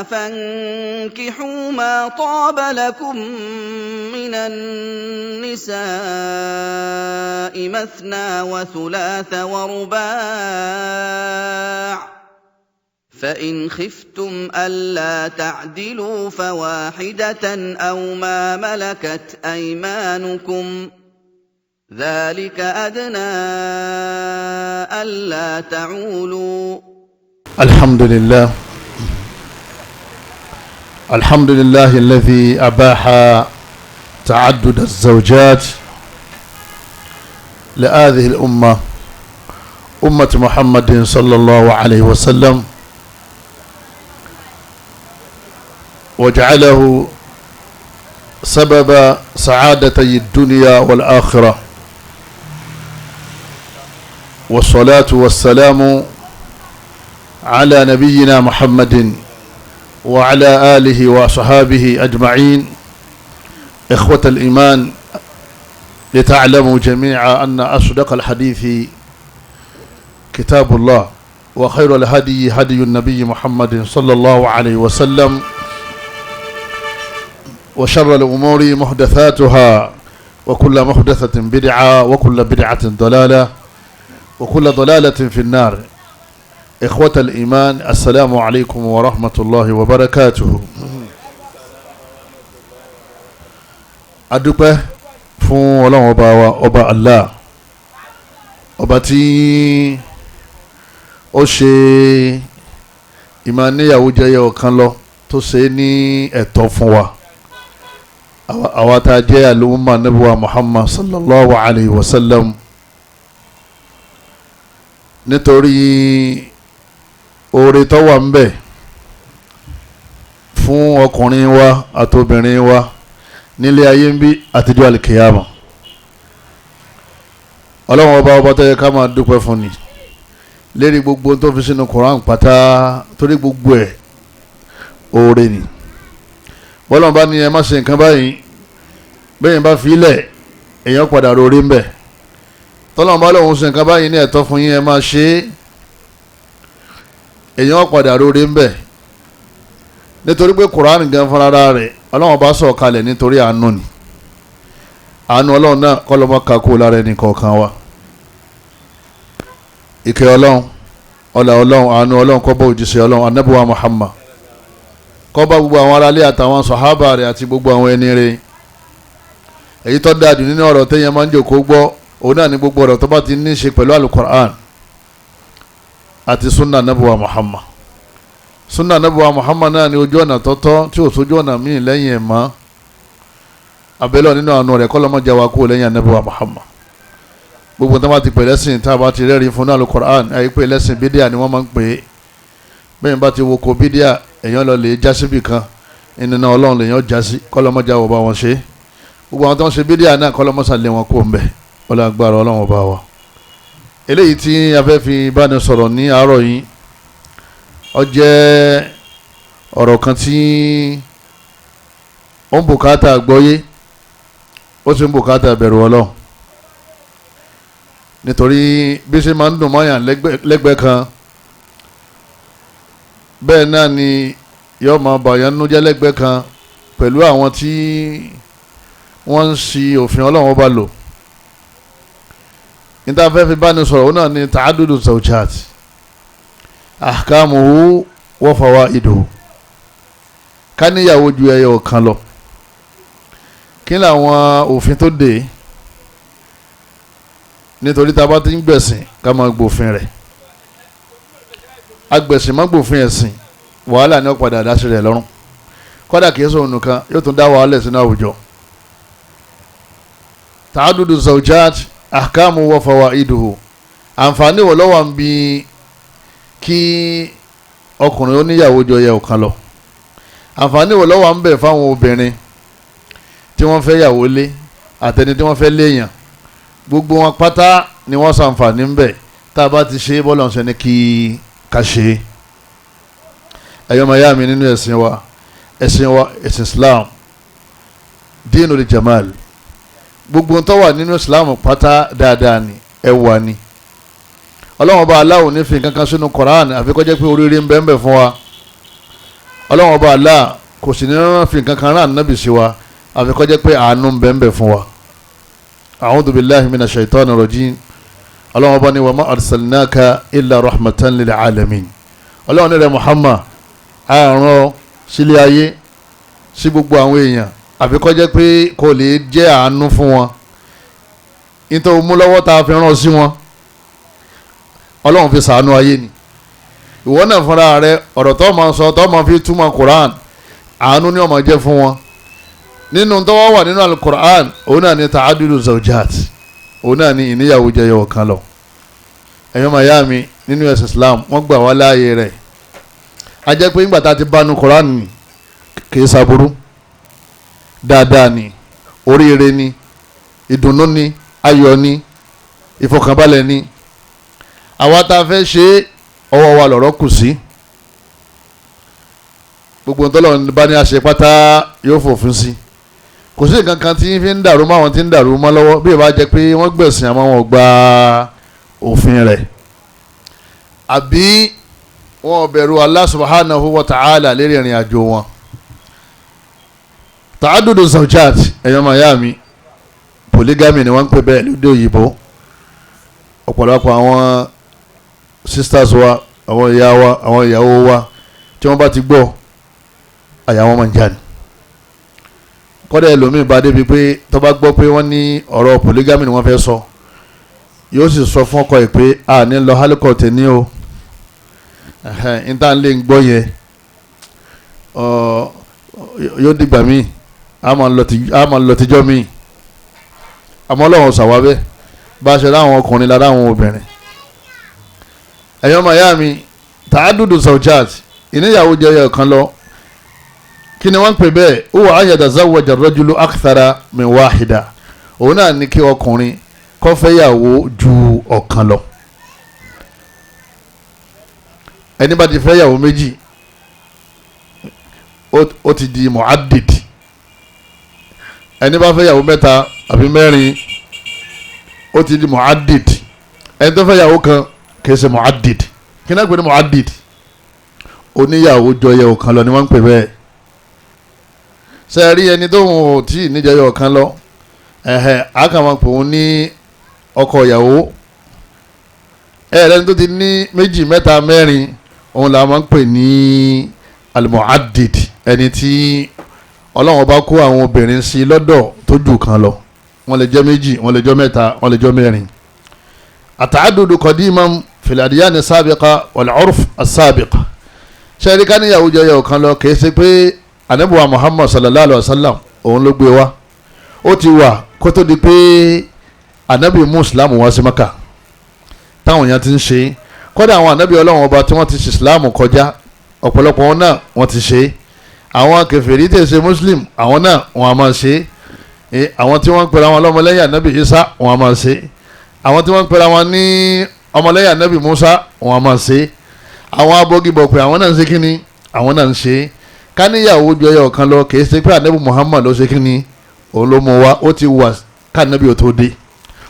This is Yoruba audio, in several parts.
فانكحوا ما طاب لكم من النساء مثنى وثلاث ورباع فإن خفتم ألا تعدلوا فواحدة أو ما ملكت أيمانكم ذلك أدنى ألا تعولوا. الحمد لله الذي أباح تعدد الزوجات لهذه الأمة أمة محمد صلى الله عليه وسلم وجعله سبب سعادتي الدنيا والآخرة والصلاة والسلام على نبينا محمد وعلى آله وصحابه أجمعين. إخوة الإيمان، لتعلموا جميعا أن أصدق الحديث كتاب الله وخير الهدي هدي النبي محمد صلى الله عليه وسلم وشر الأمور محدثاتها وكل محدثة بدعة وكل بدعة ضلالة وكل ضلالة في النار. إخوة الإيمان، السلام عليكم ورحمة الله وبركاته. adúpẹ́ fún Ọlọ́run ọba wa, ọba Allah, ọba tí ó ṣe ìmáníyàwó jẹyẹ ọ̀kan lọ tó ṣe ní ẹ̀tọ́ fún wa àwa tá a jẹ́ àlùmọ́ Ànábì wa Muhammad sallallahu alayhi wa sallam, nítorí oore tó wà ń bẹ fún ọkùnrin wa àtobìnrin wa nílé ayé ń bí àtijọ́ alìkìyàmà. Ọlọ́run ọba tó yẹ ká máa dúpẹ́ fún ni lérí gbogbo tó fi sínú Quran pátá, torí gbogbo ẹ̀ oore ni. bọ́lọ́n bá ní ẹ má ṣe nǹkan báyìí, bẹ́yìn bá fi ilẹ̀ èèyàn padà rórí ń bẹ̀. tọ́lọ́n bá lóun ṣe nǹkan báyìí ní ẹ̀tọ́ fún yín, ẹ máa ṣe é, èèyàn padà rórí ń bẹ̀. nítorí pé Quran gan fúnra rẹ̀ Ọlọ́run bá sọ̀ kalẹ̀ nítorí àánú ni. àánú Ọlọ́run náà kọ́ ló má kakó lára ẹnì kọ̀ọ̀kan wa. ìkẹ́ Ọlọ́run, ọlá Ọlọ́run, àánú Ọlọ́run kó bá òjíṣẹ́ Ọlọ́run Ànábì wa Muhammad, kó bá gbogbo àwọn aráalé àtàwọn sàhábà rẹ̀ àti gbogbo àwọn ẹni rẹ̀. èyí tó dáa jù nínú ọ̀rọ̀ téèyàn máa ń jòkó gbọ́ òun náà ní gbogbo ọ̀rọ̀ tó bá ti ní í ṣe pẹ̀lú alukur'an àti sunna Ànábì wa Muhammad. sunna Ànábì wa Muhammad náà ní ojú ọ̀nà tọ́tọ́ tí ò sójú ọ̀nà míì lẹ́yìn ẹ̀ mọ́. abẹ́lẹ̀ nínú àánú rẹ̀ kọ́ lọ́mọdé wa kú lẹ́yìn Ànábì wa Muhammad. gbogbo tó bá ti pè lẹ́sìn tá a bá ti rẹ́rìí fún alukur'an àyè pé lẹ́sìn bídíà ni wọ́n máa ń pè é. bẹ́ẹ̀ bá ti wo ko bídíà èèyàn lọ lè jásí bì kan ìnana Ọlọ́run lèèyàn jásí, kọ́lọ́mọdé àwọn ọba wọn ṣe. gbogbo àwọn tó ń ṣe bídíà náà kọ́lọ́mọsà lé wọn kó ń bẹ̀ wọlé agbára Ọlọ́run ọba wa. eléyìí tí a fẹ́ fi bá ní sọ̀rọ̀ ní àárọ̀ yìí ó jẹ́ ọ̀rọ̀ kan tí ó ń bùkátà gbọ́yé, ó sì ń bùkátà bẹ̀rù Ọlọ́run. nítorí bí ṣe máa ń dùn mọ́yàn lẹ́gbẹ̀ẹ́ kan, bẹ́ẹ̀ náà ni yóò máa bàyàn nínú jẹ́ lẹ́gbẹ̀ẹ́ kan pẹ̀lú àwọn tí wọ́n ń ṣì òfin Ọlọ́run ọba lò. níta fẹ́ fi bá ní sọ̀rọ̀ náà ni ta'adudu zawjat ahkamuhu wa fawaiduhu. ká níyàwó ju ẹyọ kan lọ, kí làwọn òfin tó dé? nítorí tá a bá ti ń gbẹ̀sìn ká máa gbòfin rẹ̀. agbẹ̀sìn má gbòfin ẹ̀sìn, wàhálà ní ọ̀padà dáṣẹ́ rẹ̀ lọ́rùn. kọ́dà kìí sọ̀rọ̀ nìkan, yóò tún dá wàhálà sínú àwùjọ. ta'adudu zawjat ahkamu wa fawaiduhu. àǹfààní wo ló wà ń bi kí ọkùnrin ó níyàwó ju ẹyọ kan lọ? àǹfààní wo ló wà ń bẹ fáwọn obìnrin tí wọ́n fẹ́ yàwó lé àtẹni tí wọ́n fẹ́ léèyàn? gbogbo wọn pátá ni wọ́n ṣàǹfààní ń bẹ tá a bá ti ṣe bọ́ọ̀lù ọ̀sẹ̀ ní kí ká ṣe. ẹ̀yọ́ máa yá mi nínú ẹ̀sìn wa ẹ̀sìn Islam, dínú jamal. gbogbo tó wà nínú Islam pátá dáadáa ni, ẹwà ni. Ọlọ́run ọba aláwọ̀ nífẹ̀ẹ́ kankan sínú Quran àfi kó jẹ́ pé oríire ń bẹ ń bẹ fún wa. ọlọ́run ọba Allah kò sì ní fi nǹkan kan rán ànábì sí wa àfi kó jẹ́ pé àánú ń bẹ fún wa. a'udhu billahi minash shaitani rajim. ọlọ́run ọba ní wa ma arsalnaka illa rahmatan lil alamin. ọlọ́run ní rẹ̀ Muhammad àrùn sílé ayé sí gbogbo àwọn èèyàn àfi kó jẹ́ pé kò lè jẹ́ àánú fún wọn. nítorí mú lọ́wọ́ tá a fi rán sí wọn ọlọ́run fi ṣàánú ayé ni. ìwọ náà fúnra rẹ ọ̀rọ̀ tó máa sọ tó máa fi túmọ̀ Quran àánú ni ó máa jẹ́ fún wọn. nínú tó wà nínú al-Quran òun náà ni ta'adudu zawjat òun náà ni ìníyàwó jẹyọ kan lọ. ẹ̀yọ́ màyá mi nínú ẹ̀sìn Islam wọ́n gbà wá láàyè rẹ̀. a jẹ́ pé nígbà tá a ti bá nu Quran ni kì í ṣàbúrú dáadáa ni oríire ni ìdùnnú ni ayọ̀ ni ìfọkànbalẹ̀ ni. àwa tá a fẹ́ ṣe ọwọ́ wa lọ̀rọ̀ kù sí. gbogbo ntọ́lọ́ bá ní àṣẹ pátá yóò fòfin sí. kò sí nǹkan kan tí fi ń dàrú mọ́ àwọn tí ń dàrú mọ́ lọ́wọ́ bí ìbá jẹ́ pé wọ́n gbẹ̀sìn àmọ́ wọn gba òfin rẹ̀. àbí wọn bẹ̀rù Allah subhanahu wa ta'ala lérí ìrìn àjò wọn. ta'adudu zawjat ẹ̀yọ́ mayami polygamy ni wọ́n ń pè bẹ́ẹ̀ lóde òyìnbó. ọ̀pọ̀lọpọ̀ àwọn sisters wa àwọn ìyá wa àwọn ìyàwó wa tí wọ́n bá ti gbọ́ àyà wọn máa ń jáde. kọ́dà ẹlòmíì bá débi pé tó bá gbọ́ pé wọ́n ní ọ̀rọ̀ polygamy ni wọ́n fẹ́ sọ yóò sì sọ fún ọkọ ẹ̀ pé a ní lọ hálùkọ̀ tẹ̀ ní o níta lè ń gbọ́ yẹn yóò dìgbà míì a máa lọ tijọ́ míì àmọ́ Ọlọ́run ṣàwábẹ́ bá a ṣe láwọn ọkùnrin lára àwọn obìnrin. ẹ̀yọ́ mayami ta'adudu zawjat ìníyàwó jẹyọ kan lọ kí ni wọ́n ń pè bẹ́ẹ̀ huwa an yatazawwaja ar-rajulu akthara min wahida òun náà ní kí ọkùnrin kó fẹ́yàwó ju ọ̀kan lọ. ẹni bá ti fẹ́yàwó méjì ó ti di mu'addid. ẹni bá fẹ́yàwó mẹ́ta àbí mẹ́rin ó ti di mu'addid. ẹni tó fẹ́yàwó kan kìí ṣe mu'addid. kí náà pè ní mu'addid oníyàwó jọyẹ ọ̀kan lọ ni wọ́n ń pè bẹ́ẹ̀. ṣe rí ẹni tó ń tí ì níjọyẹ ọ̀kan lọ àkàmọ́ pé òun ní ọkọ ìyàwó ẹni tó ti ní méjì mẹ́ta mẹ́rin òun là máa ń pè ní al-mu'addid ẹni tí Ọlọ́run bá kó àwọn obìnrin sí lọ́dọ̀ tó jù kan lọ. wọ́n lè jẹ́ méjì wọ́n lè jẹ́ mẹ́ta wọ́n lè jẹ́ mẹ́rin. at-ta'addudu qadiman fil adyan as-sabiqa wal-'urf as-sabiqa. ṣẹ́ẹ́rì ká níyàwó jẹ́ yẹ̀ kan lọ kìí ṣe pé Ànábì wa Muhammad sallallahu alayhi wa sallam òun ló gbé wa. ó ti wà kó tó di pé Ànábì mú Islam wá sí Maka táwọn èèyàn ti ń ṣe. kódà àwọn Ànábì Ọlọ́run ọba tí wọ́n ti ṣe Islam kọjá ọ̀pọ̀lọpọ̀ wọn náà wọ́n ti ṣe. àwọn kèfèrí tí ṣe Muslim àwọn náà wọ́n á máa ṣe. àwọn tí wọ́n ń pera wọn lọ́mọlẹ́yìn Ànábì Isa wọ́n á máa ṣe. àwọn tí wọ́n ń pera wọn ní ọmọlẹ́yìn Ànábì Musa wọ́n á máa ṣe. àwọn abọ́gibọ̀pẹ̀ àwọn náà ń ṣe kínní àwọn náà ń ṣe. káníyàwó ju ẹyọ kan lọ kì í ṣe pé Ànábì Muhammad ló ṣe kínní òun ló mú wa ó ti wà kánábì ò tó dé.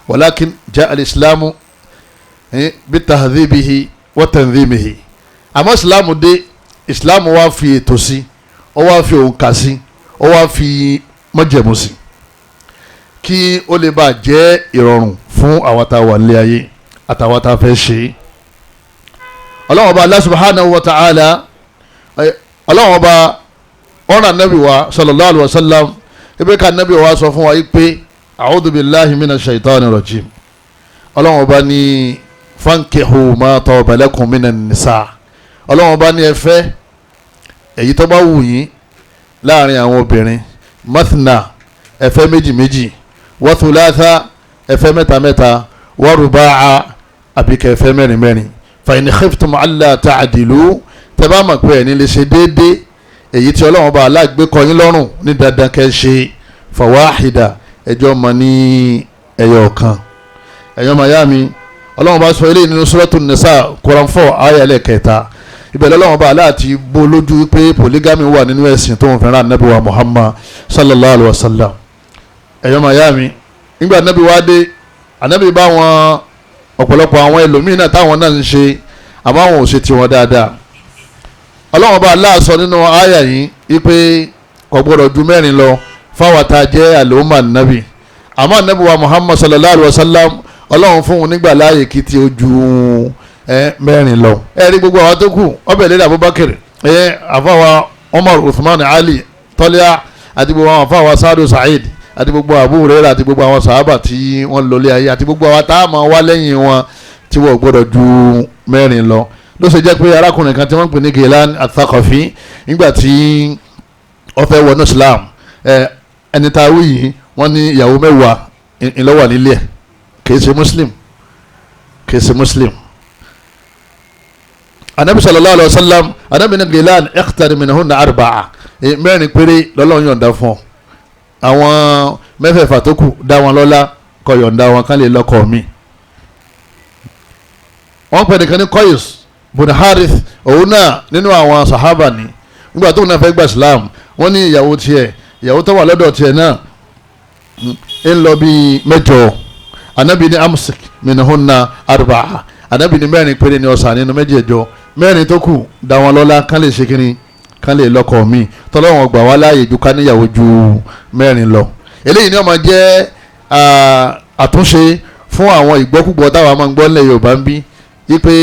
walakin jaa al-islamu bitahdhibihi wa tanzimihi. àmọ́ ìsìlámù dé ìsìlámù wá fi ètò sí ó wá fi òǹkà sí ó wá fi májẹ̀mú sí kí ó lè bá jẹ́ ìrọ̀rùn fún àwọn tá a wà nílé ayé àtàwọn tá a fẹ́ ṣe. Ọlọ́hun Ọba Allah subhanahu wa ta'ala Ọlọ́hun Ọba ọ̀ràn nàbì wa sallallahu alayhi wa sallam ibi ká nàbì wa sọ fún wa yìí pé a'udhu billahi minash shaitani rajim. Ọlọ́hun Ọba ní fankihu ma taba lakum minan nisa. Ọlọ́hun Ọba ní ẹ fẹ́ èyí tó bá wù yín láàrin àwọn obìnrin mathna ẹ fẹ́ méjì méjì wa thulatha ẹ fẹ́ mẹ́ta mẹ́ta wa ruba'a àbíkẹ́ ẹ fẹ́ mẹ́rin mẹ́rin. fa in khiftum alla ta'dilu tẹ́ bá mọ̀ pé ẹni lè ṣe déédéé èyí tí Ọlọ́hun Ọba aláàgbé kọ yín lọ́rùn ní dandan kẹ́ ṣe fawahida ẹjọ́ mọ ní ẹyọ kan. ẹ̀yọ́ mayami Ọlọ́hun Ọba sọ eléyìí nínú Suratun Nisa Quran 4 ayé ẹlẹ́kẹta. ibẹ̀ Ọlọ́hun Ọba aláàtì bó lójú pé polygamy wà nínú ẹ̀sìn tó ń fẹ́ràn Ànábì wa Muhammad sallallahu alayhi wa sallam. ẹ̀yọ́ mayami nígbà Ànábì wa dé Ànábì bá wọn ọ̀pọ̀lọpọ̀ àwọn ẹlòmíín náà táwọn náà ń ṣe àmọ́ àwọn ò ṣe tiwọn dáadáa. ọlọ́run bá Allah sọ nínú àyà yìí wípé kò gbọ́dọ̀ ju mẹ́rin lọ fáwọn tá a jẹ́ àlùmọ́ nàbì àmọ́ nàbì wa Muhammad sallallahu alayhi wa sallam ọlọ́run fún un nígbà láàyè kí tí ó ju mẹ́rin lọ. ẹ rí gbogbo àwọn tó kù ọbẹ̀ lédè Abubakar àfàwà Umar Uthman Ali tọ́lẹ́à àti gbogbo àwọn àfàwà Sa'du Sa'id àti gbogbo Abu Hurairah àti gbogbo àwọn sàhábà tí wọ́n lọlé ayé àti gbogbo àwọn tá a máa wá lẹ́yìn wọn tí wọ́n gbọ́dọ̀ ju mẹ́rin lọ. ló ṣe jẹ́ pé arákùnrin kan tí wọ́n ń pè ní Gilan Al-Thaqafi nígbà tí ó fẹ́ wọnú Islam ẹni tá a wí yìí wọ́n ní ìyàwó mẹ́wàá ìlọ́wà nílé ẹ̀ kìí ṣe Muslim. anabi sallallahu alayhi wa sallam anabi ní Gilan ikhtar minhunna arba'a mẹ́rin péré lọ́lọ́run yọ̀ǹda fún ọ àwọn mẹ́fẹ̀ẹ̀fà tó kù dá wọn lọ́lá kó yọ̀ǹda wọn kán lè lọ́kọ mi. wọ́n pè nìkan ní Qais bùnà Harith òun náà nínú àwọn sahaba ni nígbà tóun náà fẹ́ gba Islam wọ́n ní ìyàwó tó wà lọ́dọ̀ tiẹ̀ náà ń lọ bíi mẹ́jọ anabi ní amsik minhunna arba'a anabi ní mẹ́rin péré ní ọ̀sán nínú mẹ́jẹ̀ẹ̀jọ mẹ́rin tó kù dá wọn lọ́lá kán lè ṣe kínní kán lè lọ́kọ mi tọ́lọ́wọ́n gbà wá láàyè ju ká níyàwó ju mẹ́rin lọ. eléyìí ni ó máa jẹ́ àtúnṣe fún àwọn ìgbọ́kúgbọ́ táwa máa ń gbọ́ nílẹ̀ Yorùbá ń bí wípé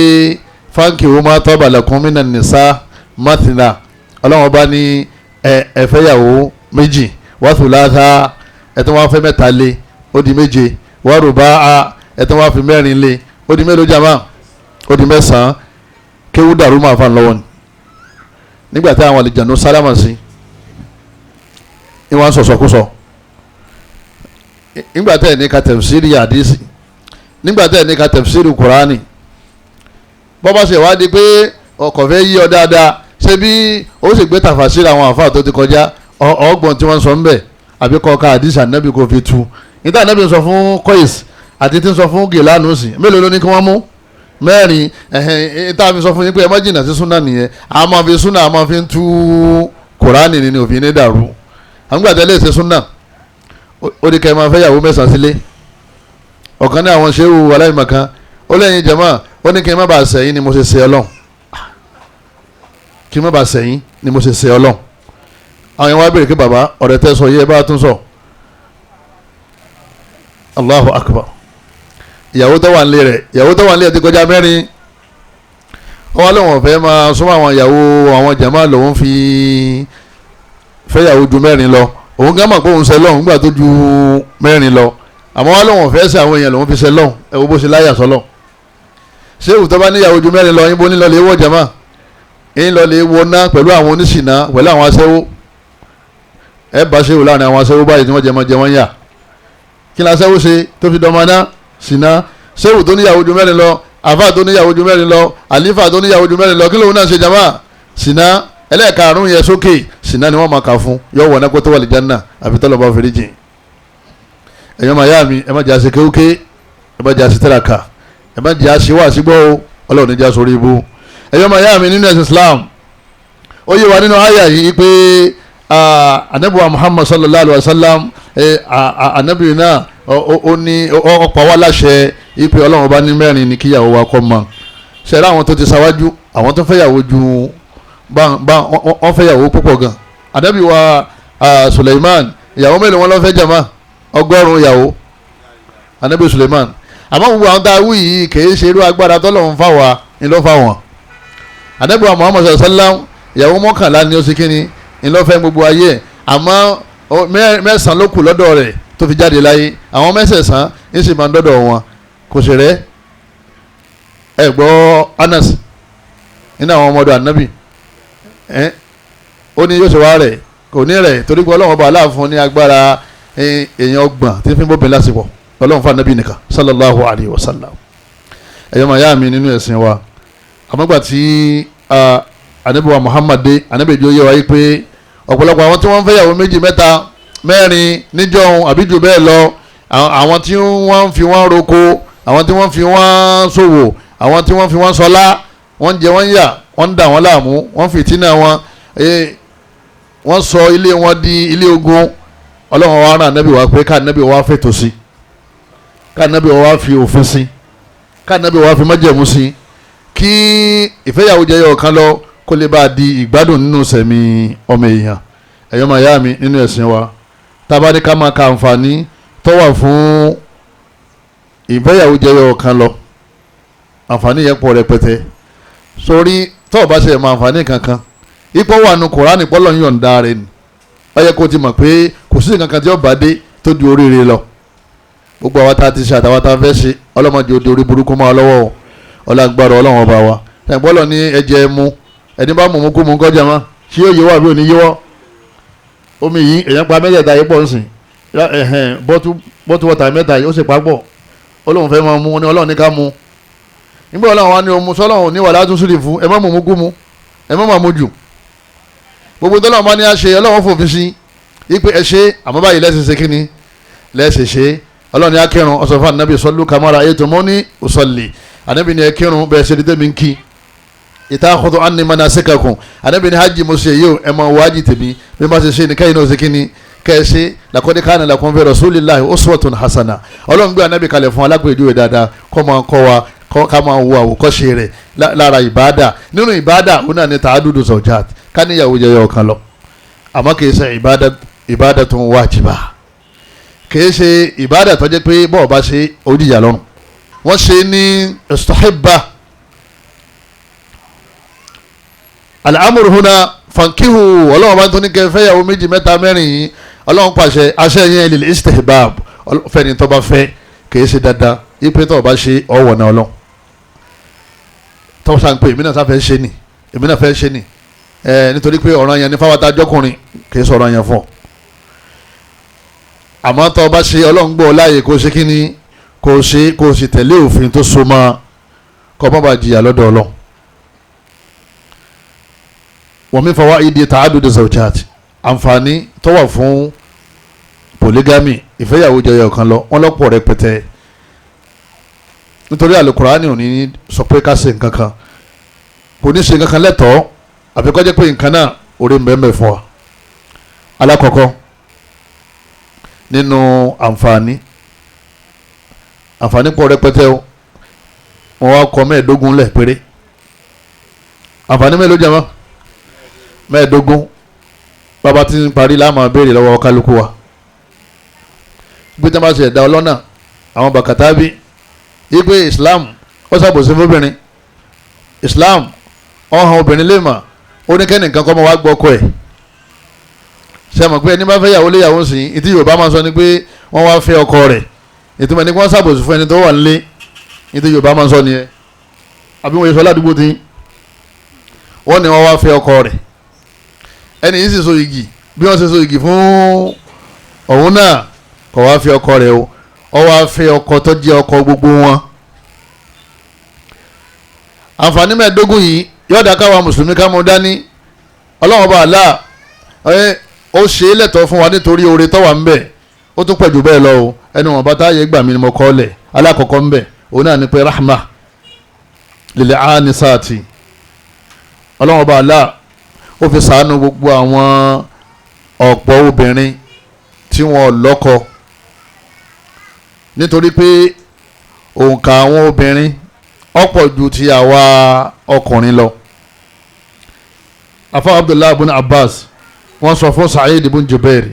fáńkì wo máa tọ́ balẹ̀kùn mí náà nìsa mathina ọlọ́wọ́n bá ní ẹ̀fẹ́yàwó méjì wàásù láta ẹ̀tọ́ wá fẹ́ mẹ́ta lé ó di méje wàrú bá a ẹ̀tọ́ wá fi mẹ́rin lé ó di mélòó jàmá ó di mẹ́sàn-án kéwú dàrú máa fa lọ́wọ́ ni nígbà tí àwọn àlejànú sálámà sí ìwọ̀n sọ̀sọ̀kúsọ nígbà tí ẹ̀ ní ka tafsiri àdísì nígbà tí ẹ̀ ní ka tafsiri kùránì bọ́bá ṣe wádìí pé ọkọ̀ fẹ́ yí ọ dáadáa ṣé bí ó sì gbé tàfàṣírí àwọn àfáà tó ti kọjá ọgbọ̀n tí wọ́n sọ ń bẹ̀ àbí kọ́ka àdísì ànábì kò fi tu níta ànábì sọ fún Qais àti tí ń sọ fún Gilanu sí mélòó ló ní kí wọ́n mú mẹ́rin tá a fi sọ fún yín pé ẹ má jìnnà sí súnà nìyẹn a máa fi súnà a máa fi ń tú kùránì ní òfin ní dàrú àgbàdo lè ṣe súnà ó di kẹ́ ẹ máa fẹ́ yàwó mẹ́sàn-án sílé ọ̀kan ní àwọn ṣéwù aláìmọ̀kan ó lẹ́yìn jàmá ó ní kí n má bàa sẹ́yìn ni mo ṣe ṣe ọlọ́run kí n má bàa sẹ́yìn ni mo ṣe ṣe ọlọ́run àwọn yẹn wá béèrè pé bàbá ọ̀rẹ́ tẹ́ sọ yé ẹ bá tún sọ Allahu Akbar ìyàwó tó wà nílé ti kọjá mẹ́rin wọ́n lọ́wọ́n fẹ́ máa súnmọ́ àwọn ìyàwó àwọn jàmá lòun fi fẹ́yàwó ju mẹ́rin lọ òun gán mọ̀ pé òun ṣe lọ́hùn nígbà tó ju mẹ́rin lọ àmọ́ wọ́n lọ́wọ́n fẹ́ ṣe àwọn èèyàn lòun fi ṣe lọ́hùn ẹ wo bó ṣe láyà sọ́lọ̀ ṣé òótọ́ bá níyàwó ju mẹ́rin lọ yín bó ní lọ lè wọ́ jàmá yín lọ lè wọ ná pẹ̀lú àwọn oníṣìná pẹ̀lú àwọn aṣẹ́wó ẹ bá ṣe wò láàrin àwọn aṣẹ́wó báyìí tí wọ́n jẹ wọ́n yà kí ni aṣẹ́wó ṣe tó fi dọ́mọ ná ṣìná ṣéwù tó níyàwó ju mẹ́rin lọ àfáà tó níyàwó ju mẹ́rin lọ àlífà tó níyàwó ju mẹ́rin lọ kí lóun náà ṣe jama ṣìná ẹlẹ́ẹ̀karùn-ún yẹn sókè ṣìná ni wọ́n máa kà fún yọ wọ̀ nẹ́kó tó wà lè jẹ́nà àfi tọ́lọ̀ bá fèrè jìn ẹ̀yọ́ màá yá mi ẹ má jẹ́ àṣẹ kéwúké ẹ má jẹ́ àṣẹ tẹ́laka ẹ má jẹ́ àṣẹ wà sígbọ́ o ọlọ́run ní já sórí ibú ẹ̀yọ́ màá yá mi nínú ẹ̀sìn Islam ó yé wa nínú àyà yìí pé anabi wa Muhammad sallallahu alaihi wa sallam anabi náà ó ní ọ̀pọ̀ wa láṣẹ ipe ọlọ́run bá ní mẹ́rin ní kíyàwó wa kọ́ mọ́ ṣẹlẹ̀ àwọn tó ti ṣáwájú àwọn tó fẹ́yàwó ju wọ́n fẹ́yàwó púpọ̀ gan anabi wa Suleiman ìyàwó mélòó wọn lọ fẹ́ jama 100 ìyàwó anabi Suleiman àmọ́ gbogbo àwọn tá a wí yìí kì í ṣe irú agbára tọ́lọ́run fà wá ní ló fà wọ́n anabi wa Muhammad sallam ìyàwó 11 ni ó sì kíni ní ló fẹ́ gbogbo ayé àmọ́ 9 ló kù lọ́dọ̀ rẹ̀ tó fi jáde láyé àwọn 9 ń sì máa ń dọ́dọ̀ wọn kò sì rẹ́ ẹ gbọ́ Anas nínú àwọn ọmọdé anabi ó ní yóò ṣe wá rẹ̀ kò ní rẹ̀ torí pé ọlọ́run ọba aláàfin ní agbára èèyàn 30 tí fi ń bóbin lásìkò ọlọ́run fún anabi nìkan sallallahu alayhi wa sallam ẹ̀yọ́ màá yá mi nínú ẹ̀sìn wa àmọ́gbà tí anabi wa Muhammad dé anabi ìjọ yẹ wáyé pé ọ̀pọ̀lọpọ̀ àwọn tí wọ́n ń fẹ́yàwó 2 3 4 níjọ́ àbí jù bẹ́ẹ̀ lọ àwọn tí wọ́n fi wọ́n roko àwọn tí wọ́n fi wọ́n ṣòwò àwọn tí wọ́n fi wọ́n sọlá wọ́n jẹ wọ́n yà wọ́n dà wọ́n láàmú wọ́n fìtínà wọn wọ́n sọ ilé wọn di ilé ogun ọlọ́run wa rán ànábì wá pé ká ànábì wá fètò sí ká ànábì wá fi òfin sí ká ànábì wá fi májẹ̀mú sí kí ìfẹ́yàwó jẹyọ kan lọ kó lè bá a di ìgbádùn nínú sẹ̀mí ọmọ èèyàn. ẹ̀yọ́ máa yá mi nínú ẹ̀sìn wa tá a bá ní ká máa ka àǹfààní tó wà fún ìfẹ́yàwó jẹyọ kan lọ àǹfààní yẹn pọ̀ rẹpẹtẹ. sórí tó o bá ṣe mọ àǹfààní kankan ipò wà nù Kùránì pọ́lọ́ ń yọ̀ǹda rẹ̀ ni ó yẹ kó o ti mọ̀ pé kò sí nǹkan kan tí ó bá dé tó ju oríire lọ. gbogbo àwa tá a ti ṣe àtàwọn tá a fẹ́ ṣe ọlọ́mọdé òde orí burúkú máa lọ́wọ́ ọlágbára ọlọ́run ọba wa. ẹ̀gbọ́n ní ẹ̀jẹ̀ mu ẹni bá mú kú mu kọjá mọ́ ṣé yóò yíwọ́ àbí òní yíwọ́. omi yìí èèyàn pa mẹ́tẹ̀ẹ̀ta yìí pọ̀ ń sìn bọ́tú wọ́tà mẹ́ta yìí ó sì pa pọ̀ ọlọ́run fẹ́ máa mú ní ọlọ́run ní ká mu. nígbà ọlọ́run wa ní omu sọ́lọ́run ní wàhálà tún sílẹ̀ fún ẹ má mú kú mu ẹ má mú jù. gbogbo tọ́lọ́run bá ní a ṣe ọlọ́run fòfin sí ipe ẹ ṣe àmọ́ báyìí lẹ́sìn ṣe kíni lẹ́sìn ṣe ọlọ́run ní akẹ́rùn ọ̀sọ̀fà nàbì sọ́lú kamara ayétumọ́ni ọ̀sọ̀lì ànábì ní akẹ́rùn bẹ́ẹ̀ ṣe dídé mi ń kí ìtàkùtù àní manasikakum ànábì ní hajj mo ṣe yìí o ẹ máa wọ hajj tèmi bí wọ́n ṣe ṣe ní káyìn náà ṣe kíni kẹ́ ẹ ṣe laqad kana lakum fi rasulillahi uswatun hasana ọlọ́run gbé ànábì kalẹ̀ fún alápèjúwe dáadáa kọ́ máa kọ́ wa ká máa wo àwòkọ́ṣe rẹ̀ lára ìbáàdà nínú ìbáàdà ó náà ní ta'adudu zawjat ká níyàwó jẹyọ ọ̀kan lọ àmọ́ kì í ṣe ìbáàdà tó ń wájibà kìí ṣe ìbáàdà tó jẹ́ pé bọ́ọ̀ bá ṣe oníyà lọ́rùn. wọ́n ṣe ní istahibba al-amru huna fankihu ọlọ́run bá ń tó ní kẹ́ fẹ́yàwó méjì mẹ́ta mẹ́rin yìí ọlọ́run pàṣẹ aṣẹ yẹn lil istihbab fẹ́ni tó bá fẹ́ kìí ṣe dandan ipe tó bá ṣe ọwọ́ náà ọlọ́run tó sàn pé èmi náà sáfẹ́ ṣe ni èmi náà fẹ́ ṣe ni nítorí pé ọ̀ràn yẹn ní fáwọn atájọ́kùnrin kìí sọ̀rọ̀ yẹn fún ọ àmọ́ tó bá ṣe ọlọ́run gbọ́ láàyè kó ṣe kíni kó ṣe kó sì tẹ̀lé òfin tó so mọ́ kó má bàa jìyà lọ́dọ̀ ọlọ́run. wa min fawaidi ta'addud zawjat àǹfààní tó wà fún polygamy ìfẹ́yàwó jẹyọ kan lọ wọ́n lọ́pọ̀ rẹpẹtẹ nítorí àlùkùránì ò ní sọ pé ká ṣe nǹkan kan kò ní ṣe nǹkan kan lẹ́tọ̀ọ́ àfi kó jẹ́ pé nǹkan náà orí ń bẹ́ẹ̀ mẹ́ fún wa. alákọ̀ọ́kọ́ nínú àǹfààní pọ̀ rẹpẹtẹ o wọ́n wá kọ mẹ́ẹ̀ẹ́dógún lẹ̀ péré àǹfààní mélòó jẹ́ mọ́ mẹ́ẹ̀ẹ́dógún bàbá tí ń parí láàmú béèrè lọ́wọ́ kálukú wa bí tí wọ́n bá ṣe ẹ̀dá ọlọ́nà àwọn bàkàtàbí yípe Islam ó ṣàbòsí fóbìnrin Islam ó hàn obìnrin lè mà ó ní kẹ́nìkan kọ́ mọ́ wá gbọ́ ọkọ ẹ̀ ṣe mọ̀ pé ẹni bá fẹ́ yàwó léyàwó sí i ìtí Yorùbá máa sọ ni pé wọ́n wá fẹ́ ọkọ rẹ̀ ìtumọ̀ ní kí wọ́n ṣàbòsí fún ẹni tó wà nílé ìtí Yorùbá máa sọ nìyẹn àbí wọ́n yẹ sọ ládùúgbò tí wọ́n ní wọ́n wá fẹ́ ọkọ rẹ̀ ẹni yìí sì so igi bí wọ́n ṣe so igi fún òun náà kò wá fẹ́ ọkọ rẹ̀ o ọ wá fẹ́ ọkọ tó jẹ́ ọkọ gbogbo wọn. àǹfààní mẹ́ẹ̀ẹ́dógún yìí yọ̀ọ̀dà káwa mùsùlùmí ká mú dání Ọlọ́run bá àlá ó ṣe é lẹ́tọ̀ọ́ fún wa nítorí oore tó wà ń bẹ̀ ó tún pẹ̀jù bẹ́ẹ̀ lọ o ẹni wọn bá táyé gbà mí ni mo kọ́ lẹ̀ alákọ̀ọ́kọ́ ń bẹ̀ òun náà ní pé rahma lil anisati Ọlọ́run bá àlá ó fi ṣàánú gbogbo àwọn ọ̀pọ̀ obìnrin tí wọ́n lọ́kọ nítorí pé òǹkà àwọn obìnrin ọ̀pọ̀ ju ti àwa ọkùnrin lọ. afa Abdullah ibn Abbas wọ́n sọ fún Sa'id ibn Jubair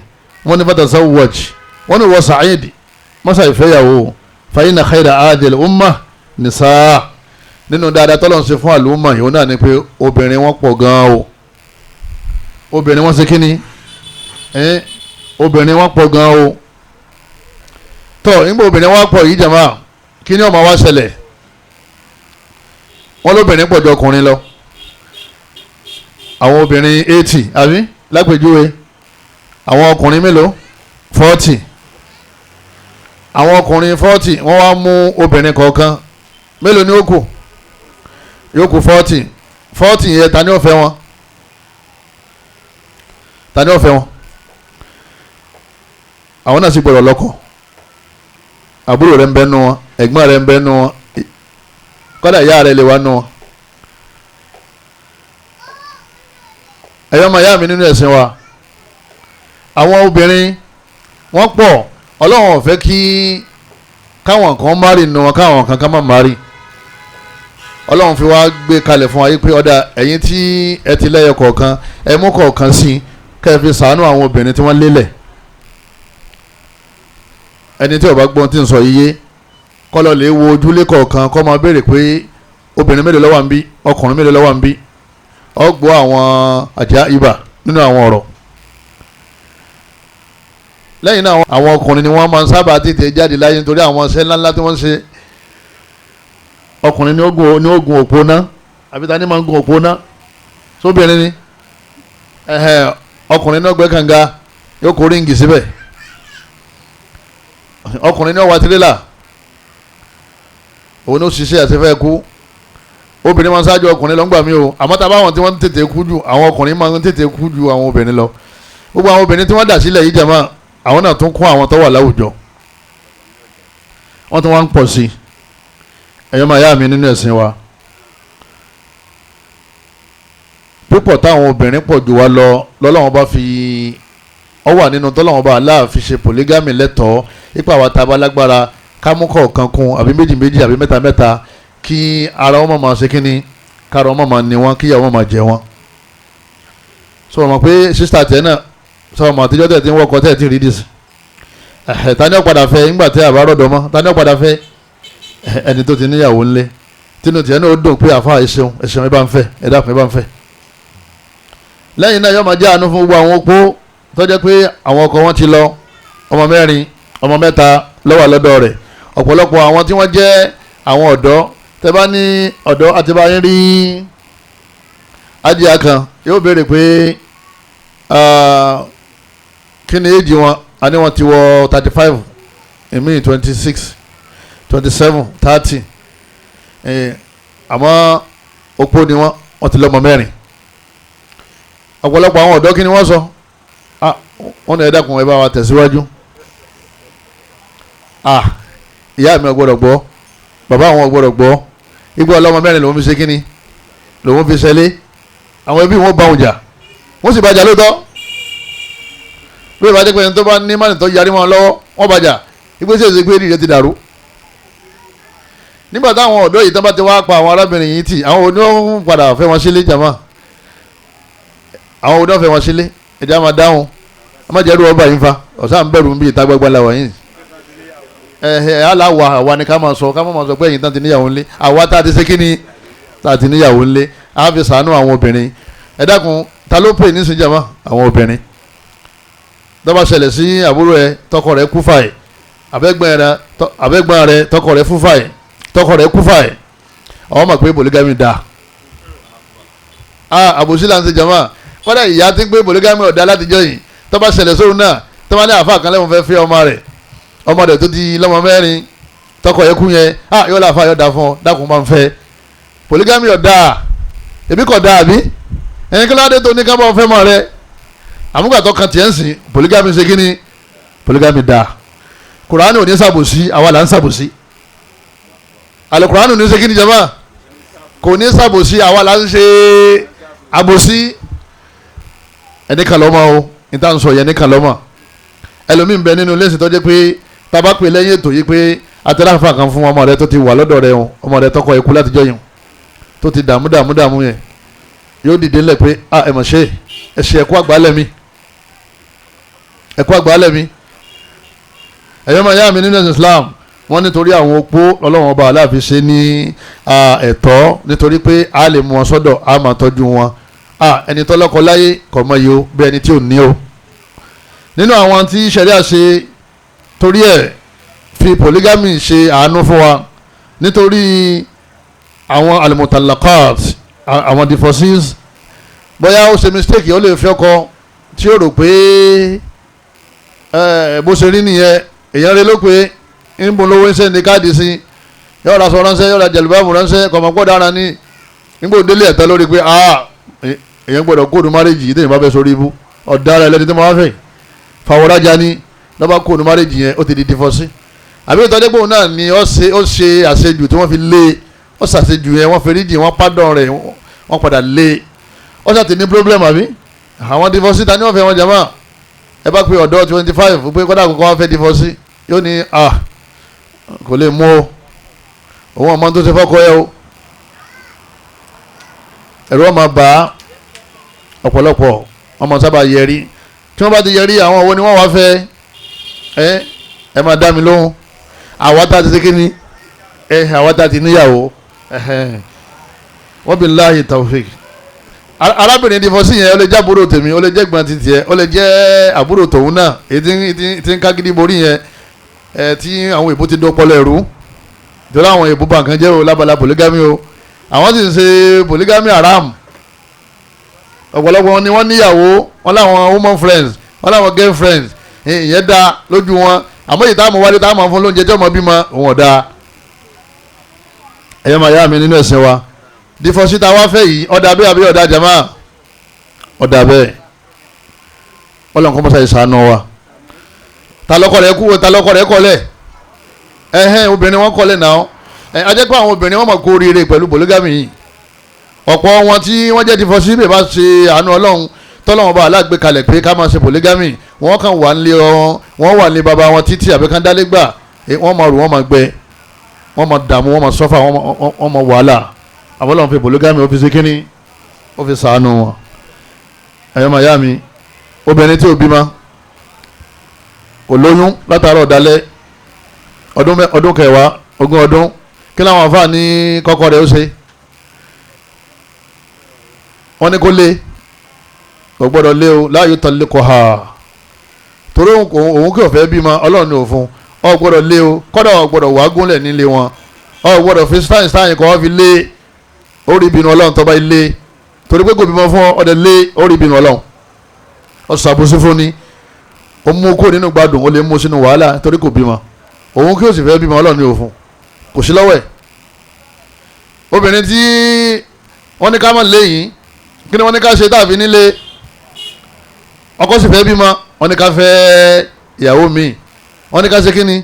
wọ́n ní fatazawwaj wọ́n ní wọ́n Sa'id mọ́sá ìfẹ́yàwó fa inna khayra adil umma nisaa nínú dáadáa tọ́lọ́n ṣe fún àlùmọ̀ yìí ó náà ni pé obìnrin wọn pọ̀ gan-an o obìnrin wọn ṣe kí ni obìnrin wọn pọ̀ gan-an o tọ́ nígbà obìnrin wọn pọ̀ yìí jàmá kí ni ó máa wá ṣẹlẹ̀ wọ́n lóbìnrin pọ̀ ju ọkùnrin lọ àwọn obìnrin 80 àbí lápèjúwe àwọn ọkùnrin mélòó 40 àwọn ọkùnrin 40 wọ́n wá mú obìnrin kọ̀ọ̀kan mélòó ni ó kù yóò kù 40 yẹn ta ni ó fẹ́ wọn àwọn náà sì gbọ́dọ̀ lọ́kọ àbúrò rẹ̀ ń bẹ nù wọn ẹ̀gbọ́n rẹ̀ ń bẹ nù wọn kọ́dà ìyá rẹ̀ lè wá nù wọn. ẹ̀yọ́ ọmọ ìyá mi nínú ẹ̀sìn wa àwọn obìnrin wọ́n pọ̀ Ọlọ́run ò fẹ́ kí káwọn kan márì nù wọn káwọn kan má márì ọlọ́run fi wá gbé kalẹ̀ fún wa yí pé ọ̀dà ẹ̀yin tí ẹ ti lẹ́yọ kọ̀ọ̀kan ẹ mú kọ̀ọ̀kan sí kẹ́ ẹ fi ṣàánú àwọn obìnrin tí wọ́n lélẹ̀. ẹni tí ó bá gbọ́n tí ń sọ iye kọ́lọ́ lè wo ojúlé kọ̀ọ̀kan kọ́ máa béèrè pé obìnrin mélòó ló wà ń bí ọkùnrin mélòó ló wà ń bí ọgbọ́ àwọn àjà ibà nínú àwọn ọ̀rọ̀. lẹ́yìn náà àwọn ọkùnrin ni wọ́n máa ń sábà tètè jáde láyé nítorí àwọn iṣẹ́ ńláńlá tí wọ́n ń ṣe. ọkùnrin ní ogun òpó ná àbí ta ni máa ń gun òpó ná sóbìnrin ni ọkùnrin náà gbẹ́ kànga yóò kó ríǹgì síbẹ̀ ọkùnrin náà wà tirẹ́là òun ló ṣiṣẹ́ àṣefẹ́ kú obìnrin máa ń ṣáájú ọkùnrin lọ ń gbà mí o àmọ́ tá a bá wọn tí wọ́n ń tètè kú jù àwọn ọkùnrin máa ń tètè kú ju àwọn obìnrin lọ gbogbo àwọn obìnrin tí wọ́n dà sílẹ̀ yìí jàmá àwọn náà tún kún àwọn tó wà láwùjọ wọ́n tún wá ń pọ̀ sí ẹ̀yọ́ máa yá mi nínú ẹ̀sìn wa púpọ̀ táwọn obìnrin pọ̀ jù wá lọ lọ́lọ́wọ́n bá fi ọ wà nínú tọ́lọ́wọ́n bá aláà fi ṣe polygamy lẹ́tọ̀ọ́ ipa àwọn tá a bá lágbára ká mú kọ̀ọ̀kan kún àbí méjì àbí mẹ́ta kí ara wọn máa ṣe kínní kára wọn máa ní wọn kíyàwó máa jẹ wọn. sọ ma pé sísítà tẹ náà sọ ma àtijọ́ tẹ̀ tí ń wọkọ̀ tẹ̀ tí ń rí dìsí tani ó padà fẹ́ ńgbà tẹ́ àbá rọ̀dọ̀ mọ́ tani ó padà fẹ́ ẹni tó ti níyàwó ńlẹ̀ tínú tiẹ̀ náà ó dùn pé àfa ẹ̀ṣẹ̀ ẹ bá ń fẹ́ ẹ dákun ẹ bá ń fẹ́. lẹ́yìn náà yóò máa jẹ́ àánú fún gbogbo àwọn opó tó jẹ́ pé àwọn ọkọ wọn ti lọ ọmọ 4 ọmọ 3 ló wà lọ́dọ̀ rẹ̀ ọ̀pọ̀lọpọ̀ àwọn tí wọ́n jẹ́ àwọn ọ̀dọ́ tẹ́ bá ní ọ̀dọ́ àti bá yín rí adìyà kan yóò béèrè pé kí ni èjì wọn a ní wọn ti wọ 35 èmi 26 27 30 àmọ́ opó ni wọ́n ti lọ́mọ 4 ọ̀pọ̀lọpọ̀ àwọn ọ̀dọ́ kí ni wọ́n sọ wọ́n ní ẹ dákun ẹ bá wa tẹ̀síwájú ìyá mi ò gbọ́dọ̀ gbọ́ bàbá àwọn ò gbọ́dọ̀ gbọ́ igbó ọlọ́mọ 4 lòun fi ṣe kíni lòun fi ṣẹlẹ̀ àwọn ẹbí wọn bá wọn jà wọ́n sì bàjà lóòótọ́ bí ìbá dé pé ẹni tó bá ní mánì tó yarí wọn lọ́wọ́ wọ́n bàjà ìgbésẹ̀ ìṣe pé ìrìrẹ́ ti dàrú nígbà táwọn ọ̀dọ́ yìí tán bá ti wá pa àwọn arábìnrin yìí tì àwọn oníwọ̀n padà fẹ́ wọn sílé jàmá àwọn oníwọ̀n fẹ́ wọn sílé ẹ̀dá máa dáhùn amájẹ́rú ọba yìí ń fa ọ̀sán bẹ̀rù ń bí ìta gbagba làwọn yìí aláwa àwa ni ká máa sọ pé ẹ̀yin tán ti níyàwó ńlé àwa tá a ti ṣe kí ni tá a ti níyàwó ńlé á fi sàánú àwọn obìnrin ẹ dákun ta ló pè ní ìsìnjàmá àwọn obìnrin tó bá ṣẹlẹ̀ sí àbúrò ẹ tọkọ rẹ kú fàì àbẹ́gbọ́n rẹ tọkọ rẹ fún fàì tọkọ rẹ kú fàì àwọn mọ̀ pé polygamy dáa àbòsí là ń ṣe jàmá kọ́dà ìyá ti ń pé polygamy ọ̀dà látijọ́ yìí tó bá ṣẹlẹ̀ sóhun náà tó bá ní àfa kan lẹ́wọ̀n fẹ́ fẹ́ ọmọ rẹ̀ tó ti lọ́mọ 4 tọkọ yẹ kú yẹn yóò láfa yóò dá fún ọ dákun máa ń fẹ́ polygamy ọ̀dà èmi kọ̀ dáa bí ẹ̀yin kí ló dé tó ní ká bá fẹ́ mọ́ rẹ àmúgbàtọ́ kan tiẹ̀ ń sìn polygamy ṣe kí ni polygamy dáa kùránì ò ní ṣàbòsí àwa là ń ṣàbòsí àlẹ́ kùránì ò ní ṣe kí ni jama kò ní ṣàbòsí àwa là ń ṣe àbòsí ẹnìkan lọ́mọ o níta ń sọ yẹn ẹnìkan lọ́mọ ẹlòmíì ń bẹ nínú ilé ìsìn tó jẹ́ pé tábà pé lẹ́yìn ètò yìí pé atẹ́láfà kan fún ọmọ rẹ tó ti wà lọ́dọ̀ rẹ o ọmọ rẹ tọkọ ikú látijọ́ yìí tó ti dààmú yẹn yóò dìde ńlẹ̀ pé ẹ mọ̀ ṣe ẹ ṣe ẹ̀kọ́ àgbálẹ̀ mi ẹ̀yọ́ máa yá mi nínú ẹ̀sìn Islam wọ́n nítorí àwọn opó Ọlọ́run ọba aláàfin ṣe ní ẹ̀tọ́ nítorí pé a lè mú wọn sọ́dọ̀ a máa tọ́jú wọn ẹni tó lọ́kọ láyé kò mọ iye o bí ẹni tí ò ní o nínú àwọn tí ṣẹ̀ríà ṣe torí ẹ̀ fi polygamy ṣe àánú fún wa nítorí àwọn al-mutallaqat àwọn divorces bóyá ó ṣe mistake ó lè fi ọkọ tí ó rò pé bó ṣe rí nìyẹn èèyàn rẹ ló pé ń bọ̀ lówó ń sẹ́ni káàdì sí yóò ra sọ ránṣẹ́ yóò ra jẹ̀lúbáàmù ránṣẹ́ kọ̀mọ̀pọ̀ dára ní nígbà òdélé ẹ̀tọ́ lórí pé èèyàn gbọ́dọ̀ kóòdù márèjì yìí tẹ̀yìn bá fẹ́ sórí ibú ọ̀daràn ẹlẹ́ni tó máa fẹ́ fàwọ́rájà ní lọ́ba kóòdù márèjì yẹn ó ti di divorce àbí ìtọ́jẹ́gbòhùn náà ni ó ṣe àṣejù tí wọ́n fi lé ó ṣàṣejù yẹn wọ́n feríjì wọ́n pardon rẹ̀ wọ́n padà lé ó ṣàtì ní problem àbí àwọn divorce ta ni wọ́n fẹ́ wọn jàmá ẹ bá pe ọ̀dọ́ 25 pé kọ́dà kọ́kọ́ wọ́n fẹ́ divorce yóò ní kò lè mú o òun ọmọ tó ṣe fọ́kọ ẹ o ẹ̀rọ ọmọ bá ọ̀pọ̀lọpọ̀ ọmọ sábà yẹrí tí wọ́n bá ti yẹrí àwọn owó ni wọ́n wá fẹ́ ẹ máa dá mi lóhùn àwa tá a ti ṣe kí ni àwa tá a ti níyàwó wọ́n bí láàyè tawfik. arábìnrin dìfọ́sí yẹn ó lè jẹ́ àbúrò tèmi ó lè jẹ́ gbọ́n ti tiẹ̀ ó lè jẹ́ àbúrò tòun náà èyí tí ń ká gidi borí yẹn tí àwọn èbó ti dọ́pọ̀lọ́ ẹ̀rú torí àwọn èbó bàǹkan jẹ́ o lábala polygamy o àwọn sì ń ṣe polygamy haram ọ̀pọ̀lọpọ̀ ni wọ́n níyàwó wọ́n láwọn woman friends wọ́n láwọn girl friends ìyẹn dá lójú wọn àmọ́ ìta àmọ́ wálé táwọn fún lóúnjẹ tí ọmọ bímọ òun ọ̀dà ẹ̀yọ́ màá yá mi nínú ẹ̀sìn wa dìfọ́síta wá fẹ́ yìí ọ̀dà bẹ́ẹ̀ àbí ọ̀dà jama ọ̀dà bẹ́ẹ̀ ọlọ́nkọ́ mọ́sá ìsànú wa ta lọ́kọ rẹ̀ kú ta lọ́kọ rẹ̀ kọ́lẹ̀ obìnrin wọn kọ́lẹ̀ náà ajẹ́ pé àwọn obìnrin wọn mọ̀ kó oríire pẹ̀lú polygamy yìí ọ̀pọ̀ wọn tí wọ́n jẹ́ dìfọ́sí bẹ́ẹ̀ bá ṣe àánú ọlọ́run tọ́lọ́wọ́n bá aláàgbé kalẹ̀ pé ká máa ṣe polygamy wọ́n kàn wà nílé bàbá wọn títí àbíkán dálégbà wọ́n máa rù wọ́n máa gbẹ wọ́n máa dààmú wọ́n máa sọ́fà wọ́n máa wàhálà àbọ̀lọ́run fi polygamy ó fi ṣe kínní ó fi ṣàánú wọn. ẹ̀yọ́ màyá mi obìnrin tí ò bímọ kò lóyún látàárọ̀ dalẹ̀ ọdún kẹwàá ogún ọdún kí láwọn àfáà ní kọ́kọ́ rẹ̀ ó ṣe wọ́n ní kó lé kò gbọ́dọ̀ lé o láàyò tọ́lé kọ́ ha torí òun kí ọ̀fẹ́ bímọ ọlọ́run ní òfun ọ gbọ́dọ̀ lé o kọ́dọ̀ ọ gbọ́dọ̀ wàá gúnlẹ̀ nílé wọn ọ gbọ́dọ̀ fi stein kọ́ fi lé orí ìbínú ọlọ́run tọ́ba ilé torí pé kò bímọ fún ọdẹ lé orí ìbínú ọlọ́run ọ ṣàbòsí fún ni ó mú kó nínú gbádùn ó lè mú sínú wàhálà torí kò bímọ òun kí ó sì fẹ́ bímọ ọlọ́run ní òfun kò sí lọ́wọ́ ẹ̀ obìnrin tí wọ́n ní ká má léyìn kí ni wọ́n ní ká ṣe tàbí nílé ọkọ sì fẹ́ bímọ wọ́n ní ká fẹ́ ìyàwó mi wọ́n ní ká ṣe kí ni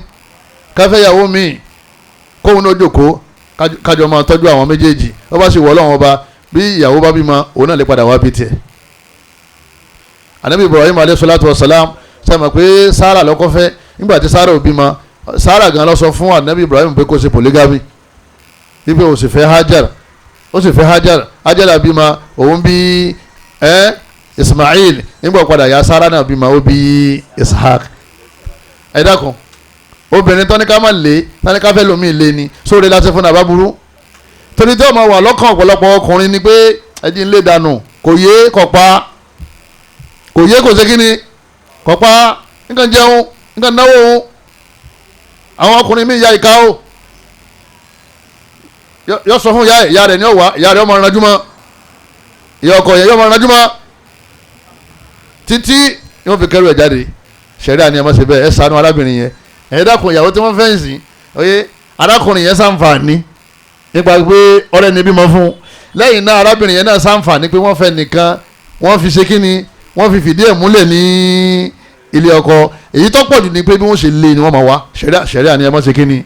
ká fẹ́ ìyàwó mi kóhun ní ojoko kájọ máa tọ́jú àwọn méjèèjì wọ́n bá sì wọ́ ọlọ́run ọba bí ìyàwó bá bímọ òun náà lè padà wá bí tiẹ̀. anabi ibrahim alayhi salatu wa salam sẹ́mi pé sara lọ́kọ́ fẹ́ nígbà tí sara ò bímọ sara gan lọ sọ fún anabi ibrahim pé kó ṣe polygamy wípé ó sì fẹ́ hajar bímọ òun bí ismail nígbà padà ya sara náà bímọ ó bí ishaq ẹ dákun obìnrin tọ́ni ká má lé tọ́ni ká fẹ́ lómi lé ni sóore láti fún nàbá burú torí tí ọmọ wà lọ́kàn ọ̀pọ̀lọpọ̀ ọkùnrin ni pé ẹdín lé dànù kò yé kọ̀pá kò yé kò ṣe kí ni kọ̀pá nǹkan jẹun nǹkan náwó òun àwọn ọkùnrin mi ya ìka o yọ sọ fún ìyá rẹ̀ ní ọ̀wá ìyá rẹ̀ ọmọ ìrànjúmọ́ ìyá ọkọ yẹn yọ ọmọ ìrànjúmọ́ títí yóò fi kẹrù ẹ̀ jáde ṣẹ̀rí àní ẹ̀ má ṣe bẹ́ẹ̀ ẹ̀ ṣàánú arábìnrin yẹn ẹ̀ dákun ìyàwó tí wọ́n fẹ́ ń sìn oyè arákùnrin yẹn ṣàǹfààní nípa pé ọ̀rẹ́ ni bímọ fún lẹ́yìn náà arábìnrin yẹn náà ṣàǹfààní pé wọ́n fẹ́ nìkan wọ́n fi ṣe kíni wọ́n fi fìdí ẹ̀ múlẹ̀ ní ilé ọkọ èyí tó pọ̀ jù ni pé bí wọ́n ṣe lé ni wọ́n máa wá ṣẹ̀rí àní ẹ̀ má ṣe kíni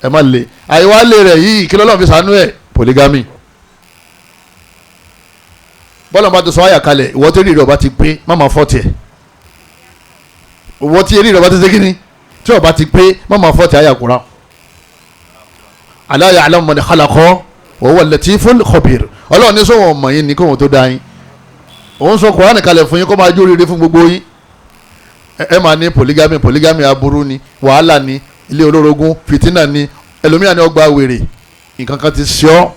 ẹ̀ má lé àyíwá lé rẹ̀ yìí kí lọ́lọ́run fi ṣàánú ẹ̀ polygamy bọ́lá bá ti sọ àyà kalẹ̀ ìwọ tí eré rẹ̀ ọba ti pé má máa fọ́ tiẹ̀ ìwọ tí eré rẹ̀ ọba ti ṣe kíni tí ọba ti pé má máa fọ́ tiẹ̀ àyà kúrá ala ya'lamu man khalaqa wa huwa al-latiful khabir ọlọ́run ní sọ̀wọ́n ọmọ yín ní kóhun tó dá yín òun sọ Kùránì kalẹ̀ fún yín kó máa jó rere fún gbogbo yín ẹ máa ní polygamy aburú ni wàhálà ni ilé olórogún fìtínà ni ẹlòmíràn ní ọgbà wèrè nǹkan kan ti ṣe ọ́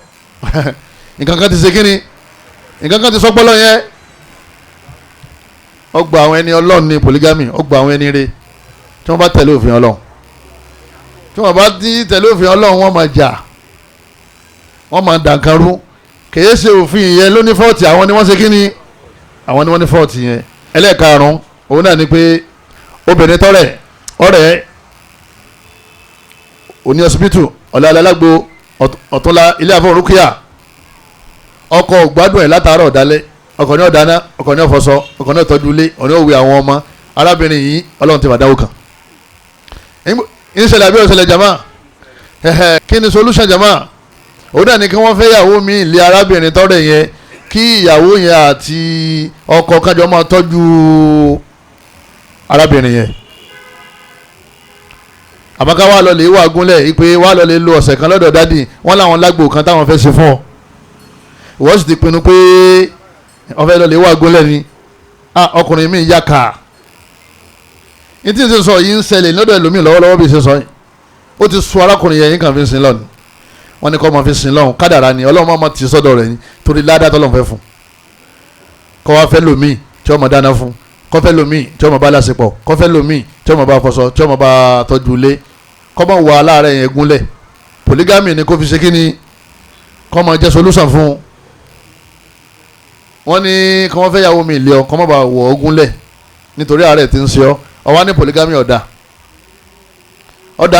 nǹkan kan ti ṣe kíni nǹkan kan ti sọ gbọ́lọ́ yẹn ọgbà àwọn ẹni ọlọ́run ní polygamy ọgbà àwọn ẹni rẹ̀ tí wọ́n bá tẹ̀lé òfin ọlọ́run tí wọ́n bá ti tẹ̀lé òfin ọlọ́run wọ́n máa jà wọ́n máa dànkanrú kìí ṣe òfin yẹn ló ní fọ́ọ̀tì àwọn ni wọ́n ṣe kí ni àwọn ni wọ́n ní fọ́ọ̀tì yẹn ẹlẹ́ẹ̀karùn-ún òun náà ni pé obìnrin tọ́rẹ̀ ọ̀rẹ́ òní ọsibítù ọ̀la alágbó ọ̀túnla ilé àfọ̀rúkìá ọkọ ògbádùn ẹ̀ látàárọ̀ ọ̀dálẹ̀ ọkọ ní ọ̀dáná ọkọ ní ọ̀fọ̀sọ ọkọ ní ọ̀tọ́jú ilé ọ̀ní òwe àwọn ọmọ arábìnrin yìí ọlọ́run ti bàdáwò kan ìṣẹ̀lẹ̀ àbí ọ̀ṣẹ̀lẹ̀ jama kí ni solution jama òun náà ni kí wọ́n fẹ́ ìyàwó mi ilé arábìnrin tọ́rẹ̀ yẹn kí ìyàwó yẹn àti ọkọ kájọ máa tọ́jú arábìnrin yẹn àmọ́ká wà lọ lè wà gúnlẹ̀ ìpè wà lọ lè lo ọ̀sẹ̀ kan lọ́dọ̀ dádì wọ́n láwọn lágbo kan táwọn fẹ́ ṣe fún ọ ìwọ sì ti pinnu pé ọ̀fẹ́ lọ lè wá gúnlẹ̀ ni ọkùnrin mi yá ká ní tí n ṣe sọ yìí ń ṣẹlẹ̀ lọ́dọ̀ ẹlòmíì lọ́wọ́lọ́wọ́ bí ṣe sọ yìí ó ti sọ arákùnrin yẹn kàn fi sin lọ́ni wọ́n ní kọ́ ọmọ fi sin lọ́hùn kádàrá ni ọlọ́run máa ti sọ́dọ̀ rẹ̀ ni torí ládàá tọ́lọ́run fẹ́ fún kọ́ wá fẹ́ lòmíì tí ọmọ dáná fún kọ́ fẹ́ lòmíì tí ọmọ bá láṣepọ̀ kọ́ fẹ́ lòmíì tí ọmọ bá fọṣọ tí ọmọ bá tọ́jú ilé kọ́ mọ̀ wọ aláàárẹ̀ yẹn gúnlẹ̀ polygamy ni kó fi ṣe kíni kọ́ mọ̀ jẹ́ solution fún un wọ́n ní kọ́ wọ́n fẹ́ yàwó mi ilé ọ kọ́ mọ̀ bá wọ gúnlẹ̀ nítorí àárẹ̀ tí ń ṣe ọ ọwọ́ ní polygamy ọ̀dà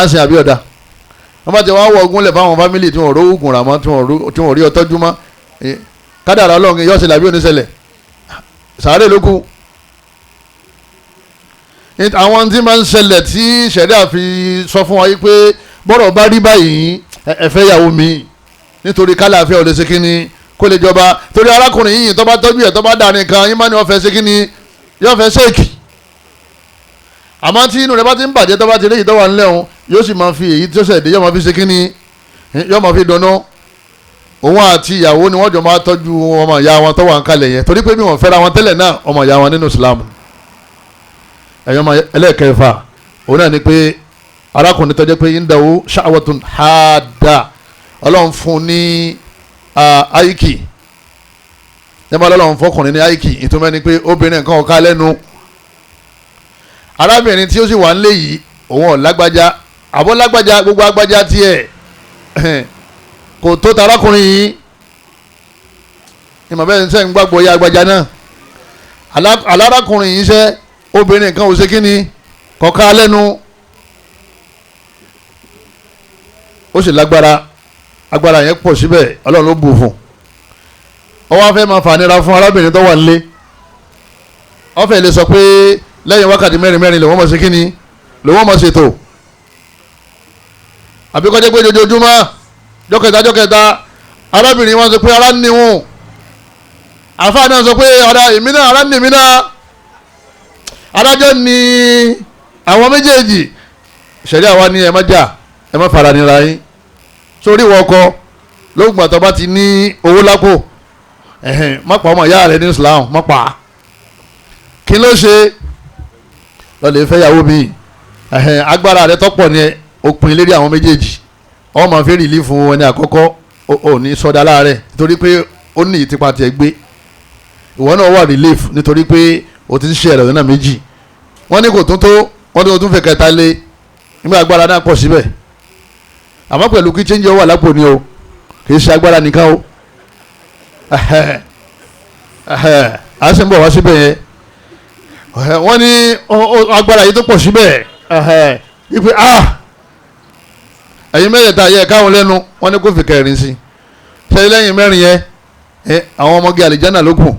ń sìn àbí ọ̀dà wọ́n bá ti wá wọ gúnlẹ̀ fáwọn fámìlì tí wọ́n ró oògùn rà mọ́ tí wọ́n rí ọ tọ́jú mọ́ kádàrá ọlọ́run yóò ṣẹlẹ̀ àbí oníṣẹlẹ̀ sàárè ló kù àwọn tí máa ń ṣẹlẹ̀ tí ṣẹ̀ríà fi sọ fún wa yìí pé bọ́rọ̀ bá rí báyìí ẹ fẹ́ yàwó mi nítorí kálàáfíà ò lè ṣe kínní kó lè jọba torí arákùnrin yìí tó bá tọ́jú ẹ̀ tó bá dà nìkan yín má ní wọ́n fẹ́ ṣe kínní yóò fẹ́ ṣèkì àmọ́ tí inú rẹ̀ bá ti ń bàjẹ́ tó bá ti léyìí tó wà nílẹ̀ òun yóò sì máa fi èyí tó ṣẹ̀dé yóò máa fi ṣe kínní yóò máa fi dáná òun àti ìyàwó ni wọ́n jọ máa tọ́jú ọmọ ìyá wọn tó wà ń kalẹ̀ yẹn torí pé bí wọ́n fẹ́ra wọn tẹ́lẹ̀ náà ọmọ ìyá wọn nínú Islam ẹ̀yọ́ máa ẹlẹ́ẹ̀kẹfà òun náà ni pé arákùnrin tó jẹ́ pé indahu sha'watun hadda ọlọ́run fún ní àìkì nígbà ọlọ́run fọkùnrin ní àìkì ìtumọ̀ ni pé obìnrin nǹkan ọ̀ká lẹ́nu arábìnrin tí ó sì wà ń lé yìí òun ò lágbájá àbọ̀ lágbájá gbogbo agbájá tiẹ̀ kò tó tarákùnrin yìí ìmọ̀ bẹ́ẹ̀ sẹ́ ń gbàgbọ́ ya agbájá náà alárakùnrin yìí sẹ́ obìnrin kan ò ṣe kí ni kọ̀ọ̀ká lẹ́nu ó sì agbára yẹn pọ̀ síbẹ̀ ọlọ́run ló bù fún ọ wá fẹ́ máa fànira fún arábìnrin tó wà nílé ọ fẹ́ lè sọ pé lẹ́yìn wákàtí mẹ́rin lòun máa ṣe kí ni lòun máa ṣètò àbíkọ́jẹ́ pé ojoojúmọ́ jọ́kẹta arábìnrin wọn sọ pé ara ń níwọ̀n àfáà náà sọ pé ọ̀dà èmi náà ara ń ní èmi náà adájọ́ ni àwọn méjèèjì ṣẹ̀rí àwa ni ẹ má jà ẹ má fara nira yín sórí ìwọ ọkọ lóògùn àtọ́ bá ti ní owó lápò má pa ọmọ ìyá rẹ ní Islam má pa kí ló ṣe lọ́lẹ̀ fẹ́yàwó mi agbára rẹ tọ́pọ̀ ni òpin lérí àwọn méjèèjì ọ máa fẹ́ rìlí fún ẹni àkọ́kọ́ ò ní sọdá láàrẹ̀ nítorí pé ó ní ìtìpa tiẹ̀ gbé ìwọ náà wà relief nítorí pé o ti ń ṣe ẹ̀rọ náà méjì wọ́n ní kò tún tó wọ́n ní o tún fẹ́ kẹta lé nígbà agbára náà pọ̀ síbẹ̀ àmọ́ pẹ̀lú kí change wà lápò ni o kì í ṣe agbára nìkan o a sì ń bọ̀ wá síbẹ̀ yẹn wọ́n ní agbára yìí tó pọ̀ síbẹ̀ ipe ẹ̀yin mẹ́rẹ̀ẹ̀ta yẹ káwọn lẹ́nu wọ́n ní kó fi kẹrin sí ṣe lẹ́yìn mẹ́rin yẹn àwọn ọmọge àlìjánà ló kù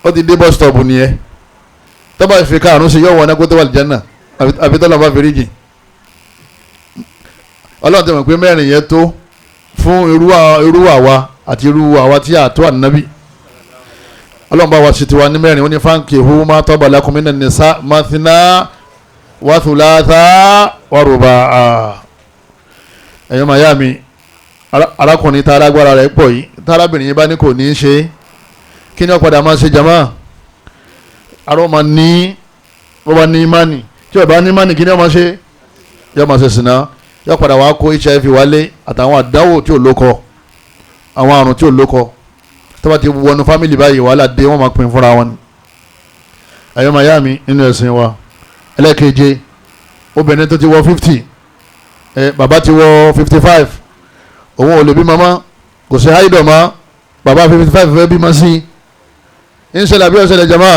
ó ti dé bus stop nìyẹn tọ́ba ìfi karùn-ún sí yọ̀ wọ́n ẹ̀kọ́ tó wà àlìjánà àbí tọ́lá bá fi rí jì ọlọ́run ti mọ̀ pé mẹ́rin yẹn tó fún irú àwa àti irú àwa tí a tó ànábì ọlọ́run bá wa sì ti wá ní mẹ́rin wọ́n ní fáńkì hu má tọ́ba lakum minan nisa mathna wa thulatha wa ruba'a ẹ̀yọ́ màyá mi arákùnrin tá alágbára rẹ̀ pọ̀ yìí tá arábìnrin yìí bá ní kò ní í ṣe kí ni ó padà máa ṣe jama arọ́ máa ní ó bá ní imani tí ó bá ní imani kí ni ó máa ṣe yóò máa ṣe sìnà yóò padà wá kó HIV wálé àtàwọn àdáwò tí ò lókọ àwọn àrùn tí ò lókọ tó bá ti wọnú fámìlì báyìí wàhálà dé wọ́n máa pín fúnra wọn ni ẹ̀yọ́ màyá mi nínú ẹ̀sìn wa ẹlẹ́keje obìnrin tó ti wọ 50 bàbá ti wọ 55 òun ò lè bí mama kò sí haidọ̀ mọ́ bàbá 55 fẹ́ bímọ sí ń ṣẹlẹ̀ àbí ọ̀ṣẹlẹ̀ jama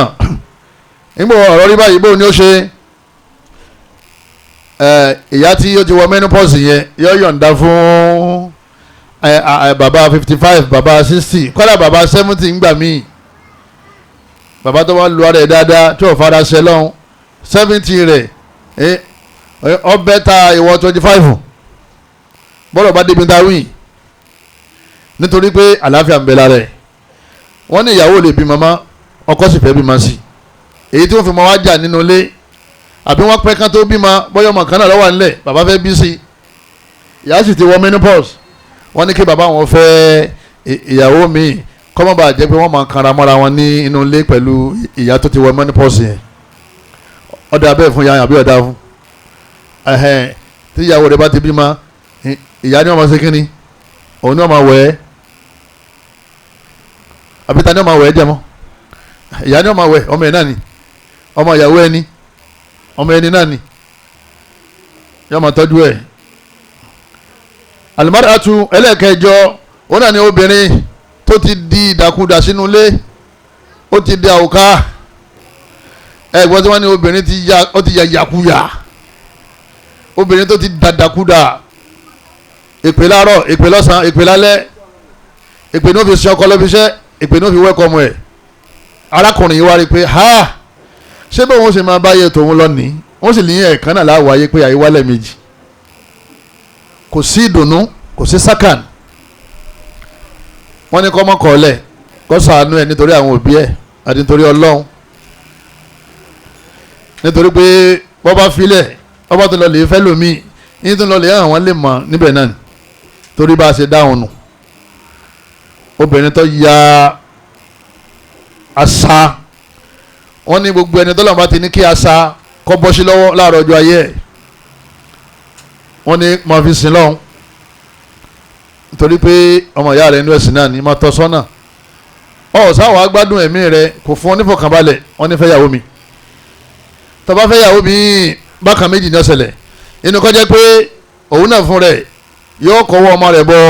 nígbà ọ̀rọ̀ rí báyìí bóun ni ó ṣe ìyá tí ó ti wọ menopause yẹn yóò yọ̀ǹda fún bàbá 55 bàbá 60 kọ́lá bàbá 70 ń gbà míì bàbá tó wá lu ara ẹ̀ dáadáa tí ò fara ṣe lọ́hùn 70 rẹ̀ ọbẹ̀ ta ìwọ 25 bọ́rọ̀ bá débi dáwìn nítorí pé àlàáfíà ń bẹ lára ẹ̀ wọ́n ní ìyàwó lè bí mama ọkọ sì fẹ́ bímọ sí èyí tí wọ́n fi mọ wá jà nínú ilé àbí wọ́n pẹ́ kán tó bímọ bọ́yọ̀ ọmọ kan náà lọ́wọ́ nílẹ̀ bàbá fẹ́ bí sí ìyá sì ti wọ menopause wọ́n ní kí bàbá wọn fẹ́ ìyàwó mi kọ́mọ́ bá jẹ́ pé wọ́n máa kanra mọ́ra wọn ní inú ilé pẹ̀lú ìyá tó ti wọ mọ́nípọ́ọ̀sì yẹn ọ̀dà abẹ́ fún yàrá àbí ọ̀dà fún tí ìyàwó rẹ̀ bá ti bímọ ìyá ni wọ́n máa ṣe kínni òun ni wọ́n máa wẹ̀ ẹ́ àbí ta ni wọ́n máa wẹ̀ ẹ́ jẹ́mọ́ ìyá ni wọ́n máa wẹ̀ ọmọ ẹ̀ náà ni ọmọ ìyàwó ẹni ọmọ ẹni náà ni yóò máa tọ́jú ẹ̀. alimaratu ẹlẹ́ẹ̀kẹjọ òun náà ni obìnrin tó ti di ìdàkudà sínú ilé ó ti di àwòká ẹ̀gbọ́n tí wọ́n ní obìnrin ó ti ya yakuya obìnrin tó ti dàdàkudà èpè láàárọ̀ èpè lọ́sàn-án èpè lálẹ́ èpè ní ó fi ṣe ọkọ lọ́fi iṣẹ́ èpè ní ó fi wẹ́kọ̀mù ẹ̀ arákùnrin yìí wá rí i pé ha ṣé bẹ́ẹ̀ wọ́n ṣe máa báyé tòun lọ́nìí wọ́n sì ní ẹ̀ẹ̀kan náà láwàáyé pé àyè wálẹ̀ méjì kò sí ìdùnnú kò sí sákàn wọ́n ní kọ́ mọ́kànlẹ̀ kó ṣàánú ẹ̀ nítorí àwọn òbí ẹ̀ àti nítorí ọlọ́run nítorí pé bọ́ bá filẹ̀ bọ́ bá tó lọ lè fẹ́ lómi yín tó lọ lè hàn wọ́n lè mọ̀ níbẹ̀ náà ni torí bá a ṣe dáhùn nù obìnrin tó ya àṣà wọ́n ní gbogbo ẹni tó lọ́n bá ti ní kí àṣà kọ́ bọ́ sí lọ́wọ́ láàárọ̀ ọjọ́ ayé ẹ̀ wọ́n ní máa fi sin lọ́hùn nítorí pé ọmọ ìyá rẹ̀ nínú ẹ̀sìn náà ní máa tọ́ sọ́nà sáwọ́ agbádùn ẹ̀mí rẹ̀ kò fún ọ nífọ̀kànbalẹ̀ wọ́n ní fẹ́ yàwó mi tó bá fẹ́ yàwó mi bákan méjì ní ọ̀sẹ̀lẹ̀ inú kọ́ jẹ́ pé òun náà fún rẹ̀ yóò kọ́wọ́ ọmọ rẹ̀ bọ́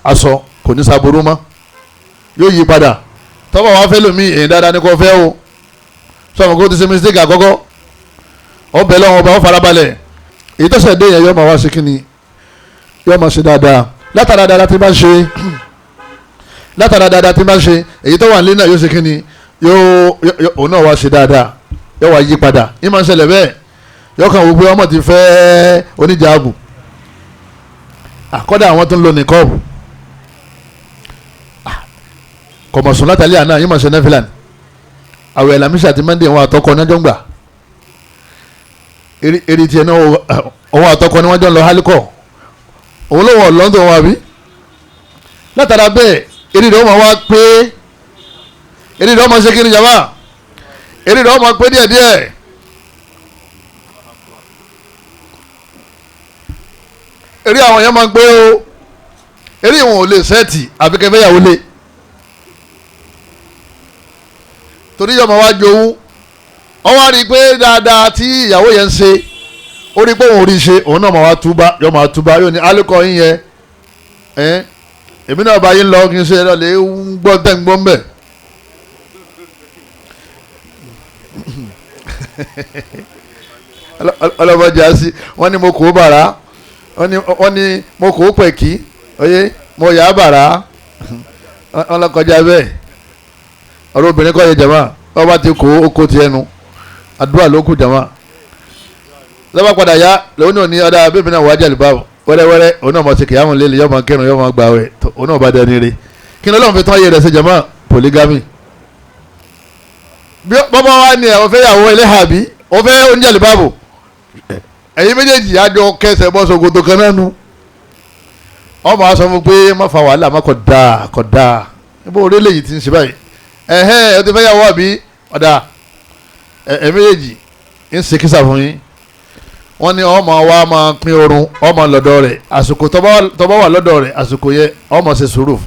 aṣọ kò ní sàbúrú mọ́ yóò yí padà tó bá wàá fẹ́ lómi èyí dáadáa ní kò fẹ́ o sọ̀rọ̀ kó ti ṣe mistake àkọ́kọ́ ọbẹ̀ lọ́wọ́ ọba ó farabalẹ̀ èyí tó ṣẹ̀dé yẹn yóò máa wá sí kíni yóò máa ṣe dáadáa látara dáadáa tí bá ń ṣe látara dáadáa tí bá ń ṣe èyí tó wà nílé náà yóò ṣe kíni òun náà wá ṣe dáadáa yóò wá yí padà yín máa ń ṣẹlẹ̀ bẹ́ẹ̀ yóò kàn wò pé ọmọ ti fẹ́ oníjàábù àkọ́dà àwọn tó ń lo nìkọ́ọ̀bù kọ̀mọ̀sùn látàlẹ́ àná yín máa ṣe nẹ́fìlà ni àwẹ̀ ẹ̀làmísà àti mẹ́ndé wọn àtọkọ náà jọ ń gbà eré tiẹ̀ náà òun àtọkọ ni wọ́n jọ ń lọ hálíkọ̀ òun ló wọ̀ lọ́ńdọ̀ wọn àbí látara bẹ́ẹ̀ eré rẹ̀ wọ́n wá pé eré rẹ̀ wọ́n máa ṣe kí ni jàmbá eré rẹ̀ wọ́n máa pé díẹ̀díẹ̀ eré àwọn yẹn máa ń gbé o eré wọn ò lè sẹ́ẹ̀tì àfi kẹfẹ́ yàwó lé torí yọmọ wá jowú wọ́n wá rí i pé dáadáa tí ìyàwó yẹn ń ṣe ó rí i pé òun rí i ṣe òun náà máa wá túbá yọmọ àtúbá yóò ní alukọ yín yẹn èmi náà bá yín lọ kí n ṣe lọ lè ń gbọ́ tẹ́ ń gbọ́ ń bẹ̀. ọlọ́mọdé àṣì wọ́n ní mo kò bàrà wọ́n ní mo kò pẹ̀kí oyè mo yà á bàrà wọ́n lọ kọjá bẹ́ẹ̀ ọ̀rọ̀ obìnrin kọ́ yẹ jama wọ́n bá ti kó oko ti ẹnu àdúrà ló kù jama lọ́wọ́ padà yá lòun náà ní ọ̀dà bébí náà wájà lè bá wẹ́rẹ́wẹ́rẹ́ òun náà mọ̀ sí kìyàmù lélẹ̀ yọ́ máa kẹrùn yọ́ máa gbà wẹ̀ òun náà bá dẹ ní ire kí ni Ọlọ́run fi tán ayé rẹ̀ sí jama polygamy bí bọ́bá wa ní ẹ̀ ọ̀fẹ́ yàwó ẹlẹ́hàbí ọ̀fẹ́ oníjàlè báàbò ẹ̀yin méjèèjì àjọ kẹsẹ̀ bọ́ ṣòkòtò kan náà nu ọmọ aṣọ fún pé má fa wàhálà má kọ̀ dáa níbo orílẹ̀ yìí ti ń ṣe báyìí ẹ ti fẹ́ yàwó àbí ọ̀dà ẹ̀ méjèèjì ń ṣe kísà fún yín wọ́n ní ọmọ wa máa pín oorun ọmọ lọ́dọ̀ rẹ̀ àsìkò tó bá wà lọ́dọ̀ rẹ̀ àsìkò yẹ ọmọ ṣe sùúrù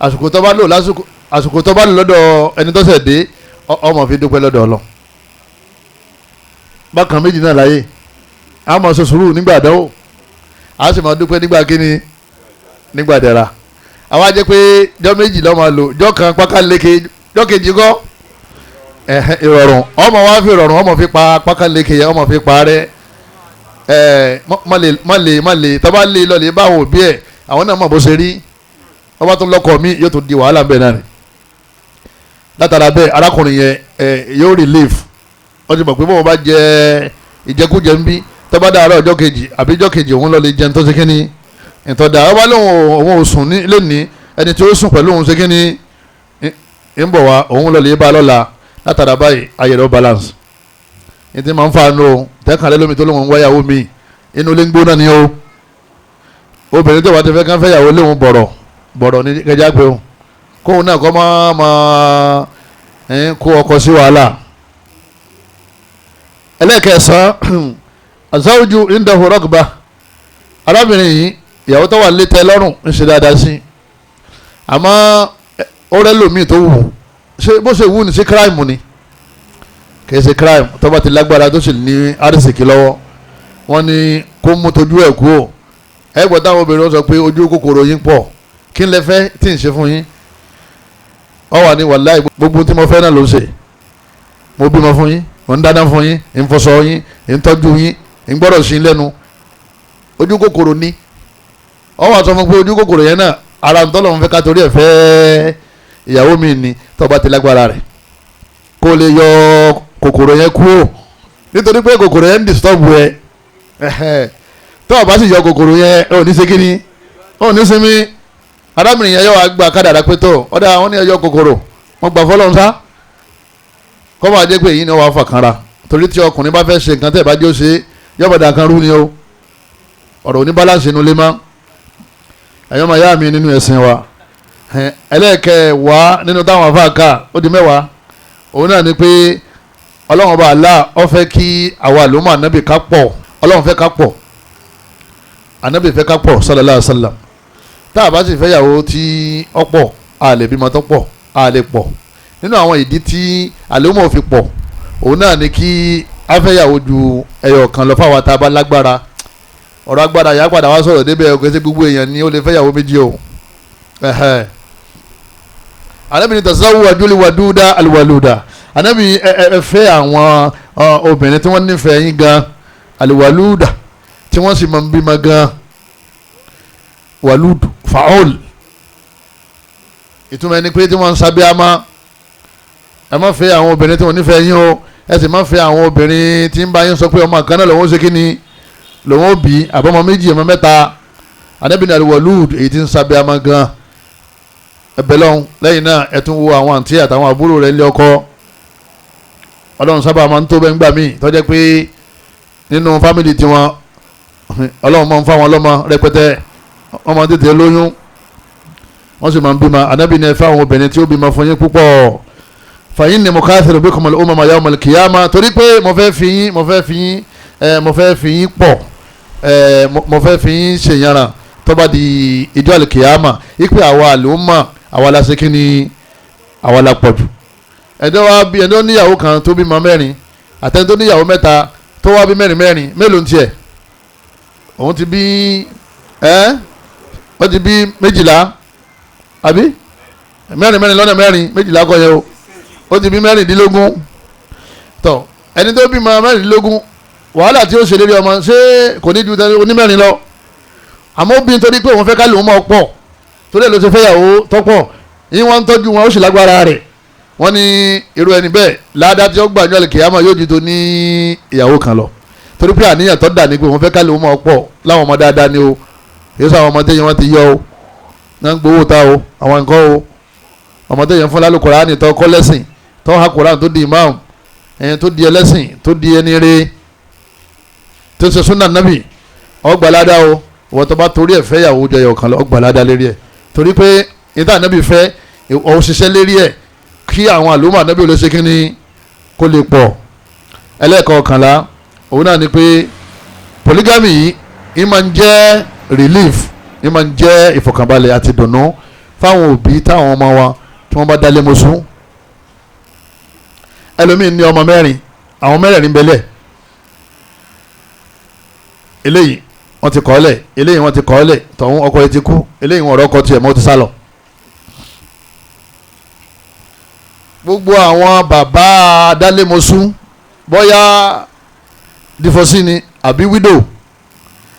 àsìkò tó bá lò lọ́dọ̀ ẹni tó ṣẹ̀ dé ọmọ fi dúpẹ́ lọ́dọ̀ Ọlọ́run bákan méjì náà láyé a máa ṣe sùúrù nígbà àdánwò a sì máa dúpẹ́ nígbà kíni nígbà dẹ̀ra àwa jẹ́ pé jọ́ méjì lọ́ máa lò jọ́ kan pákáleke jọ́ kejì kọ́ ìrọ̀rùn ọmọ wa fi ìrọ̀rùn ọmọ fi pa pákáleke yẹn ọmọ fi pa rẹ́ má lè tọ́ba lè lọ lè bá àwọn òbí ẹ̀ àwọn náà mọ̀ bó ṣe rí ọba tó lọ́kọ̀ mi yóò tún di wàhálà bẹ́ẹ̀ náà ni látara bẹ́ẹ̀ arákùnrin yẹn yóò relief wọ́n ti mọ̀ pé bọ́ọ̀ bá jẹ ìjẹkújẹ ń bí tọ́ba dàárọ̀ ọjọ́ kejì àbí ọjọ́ kejì òun lọ lè jẹun tó ṣe kí ni ìtọ́da ọba lóun òun ò sùn lónìí ẹni tí ó sùn pẹ̀lú òun ṣe kí ni ń bọ̀ wá òun lọ lè bá lọ́la látara báyìí ayẹ̀rọ balance ní ti máa ń fa nù tẹ́kànlẹ́ lómi tó lóun wáyàwó mi inú ilé ń gbóná ni ó obìnrin tó wà ti fẹ́ kán fẹ́yàwó léun bọ̀rọ̀ bọ̀rọ̀ ní kẹjá pé o kóun náà kọ́ máa kó ọkọ sí wàhálà. ẹlẹ́kẹ̀ẹ́sán azawju indahu ragba arábìnrin yìí ìyàwó tó wà létẹ́ lọ́rùn ń ṣe dáadáa sí àmọ́ ó rẹ́ lòmíì tó wù ṣé bó ṣe wù ní sí crime ni kì í ṣe crime tó bá ti lágbára tó sì ní arísìkí lọ́wọ́ wọ́n ní kó mú tójú ẹ̀ kú o ẹgbẹ́ táwọn obìnrin sọ pé ojú kòkòrò yín pọ̀ kí n lè fẹ́ tí n ṣe fún yín ọ wà ní wàláì gbogbo tí mo fẹ́ náà ló ń ṣe mo bímọ fún yín mo ń dáná fún yín ń fọṣọ yín ń tọ́jú yín ń gbọ́dọ̀ sí lẹ́nu ojú kòkòrò ní ọ wà sọ fún pé ojú kòkòrò yẹn náà ara ń tọ́lọ̀ ń fẹ́ ká torí ẹ̀ fẹ́ ìyàwó mi ni tó bá ti lágbára rẹ̀ kó lè yọ kòkòrò yẹn kúrò nítorí pé kòkòrò yẹn ń disturb ẹ tó o bá sì yọ kòkòrò yẹn ò ní ṣe kíni ò ní sinmi arábìnrin yẹn yọ wá gba kádàrá pé tó ọ̀dà wọn ní ẹyọ kòkòrò wọn gbà fọlọ́n sá kọ́ máa jẹ́ pé èyí ni wọ́n wá fà kanra torí tí ọkùnrin bá fẹ́ ṣe nǹkan tẹ́ ẹ̀ bá jẹ́ ó ṣe yọ̀bọ̀dà kan rú ni o ọ̀rọ̀ òní balance inú lé má ẹ̀yọ́ máa yá mi nínú ẹ̀sìn wa ẹlẹ́ẹ̀kẹwàá nínú táwọn afáàkà ó di mẹ́wàá òun náà ni pé ọlọ́run ọba Allah ó fẹ́ kí àwa àlùmọ́ ànábì ká pọ̀ ọlọ́run fẹ́ ká pọ̀ ànábì fẹ́ ká pọ̀ sallallahu alaihi wasallam tá a bá sì fẹ́ yàwó tí ó pọ̀ a lè bímọ tó pọ̀ a lè pọ̀ nínú àwọn ìdí tí àlùmọ́ fi pọ̀ òun náà ni kí a fẹ́ yàwó ju ẹyọ kan lọ fáwọn tá a bá lágbára ọ̀rọ̀ agbára yà padà wá sọ̀rọ̀ débẹ̀ ọ̀gẹ́sẹ̀ gbogbo èèyàn ni ó lè fẹ́ yàwó méjì o Ànábì ní tazawwaju al-waduda al-waluda Ànábì ẹ fẹ́ àwọn obìnrin tí wọ́n nífẹ̀ẹ́ yín gan al-waluda tí wọ́n sì máa ń bímọ gan waludu fa'ul ìtumọ̀ ẹni pé tí wọ́n ń sábẹ́ àmọ́ ẹ má fẹ́ àwọn obìnrin tí wọ́n nífẹ̀ẹ́ yín o ẹ sì má fẹ́ àwọn obìnrin tí ń bá yín sọ pé ọmọ kan náà lòun ó ṣe kí ni lòun ó bí àbọ̀mọ méjì ọmọ mẹ́ta Ànábì ní al-walud èyí tí ń sábẹ́ àmọ́ gan ẹbẹ̀ lọ́hùn lẹ́yìn náà ẹ tún wo àwọn àǹtí àtàwọn àbúrò rẹ̀ nílé ọkọ ọlọ́run sábà máa ń tó bẹ́ẹ̀ ń gbà míì tó jẹ́ pé nínú fámìlì tiwọn ọlọ́run máa ń fáwọn ọlọ́mọ rẹpẹtẹ wọ́n máa ń tètè lóyún wọ́n sì máa ń bímọ Ànábì ní ẹ fẹ́ àwọn obìnrin tí ó bímọ fún yín púpọ̀ fa inni mukathiru bikum al-umama yawm al-qiyamah torí pé mo fẹ́ fi yín pọ̀ mo fẹ́ fi yín ṣèyànràn tó bá di ìjọ al-qiyama ipe àwa àlùmọ́ àwa la ṣe kí ni àwa la pọ̀ jù ẹ̀dọ́ níyàwó kan tó bímọ mẹ́rin àtẹni tó níyàwó mẹ́ta tó wá bí mẹ́rin mélòó ń tiẹ̀ òun ti bí ó ti bí 12 àbí mẹ́rin lọ́nà mẹ́rin 12 kọ́ yẹn o ó ti bí 16 tó ẹni tó bímọ 16 wàhálà tí ó ṣe lérí ọmọ ṣé kò ní ju onímẹ́rin lọ àmọ́ obìnrin torí pé òun fẹ́ ká lòun mọ̀ pọ̀ torí ẹ̀ ló ṣe fẹ́yàwó tọ́pọ̀ yín wọ́n ń tọ́jú wọn ó sì lágbára rẹ̀ wọ́n ní irú ẹni bẹ́ẹ̀ ládàá tí ó gbà ní àlùkìyámà yóò ju tó ní ìyàwó kan lọ torí pé àníyàn tó dà ní pé òun fẹ́ ká lòun mọ̀ pọ̀ láwọn ọmọ dáadáa ni o kì í sọ àwọn ọmọdé yẹn wọ́n ti yọ o náà ń gbowó ta o àwọn nǹkan o ọmọdé yẹn fún lálùkùránì tó kọ́ lẹ́sìn tó ha kùránì tó di imam ẹ̀yẹn tó di ẹlẹ́sìn tó di ẹni rẹ̀ tó ṣe súnà nábì ọgbà ládàá o wọ́n tó bá torí ẹ̀ fẹ́ yàwó jẹ́ ọ̀kan lọ ọgbà ládàá lérí ẹ̀ torí pé ìta ànábì fẹ́ òṣìṣẹ́ lérí ẹ̀ kí àwọn àlùmọ́ ànábì olóṣè kínní kó lè pọ̀ ẹlẹ́ẹ̀kọ̀ọ̀kànlá òun náà ni pé polygamy yìí ń máa ń jẹ́ relief ń máa ń jẹ́ ìfọ̀kànbalẹ̀ àti dùnnú fáwọn òbí táwọn ọmọ wọn tí wọ́n bá dálé mọ́sún ẹlòmíín ní ọmọ mẹ́rin àwọn mẹ́rẹ̀ẹ̀rin bẹ́lẹ̀ eléyìí wọ́n ti kọ́ lẹ̀ eléyìí wọ́n ti kọ́ lẹ̀ tọ̀hún ọkọ yìí ti kú eléyìí wọn ọ̀rọ̀ ọkọ tiẹ̀ mọ́ ti sálọ. gbogbo àwọn bàbá adálémosú bóyá dífọ́sí ni àbí widow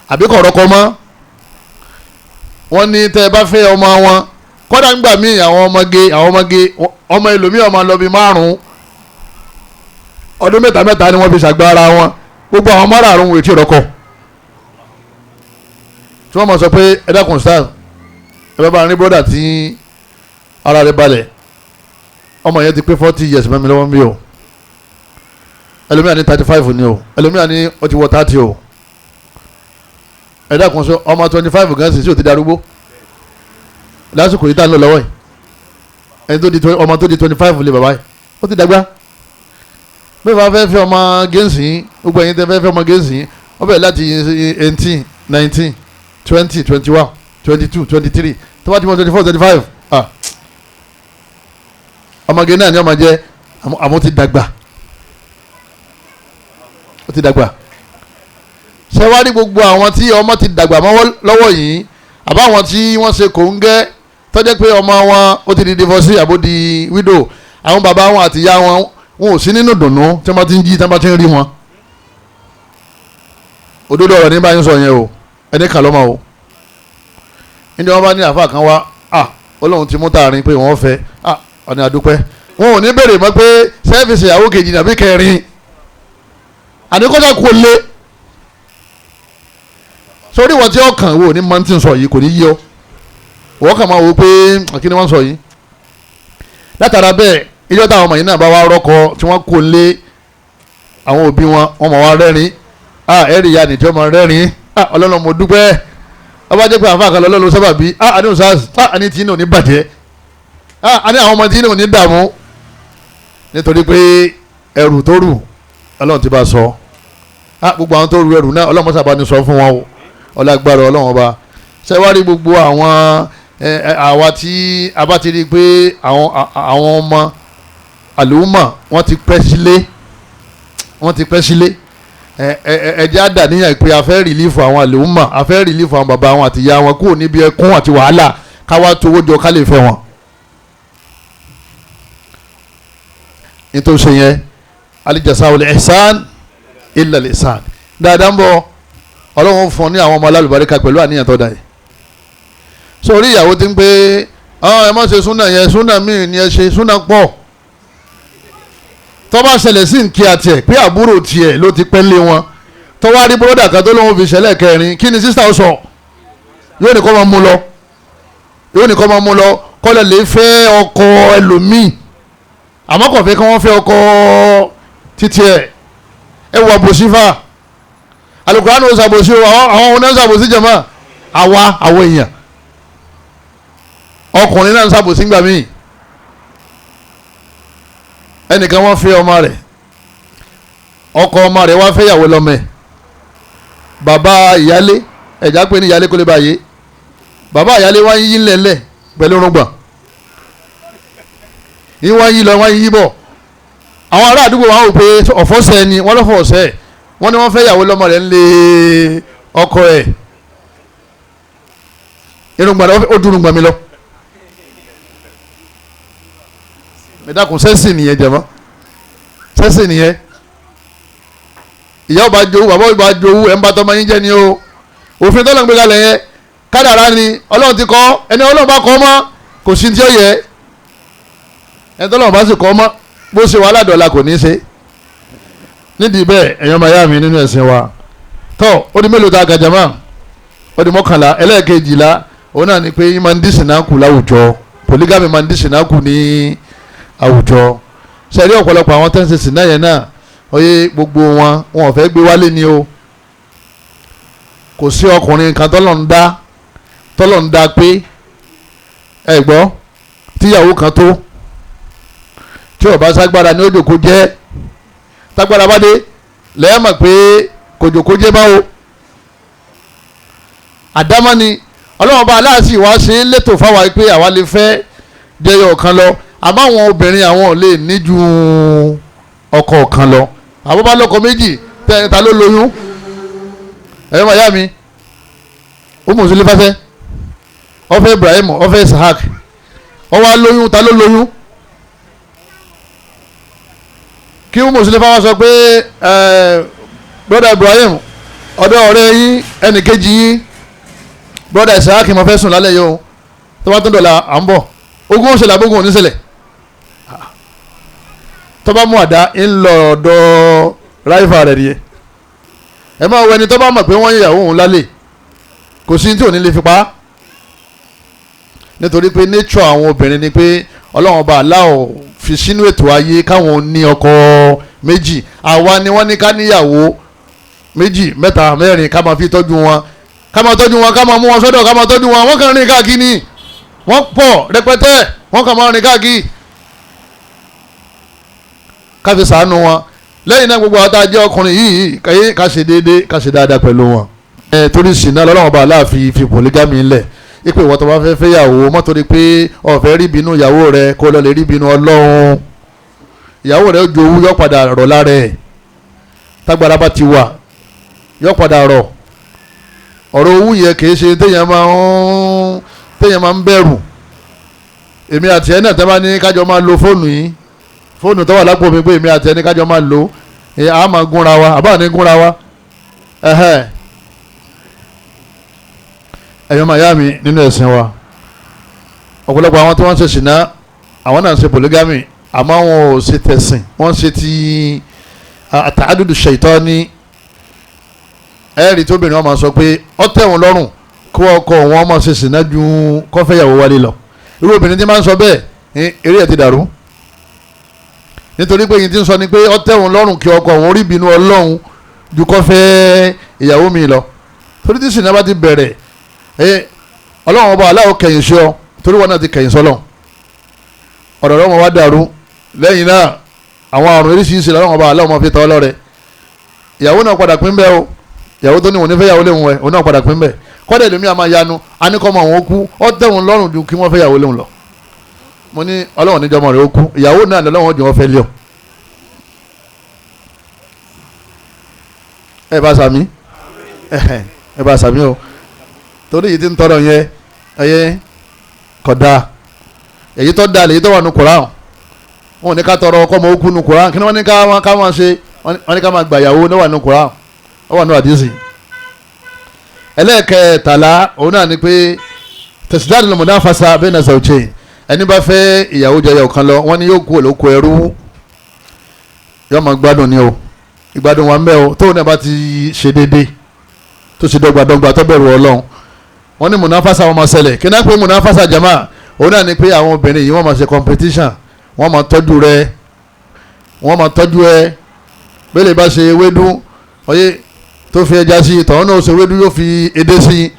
àbí kọ̀rọ̀kọ mọ́ wọ́n ní tẹ́ ẹ bá fẹ́ ọmọ wọn kọ́dà ń gbà míì àwọn ọmọge ọmọ ẹlòmíì ọmọ lọ bí 5 ọdún mẹ́ta ni wọ́n fi ṣàgbára wọn gbogbo àwọn márààrún wò tí rọ́kọ̀ tí wọ́n mọ̀ sọ pé ẹ dákun stars ẹ bá bá rí bọ́dà tí ara rẹ̀ balẹ̀ ọmọ yẹn ti pé 40 years mẹ́mi lọ́wọ́ mi o ẹlòmíà ní 35 ni o ẹlòmíà ní ó ti wọ 30 o ẹ dákun sọ ọmọ 25 gan sì ò ti darúgbó lásìkò yìí tá ń lọ lọ́wọ́ yìí ẹni tó di ọmọ tó di 25 lé bàbá yìí ó ti dàgbà bẹ́ẹ̀ bá fẹ́ fẹ́ ọmọ gẹ̀ẹ́sì gbogbo ẹ̀yin tẹ́ fẹ́ fẹ́ ọmọ gẹ̀ẹ́sì ó bẹ̀rẹ̀ láti 18 19 20 21 22 23 tó bá ti mọ 24 25 ọmọge náà ni ọmọ jẹ àmọ́ ti dàgbà ó ti dàgbà ṣé wá rí gbogbo àwọn tí ọmọ ti dàgbà lọ́wọ́ yìí àbáwọn tí wọ́n ṣe kòńgẹ́ tọ́jẹ́ pé ọmọ wọn ó ti di divorce àbó di widow àwọn bàbá wọn àti ìyá wọn ò sí nínú dùnnú tí wọ́n bá ti ń jí tí wọ́n bá ti ń rí wọn òdodo ọ̀rọ̀ ní báyìí sọ yẹn o ẹni kà lọ́mọ o ní wọ́n bá ní àfa kan wá Ọlọ́run ti mú tààrin pé wọ́n fẹ́ ọ̀nà àdúpẹ́ wọn ò ní bèrè mọ́ pé sẹ́fìsì ìyàwó kejì nàbí kẹrin àdékọ́jà kò lé sórí wọn tí ó kàn wò ní mọ́ntì sọ yìí kò ní yí ọ wọ́n kàn máa wò pé kí ni wọ́n sọ yìí látara bẹ́ẹ̀ ilé táwọn ọmọ yìí náà bá wá rọ́kọ tí wọ́n kò lé àwọn òbí wọn wọ́n mọ̀ wá rẹ́rìn ẹ̀rì ìyá nìtí ọmọ rẹ́rìn Ọlọ́run mo dúpẹ́ ọba jẹ́ pé àfa àkàlọ́ Ọlọ́run sábà bí àdéhùn sars àní tí náà ní bàjẹ́ àní àwọn ọmọ tí náà ní dààmú nítorí pé ẹrù tó rù Ọlọ́run ti bá sọ gbogbo àwọn tó rù ẹrù náà Ọlọ́run sábà ní sọ fún wọn o ọlágbára Ọlọ́run ọba ṣẹ́wárí gbogbo àwọn àwa tí a bá ti rí i pé àwọn ọmọ àlùmọ̀ wọ́n ti pẹ́ sílé ẹ̀jẹ̀ àdà níyàn pé a fẹ́ rìlífù àwọn àlùmọ̀ a fẹ́ rìlífù àwọn bàbá wọn àti ìyá wọn kúrò níbi ẹkún àti wàhálà káwá tówó jọ ká lè fẹ́ wọn. nítorí ṣe yẹn al-jasā'ul ihsān illa al-ihsān dáadáa ń bọ̀ Ọlọ́run fún ní àwọn ọmọ alálùbáríkà pẹ̀lú àníyàn tó dáa yìí sórí ìyàwó ti ń pé ẹ má ṣe súnà yẹn súnà míì ni ẹ ṣe súnà pọ̀ tó bá ṣẹlẹ̀ sí nkí àti ẹ̀ pé àbúrò tiẹ̀ ló ti pẹ́ lé wọn tó wá rí bọ́dà kan tó lóun fi ṣẹlẹ̀ kẹrin kí ni sísá ó sọ yóò ní kó máa mú lọ kọ́lẹ̀ lè fẹ́ ọkọ ẹlòmíì àmọ́ kò fẹ́ kí wọ́n fẹ́ ọkọ títí ẹ wọ àbòsífà alukuraani ó ṣàbòsí o àwọn ọ̀nà ṣàbòsí jẹ̀mọ́ àwọn èèyàn ọkùnrin náà ń ṣàbòsí gbà míì ẹnìkan wọ́n fẹ́ ọmọ rẹ̀ ọkọ ọmọ rẹ̀ wá fẹ́ yàwó lọ́mọ ẹ̀ bàbá ìyálé ẹ̀já pé ní ìyálé kó lè báyé bàbá ìyálé wá ń yí lẹ́lẹ̀ pẹ̀lú orúngbọ̀n yín wá ń yí lọ wá ń yí bọ̀ àwọn ará àdúgbò wọn wò pé ọ̀fọ́sẹ̀ ni wọ́n lọ́fọ̀ ọ̀sẹ̀ wọ́n ní wọ́n fẹ́ yàwó lọ́mọ rẹ̀ ń lé ọkọ ẹ̀ irúgbọ̀n ó dúró gbọ̀n mi lọ mẹ́dàkùn sẹ́sì nìyẹn jẹ̀mọ́ sẹ́sì nìyẹn ìyá ọba jowú bàbá ọba jowú ẹ̀ ń bá tọ́mọ yín jẹ́ ni o òfin tọ́lọ̀ ń gbé kalẹ̀ yẹn kádàrá ni Ọlọ́run ti kọ́ ẹni Ọlọ́run bá kọ́ mọ́ kò sí tí ó yẹ ẹni tọ́lọ̀ bá sì kọ́ mọ́ bó ṣe wàhálà dọ̀la kò ní í ṣe nídìí bẹ́ẹ̀ ẹ̀yàn máa yá mi nínú ẹ̀sìn wa tọ́ ó di mélòó ta gàjàmá ó di 11 ẹlẹ́ẹ̀kejìlá òun náà ni pé yín máa ń dísìn náà kù láwùjọ polygamy máa ń dísìn náà kù ní àwùjọ sẹ́rí ọ̀pọ̀lọpọ̀ àwọn tẹ́ǹsì náà yẹn náà oyè gbogbo wọn ò fẹ́ gbé wálé ni o kò sí ọkùnrin kan tọ́lọ̀ ń dá pé ẹ gbọ́ tíyàwó kan tó tí ó bá ságbára ní òjò kó jẹ́ tágbára bá dé lẹ́yìn mọ̀ pé kòjòkó jẹ́ báwo àdámọ́ ni Ọlọ́run bá aláàsì wá ṣe é létò fáwa pé àwa lè fẹ́ jẹyọ kan lọ àmọ́ àwọn obìnrin àwọn ò lè ní ju ọkọ kan lọ àwọn bá lọ́kọ méjì ta ló lóyún ẹ̀rọ màyá mi ó mọ̀ sí lẹ́fàfẹ́ ọfẹ́ Ibrahim ọfẹ́ Isahak ọwọ́ lóyún ta ló lóyún kí ó mọ̀ sí lẹ́fàfẹ́ sọ pé broda Ibrahim ọ̀dọ̀ ọ̀rẹ́ yín ẹnìkejì yín broda Isahak mo fẹ́ sùn lálẹ́ yìí o tó bá tó dọ̀la à ń bọ̀ ogun ọ̀sẹ̀lẹ̀ àbógun ò ní ṣẹlẹ̀ tọ́ba mú àdá ń lọ ọ̀dọ̀ ráìfà rẹ̀ rí ẹ máa wọ ẹni tọ́ba mọ̀ pé wọ́n yàwó òun lálẹ́ kò sí tí ò ní lè fi pa á nítorí pé nature àwọn obìnrin ni pé Ọlọ́run ọba aláwọ̀ fi sínú ètò ayé káwọn ní ọkọ méjì àwa ni wọ́n ní ká níyàwó méjì mẹ́ta mẹ́rin ká máa fi tọ́jú wọn ká máa tọ́jú wọn ká máa mú wọn sọ́dọ̀ ká máa tọ́jú wọn wọ́n kàn rìn káàkiri wọ́n pọ̀ rẹpẹtẹ wọ́n kàn máa rìn káàkiri káfí ṣàánú wọn lẹ́yìn náà gbogbo àwọn tá a jẹ́ ọkùnrin yìí ká ṣe déédéé ká ṣe dáadáa pẹ̀lú wọn. torí ṣìnà lọ́wọ́ bá aláàfin fi polygamy ńlẹ̀ ipe ìwọ tó bá fẹ́ fẹ́ yàwó mọ́ torí pé ó fẹ́ rí bínú ìyàwó rẹ kó lọ lè rí bínú Ọlọ́run ìyàwó rẹ ojú owó yọ padà rọ̀ lára ẹ̀ tágbára bá ti wà yọ padà rọ̀ ọ̀rọ̀ owó yẹ kìí ṣe téèyàn máa ń bẹ̀rù èmi àti ẹ̀ náà tẹ́ bá ní kájọ máa lo fóònù yìí fóònù tó wà lápò mi pé èmi àti ẹ̀ ní kájọ máa lo a máa gúnra wa àbá ní gúnra wa ẹ̀yọ́ màyá mi nínú ẹ̀sìn wa ọ̀pọ̀lọpọ̀ àwọn tí wọ́n ń ṣe ṣìnà àwọn náà ń ṣe polygamy àmọ́ wọn ò ṣe tẹ̀sìn wọ́n ṣe ti àtàdúdú ṣaitani ẹ̀rí tóbìnrin wọn máa sọ pé ó tẹ́ wọn lọ́rùn kó ọkọ wọn máa ṣe ṣìnà ju kọ́fẹ́yàwó wálé lọ irú obìnrin tí máa ń sọ bẹ́ẹ̀ eré ẹ̀ ti dàrú nítorí pé yìí ti ń sọ ni pé ó tẹ́ wọn lọ́rùn kí ọkọ wọn rí bínú Ọlọ́run ju kọ́fẹ́ ìyàwó mi lọ torí tí ṣìnà bá ti bẹ̀rẹ̀ Ọlọ́run ọba aláwọ̀ kẹ̀yìn sí ọ torí wọn náà ti kẹ̀yìn sọ́lọ̀ ọ̀dọ̀ ọ̀rọ̀ wọn wá dàrú lẹ́yìn náà àwọn àrùn oríṣiríṣi lọ́wọ́ ọba aláwọ̀ máa fi tọ́ ọlọ́rẹ̀ ìyàwó náà padà pín bẹ́ẹ̀ o ìyàwó tó ní wọn nífẹ̀ẹ́ yàwó léwu ẹ̀ òun náà padà pín bẹ́ẹ̀ kọ́dẹ̀ lèmi àmà yanu anikọ́mọ àwọn okú ọ́ tẹ̀wọ̀n lọ́rùn ju kí wọ́n fẹ́ yàwó léwu lọ mo ní Ọlọ́run níjọmọ rẹ̀ okú ìyàwó náà lọ́wọ́ jù wọ́n fẹ́ lé ọ. ẹ bá sàmí o torí yìí ti ń tọrọ yẹn ẹyẹ kódà èyí tó dáa lèyí tó wà nù Kùránì wọn ní ká tọrọ ọkọ ọmọ okú nù Kùránì kí ni wọ́n ní ká máa ṣe wọ́n ní ká máa gbàyàwó ní wà nù Kùránì ó wà nù àdìsí. ẹlẹ́ẹ̀kẹtàlá òun náà ni pé tẹ̀sídáàdì ló munafasa bayna zawjayn ẹni bá fẹ́ ìyàwó jẹyọ kan lọ wọ́n ní yóò kú olóko ẹrú yóò máa gbádùn ni o ìgbádùn wa ń bẹ o tóun náà bá ti ṣe déédéé tó ṣe dọ́gbadọ́gba tó bẹ̀rù Ọlọ́run wọ́n ní munafasa wọn máa ṣẹlẹ̀ kí náà pé munafasa jama òun náà ni pé àwọn obìnrin yìí wọ́n máa ṣe competition wọ́n máa tọ́jú rẹ wọ́n máa tọ́jú ẹ bẹ́ẹ̀ lè bá ṣe ewédú ọyẹ tó fi ẹja sí tọ̀hún náà ṣe ewédú yóò fi edé sí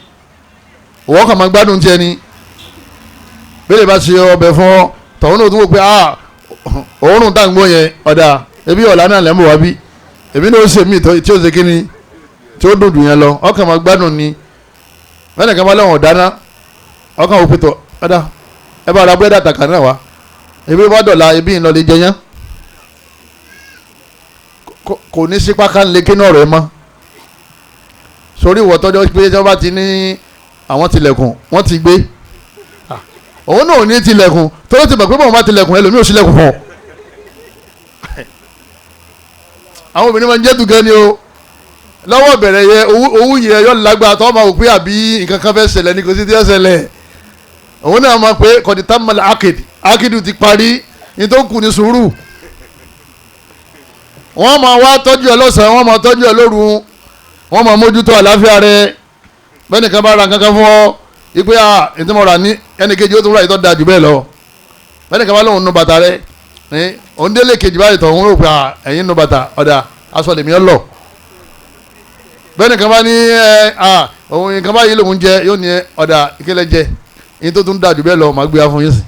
wọ́n kàn máa gbádùn tiẹ̀ ni bẹ́ẹ̀ lè bá ṣe ọbẹ̀ fún ọ tọ̀hún náà tó wò pé òórùn táǹgbó yẹn ọ̀dà ebi ọ̀la náà lẹ́mọ̀ wá bí èmi náà ó ṣe mí tí ó ṣe kí ni tí ó dùn jù yẹn lọ ọkàn máa gbádùn ni bẹ́ẹ̀ nìkan bá lọ́wọ́ dáná ọkàn òpin tọ̀ ọ̀dà ẹ bá ra búrẹ́dì àtàkà náà wá ebi bá dọ̀la ebi ń lọ lè jẹyán kò ní sípá ká ń lè kí náà rẹ̀ mọ́ sórí ìwọ tọ́jọ́ pé tí wọ́n bá ti ní àwọn tilẹ̀kùn wọ́n ti gbé òun náà ò ní tilẹ̀kùn tó ló ti mọ̀ pé bọ́n bá tilẹ̀kùn ẹlòmíì ò sílẹ̀kùn fún ọ. àwọn obìnrin máa ń jẹ́ dùgẹ́ ni o lọ́wọ́ bẹ̀rẹ̀ yẹ owó yẹ yọ lágbára tó máa wò pé àbí nǹkan kan fẹ́ ṣẹlẹ̀ ní kò sí tí ó ṣẹlẹ̀ òun náà máa pé kọ́dítà mọ́lá akéde ti parí ní tó kù ní sùúrù wọ́n máa wá tọ́jú ẹ lọ́sàn-án wọ́n máa tọ́jú ẹ lóru wọ́n máa mójútó àlàáfíà rẹ bẹ́ẹ̀ nìkan bá ra kankan fún ọ ipe ètò ìmọ̀ rà ní ẹnì kejì ó tún ra ìtọ́ da jù bẹ́ẹ̀ lọ bẹ́ẹ̀ nìkan bá lóun nu bàtà rẹ òun délé kejì báyìí tọ̀ òun rò pé ẹ̀yin nu bàtà ọ̀dà aṣọ lèmi ọ lọ bẹ́ẹ̀ nìkan bá ní òun nǹkan báyìí lòun jẹ yóò ní ọ̀dà ìkẹlẹ̀ jẹ èyí tó tún da jù bẹ́ẹ̀ lọ màá gbé fún yín sí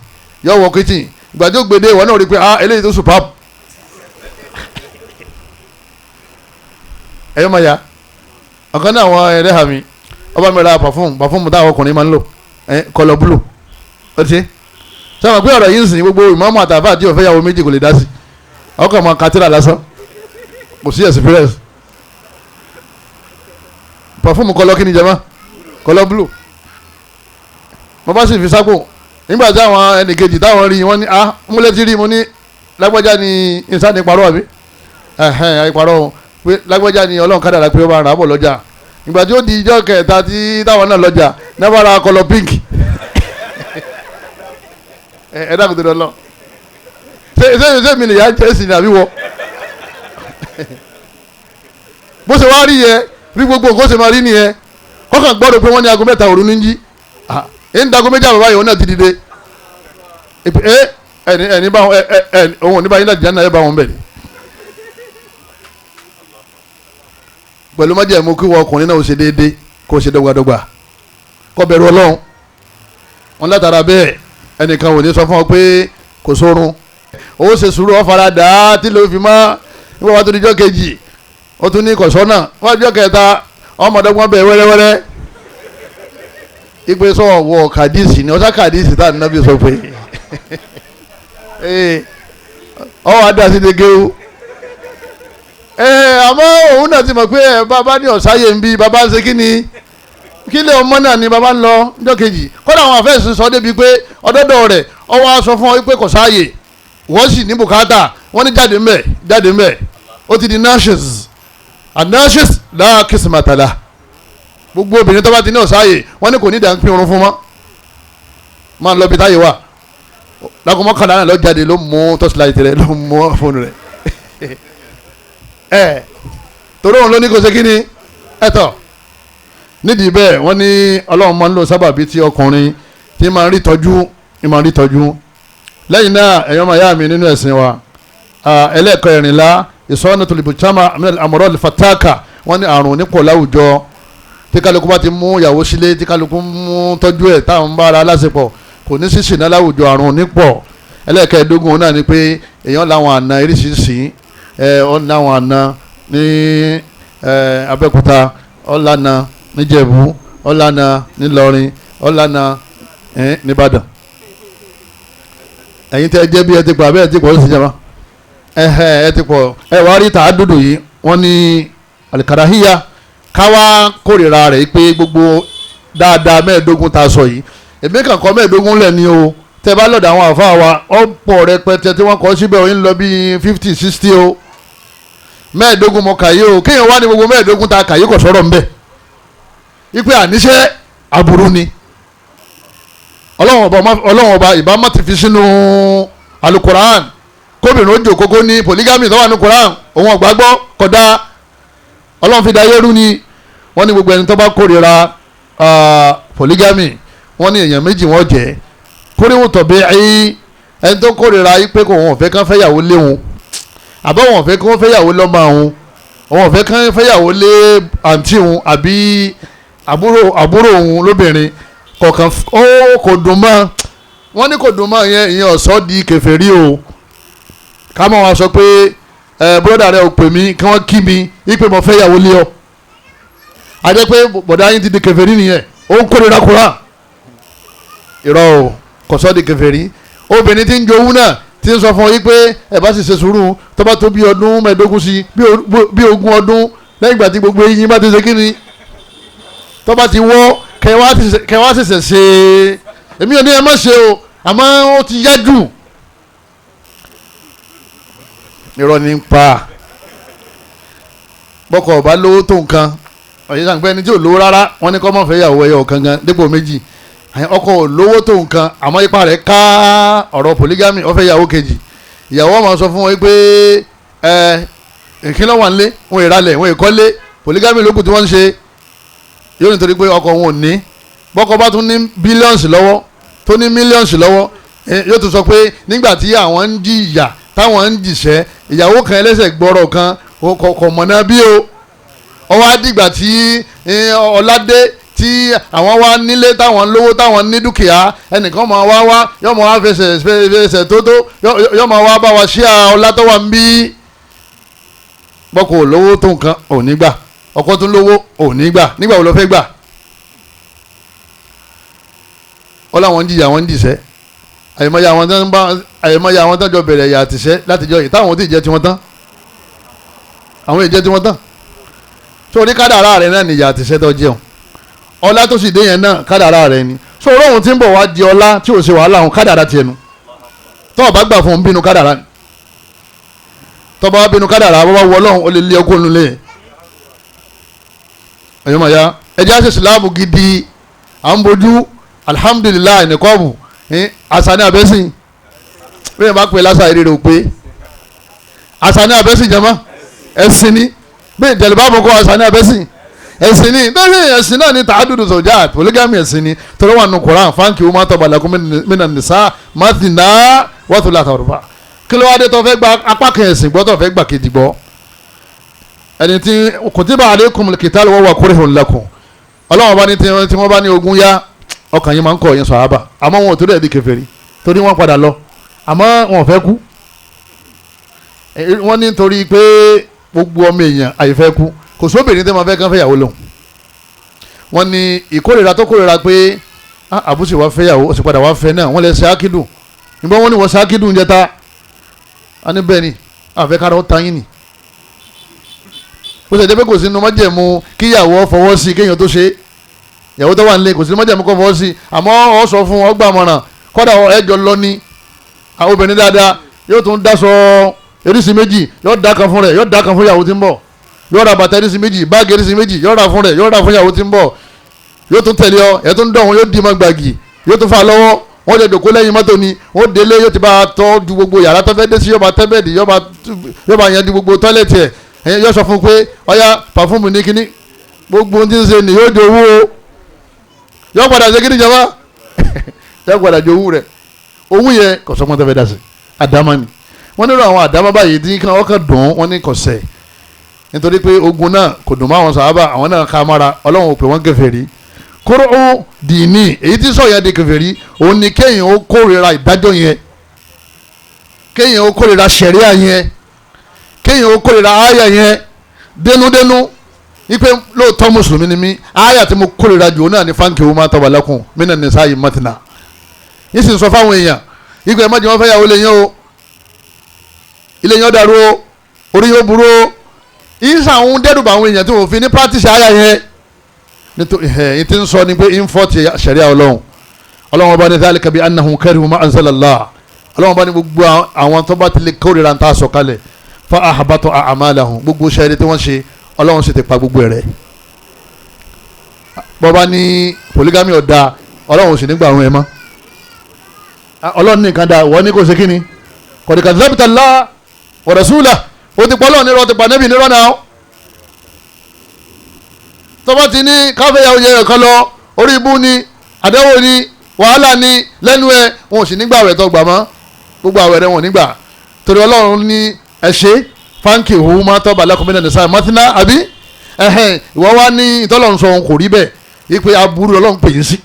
yọ wọ kitchen ìgbà tí ó gbèdé ìwọ náà rí pé eléyìí tó superb ẹ̀yọ́ máa ya ọ̀kan náà àwọn ẹ̀rẹ́ hàmí ọba mi ra pàfúmù táwọn ọkùnrin máa ń lò kọlọ búlù ó ti sọ pé ọ̀rọ̀ yìí ń sìn gbogbo ìmọ̀ọ́mọ̀ àtàfà àti ọ̀fẹ́ yàwó méjì kò lè dá sí ọkọ̀ ọmọ katira lásán kò sí experience pàfúmù kọlọ kí ni jama kọlọ búlù mo bá sì fi sápò nígbà tí àwọn ẹnìkejì táwọn rí wọn ní múlẹ̀ tí rí mo ní lágbájá ni ìsáni parọ́ àbí àìparọ́ pé lágbájá ni ọlọ́run kádàrá pé ó bá rà á bọ̀ lọ́jà ìgbà tí ó di ijọ́ kẹta tí táwọn náà lọ́jà nábàárà kọlọ pink ẹ dákun tó lọ lọ ṣé mi nìyà jẹ́ sí ni àbí wọ bó ṣe wá rí yẹ bí gbogbo nǹkan ṣe máa rí nìyẹn kọ́kàn gbọ́dọ̀ pé wọ́n ní aago mẹ́ta òru ní jí ń dago méjì àbábá yìí òun náà ti dìde ẹni bá òun ò ní bá yín láti jáde náà ẹ bá wọn bẹ̀ ni. pẹ̀lú májèmú kí wọ́n ọkùnrin náà ó ṣe déédéé kó ṣe dọ́gbadọ́gba kó bẹ̀rù ọlọ́run wọn látara bẹ́ẹ̀ ẹnìkan ò ní sọ fún ọ pé kò sórun ó ṣe sùúrù ọ fara dà á tí ló fi mọ́ nígbà wàá tó níjọ́ kejì ó tún ní kọ̀sọ́nà wọ́n àjọ kẹta ọmọdégbọ́n bẹ̀ wẹ́rẹ́wẹ́rẹ́ ipe sọ wọ kàdísì ni ọ̀sá kàdísì tá à ń nábì sọ pé ọwọ́ adásí ni géwú àmọ́ òun náà ti mọ̀ pé bàbá ní ọ̀sáyé ń bí bàbá ń ṣe kí ni kí lè ọmọ náà ni bàbá ń lọ níjọ́ kejì kódà àwọn àfẹ́sì sọ débi pé ọ̀dọ́dọ̀ rẹ̀ ọwọ́ aṣọ fún ọ pé kò sáàyè wọ́n sì ní bùkátà wọ́n ní jáde mbẹ́ ó ti di nurses and nurses la kismatala gbogbo obìnrin tó bá ti ní ọ̀sáàyè wọ́n ní kò ní ìdánpín orun fún mọ́ máa ń lọ bí táyé wà lákòmọ́ kàdá náà lọ jáde ló mú tọ́síláìtì rẹ̀ ló mú fóònù rẹ̀ torí òun ló ní kò ṣe kí ni ẹ̀tọ́ nídìí bẹ́ẹ̀ wọ́n ní ọlọ́run máa ń lo sábàbí tí ọkùnrin tí máa ń rí tọ́jú lẹ́yìn náà ẹ̀yọ́ máa yá mi nínú ẹ̀sìn wa ẹlẹ́ẹ̀kẹrìnlá ìsọ́nà tó lè bù chama àmọ̀rọ̀ lè fataka wọ́n ní àrùn nípò láwùjọ tí kálukú bá ti mú ìyàwó sílé tí kálukú mú tọ́jú ẹ̀ táwọn bá ara lásìkò kò ní sísì náà láwùjọ àrùn nípò ẹlẹ́ẹ̀kẹẹ̀dógún náà ni pé èèyàn láwọn àna eríṣiríṣi láwọn àna ní Abẹ́òkúta ọ̀làna níjẹ̀bú ọ̀làna nílọrin ọ̀làna nìbàdàn ẹ̀yin tẹ́ ẹ jẹ́ bí ẹ ti pọ̀ abẹ́ ẹ ti pọ̀ ó sì jẹ́ ma ẹ ti pọ̀ ẹ wá rí tàádùdù yìí wọ́n ní alikarahiya káwá kórìíra rẹ̀ pé gbogbo dáadáa mẹ́ẹ̀ẹ́dógún tá a sọ yìí èmi kàn kọ́ mẹ́ẹ̀ẹ́dógún lẹ̀ ní o tẹ́ bá lọ́dọ̀ àwọn àfa wa ọ̀pọ̀ rẹpẹtẹ tí wọ́n kọ́ síbẹ̀ òun lọ bí 50-60 o mẹ́ẹ̀ẹ́dógún mọ kàyé o kéèyàn wá ní gbogbo mẹ́ẹ̀ẹ́dógún tá a kàyé kò sọ̀rọ̀ ńbẹ̀ ipe àníṣe aburú ni ọlọ́run ọba ìbámu ti fi sínú alukoran kóbìnrin ó jò kókó ní polygamy tó wà ní koran òun ọ̀gbàgbọ́ kódà ọlọ́run fi da yẹ́rú ni wọ́n ní gbogbo ẹni tó bá kórìíra polygamy wọ́n ní èèyàn méjì wọ́n jẹ́ kórìíwò tọ̀bẹ́ ẹni tó kórìíra yìí pé kò wọ́n fẹ́ kán fẹ́yàwó léwu àbọ̀ wọ́n fẹ́ kán fẹ́yàwó lọ́mọ àwọn wọ́n fẹ́ kán fẹ́yàwó lé àǹtí òun àbí àbúrò òun lóbìnrin kọ̀ọ̀kan kò dùn mọ́ wọ́n ní kò dùn mọ́ ìyẹn ọ̀sọ́ di kèfèrí o ká mọ̀ wá sọ pé bọ́dà rẹ̀ ò pè mí kí wọ́n kí mi ipe mo fẹ́ yàwó lé ọ àjẹ́ pé bọ̀dà yín ti di kèfèrí nìyẹn ó ń kórìíra kura irọ́ o kò sọ́ di kèfèrí obìnrin tí ń jowú náà tí ń sọ fún yí pé ẹ bá sì ṣe sùúrù tó bá tó bí ọdún mẹ́ẹ̀ẹ́dógún sí bí ogún ọdún lẹ́yìn ìgbà tí gbogbo eyín bá ti ṣe kí ni tó bá ti wọ́ kẹwàá ṣẹ̀ṣẹ̀ ṣe èmi ò ní ẹ má ṣe o àmọ́ ó ti yá jù irọ́ ní pa bọ́kọ̀ ọba lówó tó nǹkan ọ̀yẹ́ sàǹpẹ́ ẹni tí ò lówó rárá wọ́n ní kọ́ mọ̀ fẹ́ yàwó ẹyọ kankan dípò méjì ọkọ ò lówó tó nǹkan àmọ́ ipa rẹ̀ ká ọ̀rọ̀ polygamy ó fẹ́ yàwó kejì ìyàwó ọmọ sọ fún wọn pé ìkíni wà nílé wọn ìralẹ̀ wọn ìkọ́lé polygamy lókùn tí wọ́n ń ṣe yóò nítorí pé ọkọ wọn ò ní bọ́kọ bá tún ní bílíọ̀nsì lọ́wọ́ tó ní mílíọ̀nsì lọ́wọ́ yóò tún sọ pé nígbà tí àwọn ń jìyà táwọn ń jìṣẹ́ ìyàwó kan ẹlẹ́sẹ̀ gbọ́rọ̀ kan kò mọ̀nà bí o ọwọ́ àdìgbà tí ọ̀làdé tí àwọn wá nílé táwọn lówó táwọn ní dúkìá ẹnìkan máa wá yóò máa wá fẹsẹ̀ tó yóò máa wá bá wa ṣíà ọlá tó wà ń bí bọ́kọ lówó tó nǹkan ò ní gbà ọkọ tún lówó ò ní gbà nígbà wo ló fẹ́ gbà ọ láwọn ń jìyà wọn ń jìṣẹ́ àyèmọ́yà àwọn tán jọ bẹ̀rẹ̀ ẹ̀yà àtìṣẹ́ látijọ́ yìí táwọn ò tí ì jẹ́ tiwọn tán àwọn èyí jẹ́ tiwọn tán tó ní kádàrá rẹ̀ náà ní ìyà àtìṣẹ́ tó jẹun ọlá tó sì dé yẹn náà kádàrá rẹ̀ ni so ọlọ́run tí ń bọ̀ wá di ọlá tí ò ṣe wàhálà òun kádàrá tiẹ̀ nu tó o bá gbà fún un bínú kádàrá ni tó o bá bínú kádàrá bó bá wọ ọlọ́run ó lè lé ọkọ nulẹ̀ ẹ̀yọ́mọ̀ya ẹ̀jẹ̀ àṣẹ ìsìlámù gidi à ń bójú alihamudulilayi nìkọ́ọ̀bù àṣà ní abẹ́sìn bẹ́ẹ̀ bá pè lásà ìrere ò pé àṣà ní abẹ́sìn jẹ́mọ́ ẹ̀sìn ni bẹ́ẹ̀ jẹ̀lẹ̀ bá mọ̀ kọ́ àṣà ní abẹ́sìn ẹ̀sìn ni nítorí ẹ̀sìn náà ni tààdùdù sọ̀jà polygamy ẹ̀sìn ni torí wà nù Quran fáńkì ó máa tọ́ba lẹ́kùn mìíràn nìsá máthìnà wọ́tò látàrúbà kí ló wá dé tó fẹ́ gba apá kan ẹ̀sìn gbọ́ tó fẹ́ gbà kejì gbọ́ ẹni tí kutiba alaykumul qital wa huwa kurhun lakum ọlọ́wọ́n bá ní tí wọ́n bá ní ogun yá ọkàn yín máa ń kọ̀ yín sàhábà àmọ́ wọn ò torí ẹ̀ di kèfèrí torí wọ́n padà lọ àmọ́ wọn ò fẹ́ kú wọ́n ní torí pé gbogbo ọmọ èèyàn àìfẹ́ kú kò sóbìnrin tẹ́ máa fẹ́ kán fẹ́yàwó lòun wọ́n ní ìkórìíra tó kórìíra pé àbúṣe wa fẹ́yàwó ó sì padà wá fẹ́ náà wọ́n lè ṣe ákídùn nígbà wọ́n ní wọ́n ṣe ákídùn jẹta a ní bẹ́ẹ̀ ni àfẹ́kára ó ta yín ni ó ṣe jẹ́ pé kò sínú májẹ̀mú kíyàwó fọwọ́ sí kéèyàn tó ṣe ìyàwó tó wà nílé kò sínú májẹ̀mú kó fọwọ́ sí àmọ́ ọ sọ fún ọgbà mọ̀ràn kọ́dà ẹjọ́ lọ ní obìnrin dáadáa yóò tún dáṣọ eríṣi méjì yóò dá kan fún rẹ̀ yóò dá kan fún ìyàwó tí ń bọ̀ yóò ra bàtà eríṣi méjì báàgì eríṣi méjì yóò ra fún rẹ̀ yóò ra fún ìyàwó tí ń bọ̀ yóò tún tẹ̀lé ọ ẹ̀ tún dọ̀wọ́n yóò dì mọ́ gbàgì yóò tún fà lọ́wọ́ wọ́n lè dòkó lẹ́yìn mọ́tò ni wọ́n délé yóò ti bá a tọ́ ju gbogbo yàrá tó fẹ́ dé sí yóò bá tẹ́ bẹ́ẹ̀dì yóò bá yan di gbogbo tọ́lẹ̀tì ẹ̀ yóò sọ fún pé ọ̀ya pàfúmù ní kíní gbogbo ohun tí ń ṣe ni yóò di owó o yóò padà ṣe kíní jọba yóò padà di owó rẹ̀ owó yẹn kò sọ́kàn tó fẹ́ dà sí àdámá ni wọ́n nílò àwọn àdámá báyìí tí kan ọkàn dùn wọ́n ní kọ̀sẹ̀ nítorí pé ogun náà kò dùn mọ́ àwọn sàhábà àwọn náà ká mára ọlọ́run ò pè wọ́n kèfèrí kóró dìní èyí tí sọ̀yà di kèfèrí òun ni kéèyàn ó kórìíra ìdájọ́ yẹn kéèyàn ó kórìíra ṣẹ̀ríà yẹn kéèyàn ó kórìíra àyà yẹn dénúdénú wípé lóòótọ́ mùsùlùmí ni mí àyà tí mo kórìíra jù náà ní fáńkì owó máa tọ́ba lẹ́kùn mí náà ní sáyé mọ́tìnà yìí sì ń sọ fáwọn èèyàn wípé ẹ má jẹ́ wọ́n fẹ́ yàwó lè yẹn o ilé yẹn ó dàrú o orí yóò burú o yìí sàwọn dẹ́rùbà àwọn èèyàn tí wọ́n fi ní pátìsì àyà yẹn nítorí ẹ̀ ti ń sọ ni pé ìfọ́tì ṣẹ̀ríà ọlọ́run ọba ní dhalika bi annahum karihu ma anzalallah ọlọ́run ọba ní gbogbo àwọn tó bá ti lè kórìíra ń tà sọ kalẹ̀ fa ahbata a'malahum gbogbo ṣẹ́ẹ́rì tí wọ́n ṣe ọlọ́run sì ti pa gbogbo rẹ̀ bọ́ba ní polygamy ọ̀dà ọlọ́run sì nígbà àwọn ẹ̀ mọ́ ọlọ́run nìkan dá wọ́n ní kò ṣe kí ni qad kadhabta Allah wa rasulahu ó ti pọ́ ọlọ́run nírọ̀ ti pa nẹ́bì nírọ̀ náà tọ́ba ti ní káfíńyàwó yẹ ẹ̀kan lọ orí ibú ni àdéhùn ni wàhálà ni lẹ́nu ẹ̀ wọn ò sì nígbà àwẹ̀ tó gbà mọ́ gbogbo àwẹ̀ rẹ̀ wọn nígbà torí ọlọ́run ní ẹ̀ṣẹ́ fáńkì òun máa tọ́ balẹ̀ kọ́mínà ní sáà mọ́tínà àbí ìwọ wá ní ìtọ́lọ́run sọ òun kò rí bẹ́ẹ̀ wípé aburú ọlọ́run pè yín sí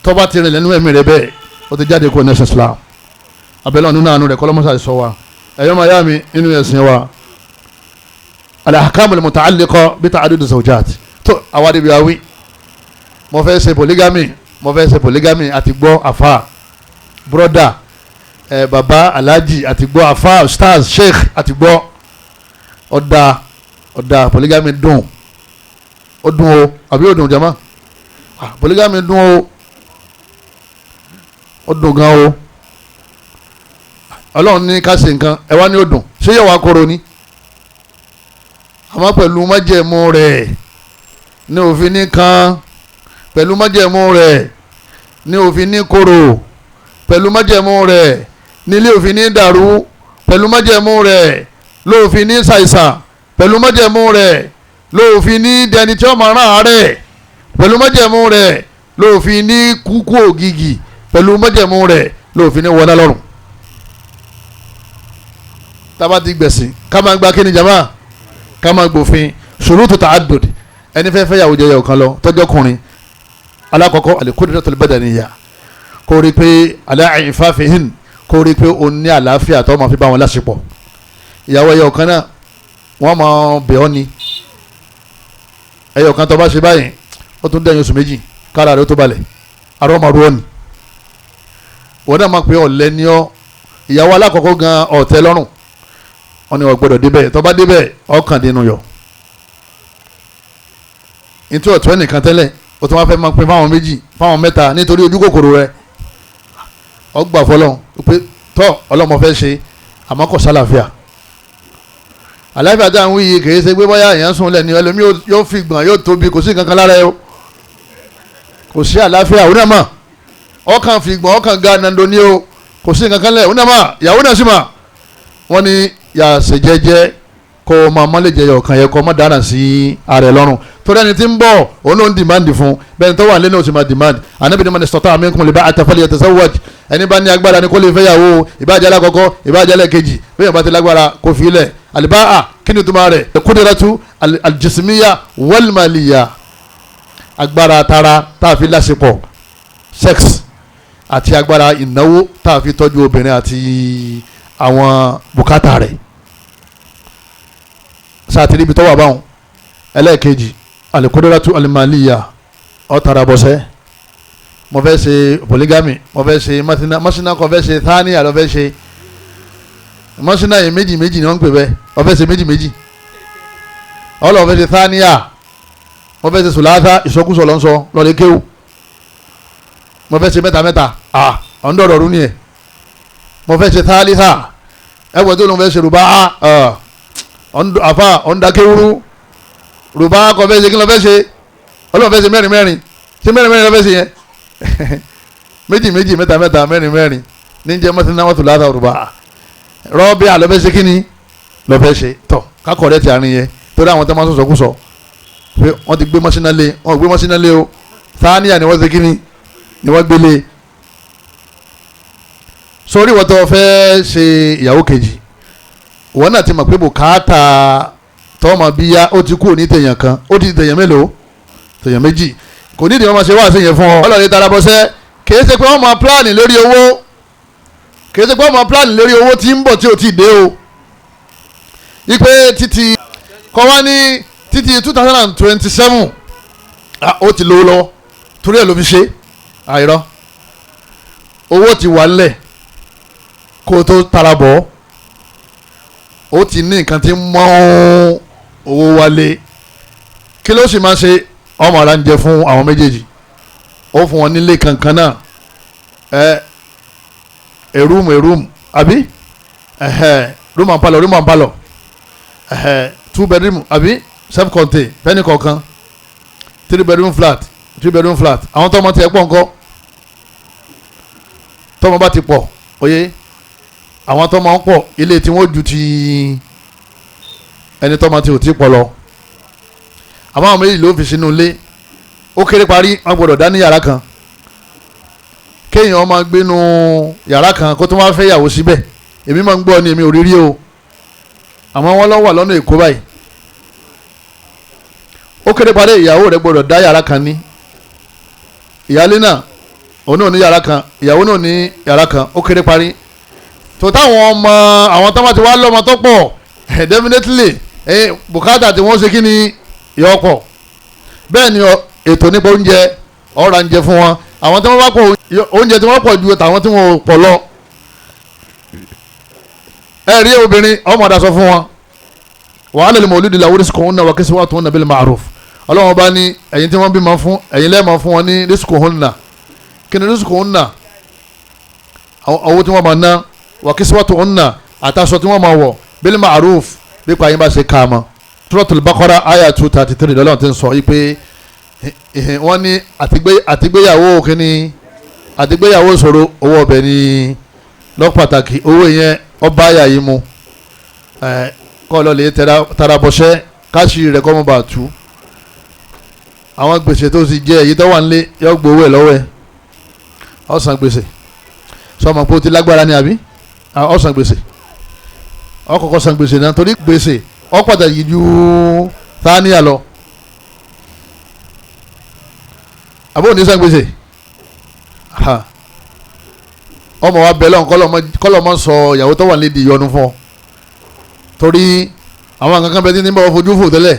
tọ́ba ti rìn lẹ́nu ẹ̀mí rẹ̀ bẹ́ẹ̀ ó ti jáde kó nẹ́sẹ̀ Islam abẹ́lẹ́ nínú àánú rẹ̀ kọ́lọ́mọ́sà sọ wa ẹ̀yọ́ máa yá mi nínú ẹ̀sìn wa al-ahkamul muta'alliqa bi ta'addud zawjat tó àwádìí bí wí mo fẹ́ ṣe polygamy àti gbọ́ àfa broda baba alhaji àti gbọ́ àfa stars sheikh àti gbọ́ ọ̀dà polygamy dùn ó dùn o àbí ó dùn jama polygamy dùn ó dùn gan o ọlọ́run ní ká ṣe nǹkan ẹ wá ní ó dùn ṣé yẹ wá kóró ni àmọ́ pẹ̀lú májẹ̀mú rẹ̀ ní òfin ní kan pẹ̀lú májẹ̀mú rẹ̀ ní òfin ní kóró pẹ̀lú májẹ̀mú rẹ̀ nílé òfin ní dàrú pẹ̀lú májẹ̀mú rẹ̀ lóòfin ní ṣàìsàn pẹ̀lú májẹ̀mú rẹ̀ lóòfin ní dẹni tí ó máa rán àárẹ̀ pẹ̀lú májẹ̀mú rẹ̀ lóòfin ní kúkú ògìgì pẹ̀lú májẹ̀mú rẹ̀ lóòfin ní wọlé lọ́rùn. tábà ti gbẹ̀sìn ká máa gba kíni jama ká máa gbòfin ṣurutu ta'addud ẹni fẹ́ fẹ́ yàwó jẹyẹ ọ̀kan lọ tọ́jọ́ kùnrin alákọ̀ọ́kọ́ al-qudratul badaniyya kó rí pé ala i'fafihin kó rí pé o ní àlàáfíà tó máa fi bá wọn láṣepọ̀ ìyàwó ẹyẹ ọ̀kan náà wọ́n máa bẹ̀ ọ́ ni ẹyẹ ọ̀kan tó bá ṣe báyìí ó tún dẹ̀yìn oṣù méjì kára rẹ̀ ó tó balẹ̀ arọ́ máa rú ọ́ ni wọ́n náà máa pè ọ̀lẹ́ ní ọ́ ìyàwó alákọ̀ọ́kọ́ gan ọ̀tẹ́ lọ́rùn wọ́n ní wọ́n gbọ́dọ̀ débẹ̀ tó bá débẹ̀ ọkàn dínú yọ nítorí ọ̀tún ẹnìkan tẹ́lẹ̀ o tún wá fẹ́ máa pín fáwọn méjì fáwọn mẹ́ta nítorí ojú kòkòrò rẹ ọgbà fọlọ́n pé tọ́ ọlọ́mọ fẹ́ ṣe àmọ́ kò sálàáfíà àlàáfíà tí à ń wí yìí kìí ṣe pé bóyá èèyàn sùn lẹ́ni ẹlòmíì yóò fi gbọ̀n yóò tóbi kò sí nǹkan kan lára ẹ o kò sí àlàáfíà òun náà mà ọkàn fi gbọ̀n ọkàn ga nando ní o kò sí nǹkan kan lẹ̀ òun náà mà ìyàwó náà sì mà wọ́n ní yà ṣe jẹ́jẹ́ kó o máa mọ́lẹ̀ jẹyọ ọ̀kan yẹ kó o má dára sí ààrẹ lọ́rùn torí ẹni tí ń bọ̀ òun ló ń dìmáàndì fún bẹ́ẹ̀ni tó wà nílé òsì máa dìmáàndì ànábì ní man istata'a minkum al-ba'ata falyatazawwaj ẹni bá ní agbára ni kó lè fẹ́ yàwó ìbájẹ́ alákọ̀ọ́kọ́ ìbájẹ́ alákejì bẹ́ẹ̀ bá ti lágbára kó fi ilẹ̀ al-ba'a kí ni túmọ̀ rẹ̀ al-qudratu al-jismiyya wal-maliyya agbára tara tá a fi lásìpọ̀ sex àti agbára ìnáwó tá a fi tọ́jú obìnrin àti àwọn bùkátà rẹ̀ sátìrì ibi tó wà báwọn. ẹlẹ́ẹ̀kejì alikudratu alimaliya ọ̀tàràbọ̀sẹ́ mo fẹ́ ṣe polygamy mo fẹ́ ṣe masina kan fẹ́ ṣe thania lọ fẹ́ ṣe masina yẹn méjì méjì ni wọ́n ń pè bẹ́ẹ̀ wọ́n fẹ́ ṣe méjì méjì ọlọ́wọ́ fẹ́ ṣe thania mo fẹ́ ṣe sùláṣà ìsọkúsọ lọ́nṣọ lọ́lẹ́ kéwù mo fẹ́ ṣe mẹ́ta mẹ́ta ọ̀ndọ̀rọ̀ ọ̀run nìyẹn mo fẹ́ ṣe thalitha ẹ̀wọ̀n tó ló ń fẹ́ ṣe rúbá àfa ọ̀ndakéwúrú rúbá kọ́ fẹ́ ṣe kí ló fẹ́ ṣe ọlọ́wọ́ fẹ́ ṣe mẹ́rin mẹ́rin ṣé mẹ́rin mẹ́rin ló fẹ́ ṣe yẹn méjì méjì mẹ́ta mẹ́ta mẹ́rin mẹ́rin níjẹ́ mọ́tínà wọ́n tó láta rúbá rọ́ọ̀bì àlọ́ fẹ́ ṣe kí ni lọ́ fẹ́ ṣe tọ́ kákọ̀ rẹ̀ ti àárín yẹn torí àwọn tó máa sọ̀sọ̀ kú sọ pé wọ́n ti gbé mọ́sínà lé wọ́n gbé mọ́sínà lé o sáníyà ni wọ́n ṣe kí ni wọ́n gbé lé sórí wọ́n tó fẹ́ ṣe ìyàwó kejì wọ́n náà ti mọ̀ pé bùkátà tọ́mọ bíyá ó ti kú ní tèèyàn kan ó ti tèèyàn mélòó tèèyàn méjì kò nídìí wọ́n máa ṣe wá sí yẹn fún ọ ọlọ́ọ̀ni tara bọ́sẹ́ kìí ṣe pé wọ́n máa pílánì lórí owó kìí ṣe pé wọ́n máa pílánì lórí owó tí ń bọ̀ tí ò tí ì dé o ipe títí kọ́ wá ní títí 2027 ó ti lówó lọ́wọ́ torí ẹ̀ ló fi ṣe àìrọ́ owó ti wà nílẹ̀ kó o tó tara bọ̀ ó ti ní nǹkan tí ń mọ́ owó wálé kí ló sì máa ṣe ọmọ ara ń jẹ fún àwọn méjèèjì ó fún wọn nílé kankan náà èrúùmù àbí room and parlour 2 bedroom àbí self contained penny kọ̀ọ̀kan 3 bedroom flat àwọn tọ́mọ tiẹ̀ pọ̀ ńkọ́ tọ́mọ bá ti pọ̀ oyè àwọn tọ́mọ ń pọ̀ ilé tí wọ́n ju ti ẹni tọ́mọ tí ò tí pọ̀ lọ àmọ́ àwọn méjì ló fi sínú ilé ó kéré parí wọ́n gbọ́dọ̀ dá ní yàrá kan kéèyàn máa gbénu yàrá kan kó tó máa fẹ́ yàwó síbẹ̀ èmi máa ń gbọ́ ni èmi ò rírí o àmọ́ wọ́n lọ wà lọ́nà Èkó báyìí ó kéré parí ìyàwó rẹ̀ gbọ́dọ̀ dá yàrá kan ní ìyálé náà òun náà ní yàrá kan ìyàwó náà ní yàrá kan ó kéré parí tó táwọn ọmọ àwọn tó máa ti wá lọ́mọ tó pọ̀ definitely bùkátà tí wọ́n ṣe kí ni yọ pọ̀ bẹ́ẹ̀ ni ètò nípa oúnjẹ ọ̀rọ̀ ń jẹ fún wọn àwọn tí wọ́n bá pọ̀ oúnjẹ tí wọ́n pọ̀ ju tàwọn tí wọ́n pọ̀ lọ ẹ rí obìnrin ọmọ ọ̀dà sọ fún wọn wàhálà lè mọ olùdí làwọn oríṣiríṣi òun náà wà kí sí wàá tó ń nàbí lè ma'ruf ọlọ́wọ́n bá ní ẹ̀yin tí wọ́n bí máa fún ẹ̀yin lẹ́ẹ̀mọ́ fún wọn ní rísíkò òun náà kí ni rísíkò òun náà owó tí wọ́n máa ná wà kí sí wàá tó òun náà àtàṣọ tí wọ́n máa wọ̀ bil ma'ruf bí pa yín bá ṣe ká mọ́ Suratul Baqara aya 233 lọ́lọ́run ti ń sọ yìí pé wọ́n ní àtìgbéyàwó kínní àtìgbéyàwó ìṣòro owó ọbẹ̀ ní lọ́pàtàkì owó yẹn ọba àyà yìí mu kọ́ lọ lè tara bọ́sẹ́ káṣí rẹ̀ kọ́ mọ́ bá tú àwọn gbèsè tó ti jẹ́ èyí tó wà nílé yọ gbowó ẹ̀ lọ́wọ́ ẹ̀ ó san gbèsè sọmọ pé ó ti lágbára ní àbí ó san gbèsè ó kọ́kọ́ san gbèsè náà torí gbèsè ó pàtàkì ju tánìyà lọ àbó ní san gbèsè ọmọ wa bẹ̀ lọ́n kọ́lọ́mọ sọ ìyàwó tó wà nídìí ìyọnu fún ọ torí àwọn kankan bẹ tí ní bá wọn fojú fò tẹ́lẹ̀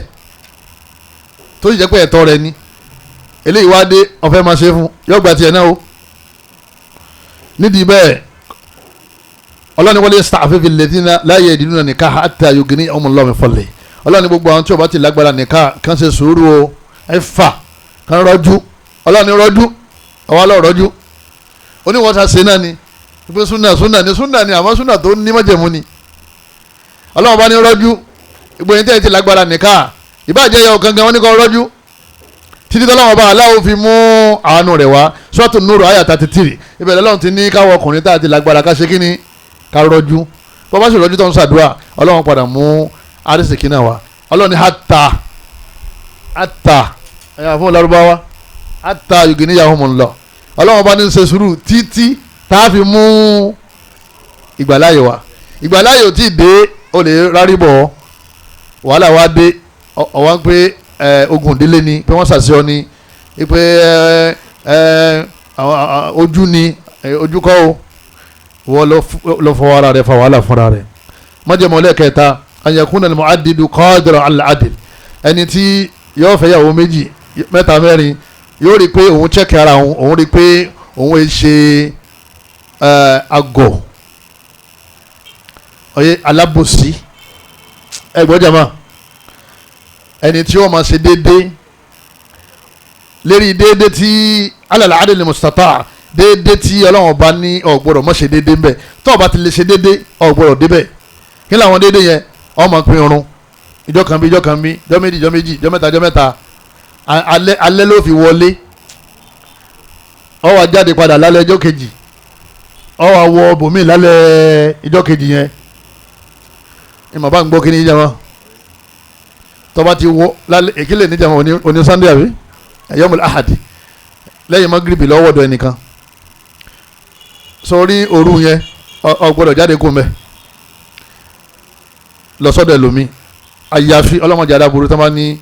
tó sì jẹ́ pé ẹ̀tọ́ rẹ ni eléyìí wá dé ọ̀fẹ́ máa ṣe fún yóò gba tiẹ̀ náà o nídìí bẹ́ẹ̀ ọlọ́ni wọlé sàfẹ́fẹ́ lẹ́tìnà láàyè ìdílé náà nìka àti ayọ̀gìní ọmọ ọlọ́mi fọlẹ̀ ọlọ́ni gbogbo àwọn tí o bá ti lágbára nìka kàn ṣe sùúrù o ẹ fà kàn rọ́jú ọlọ́ni rọ́jú ọwọ́ lọ́ rọ́jú oníwọ́sà ṣe náà ni pé súnà ni àmọ́ súnà tó ní májẹ̀mú ni ọlọ́wọ́n bá ní rọ́jú ìgbóyin tẹ́ ti lágbára nìka ìbàjẹ́ yẹ ọ̀gangan wọn ní kọ́ rọ́jú títí tọ́lọ́wọ́n bá aláwọ̀ fi mú àánú rẹ̀ wá Suratu Nur àyà 33 ibẹ̀ lọ́lọ́run ti ní káwọ́ ọkùnrin tá a ti lágbára ká ṣe kíni ká rọ́jú bọ́ bá sì rọ́jú tó ń ṣàdúrà ọlọ́run padà mú arísìkí náà wá ọlọ́run ní hàtà ẹ̀yà fún Lárúbáwá hàtà yughniyahumullah ọlọ́run bá ní ṣe sùúrù títí tá a fi mú ìgbàláyè wá ìgbàláyè ò tí ì dé ó lè rárí bọ̀ wàhálà wá dé ọ̀wá ń pé ogun ìdílé ni pé wọ́n ṣàṣeyọ ni pé ojú ni ojú kọ́ o wọ́n lọ fọwọ́ ara rẹ̀ fa wàhálà fúnra rẹ̀. májèmọ́ lẹ́kẹ̀ẹ́ta an yakuna al-mu'addidu qadiran ala al-'adl ẹni tí yóò fẹ́ yàwó méjì mẹ́ta mẹ́rin yóò rí i pé òun chẹ́kì ara òun rí i pé òun ń ṣe àgọ̀ ọyẹ alábòsí ẹgbọ́n jama ẹni tí ó máa ṣe déédéé lérí déédéé tí ala al-'adl al-mustata' déédéé tí ọlọ́run bá ní ọ̀gbọ́dọ̀ mọ̀ ṣe déédéé ńbẹ tó o bá ti lè ṣe déédéé ọ̀gbọ́dọ̀ débẹ̀ kí làwọn déédéé yẹn ọmọ pín irun ìjọ kan bí ìjọ méjì ìjọ mẹ́ta alẹ́ ló fi wọlé ó wá jáde padà lálẹ́ ìjọ kejì ó wá wọ bòmí lálẹ́ ìjọ kejì yẹn ìmọ̀ bá ń gbọ́ kíní ìjàmọ́ tó bá ti wọ lálẹ́ èkìlẹ̀ níjàmọ́ oní Sunday àbí yomul ahadi lẹ́yìn magribi lọ́wọ́dọ̀ ẹnìkan sórí òru yẹn ó gbọ́dọ̀ jáde kó mẹ́ lọ́sọ̀dọ̀ ẹlòmí àyàfi ọlọ́mọdé adáburú tó máa ní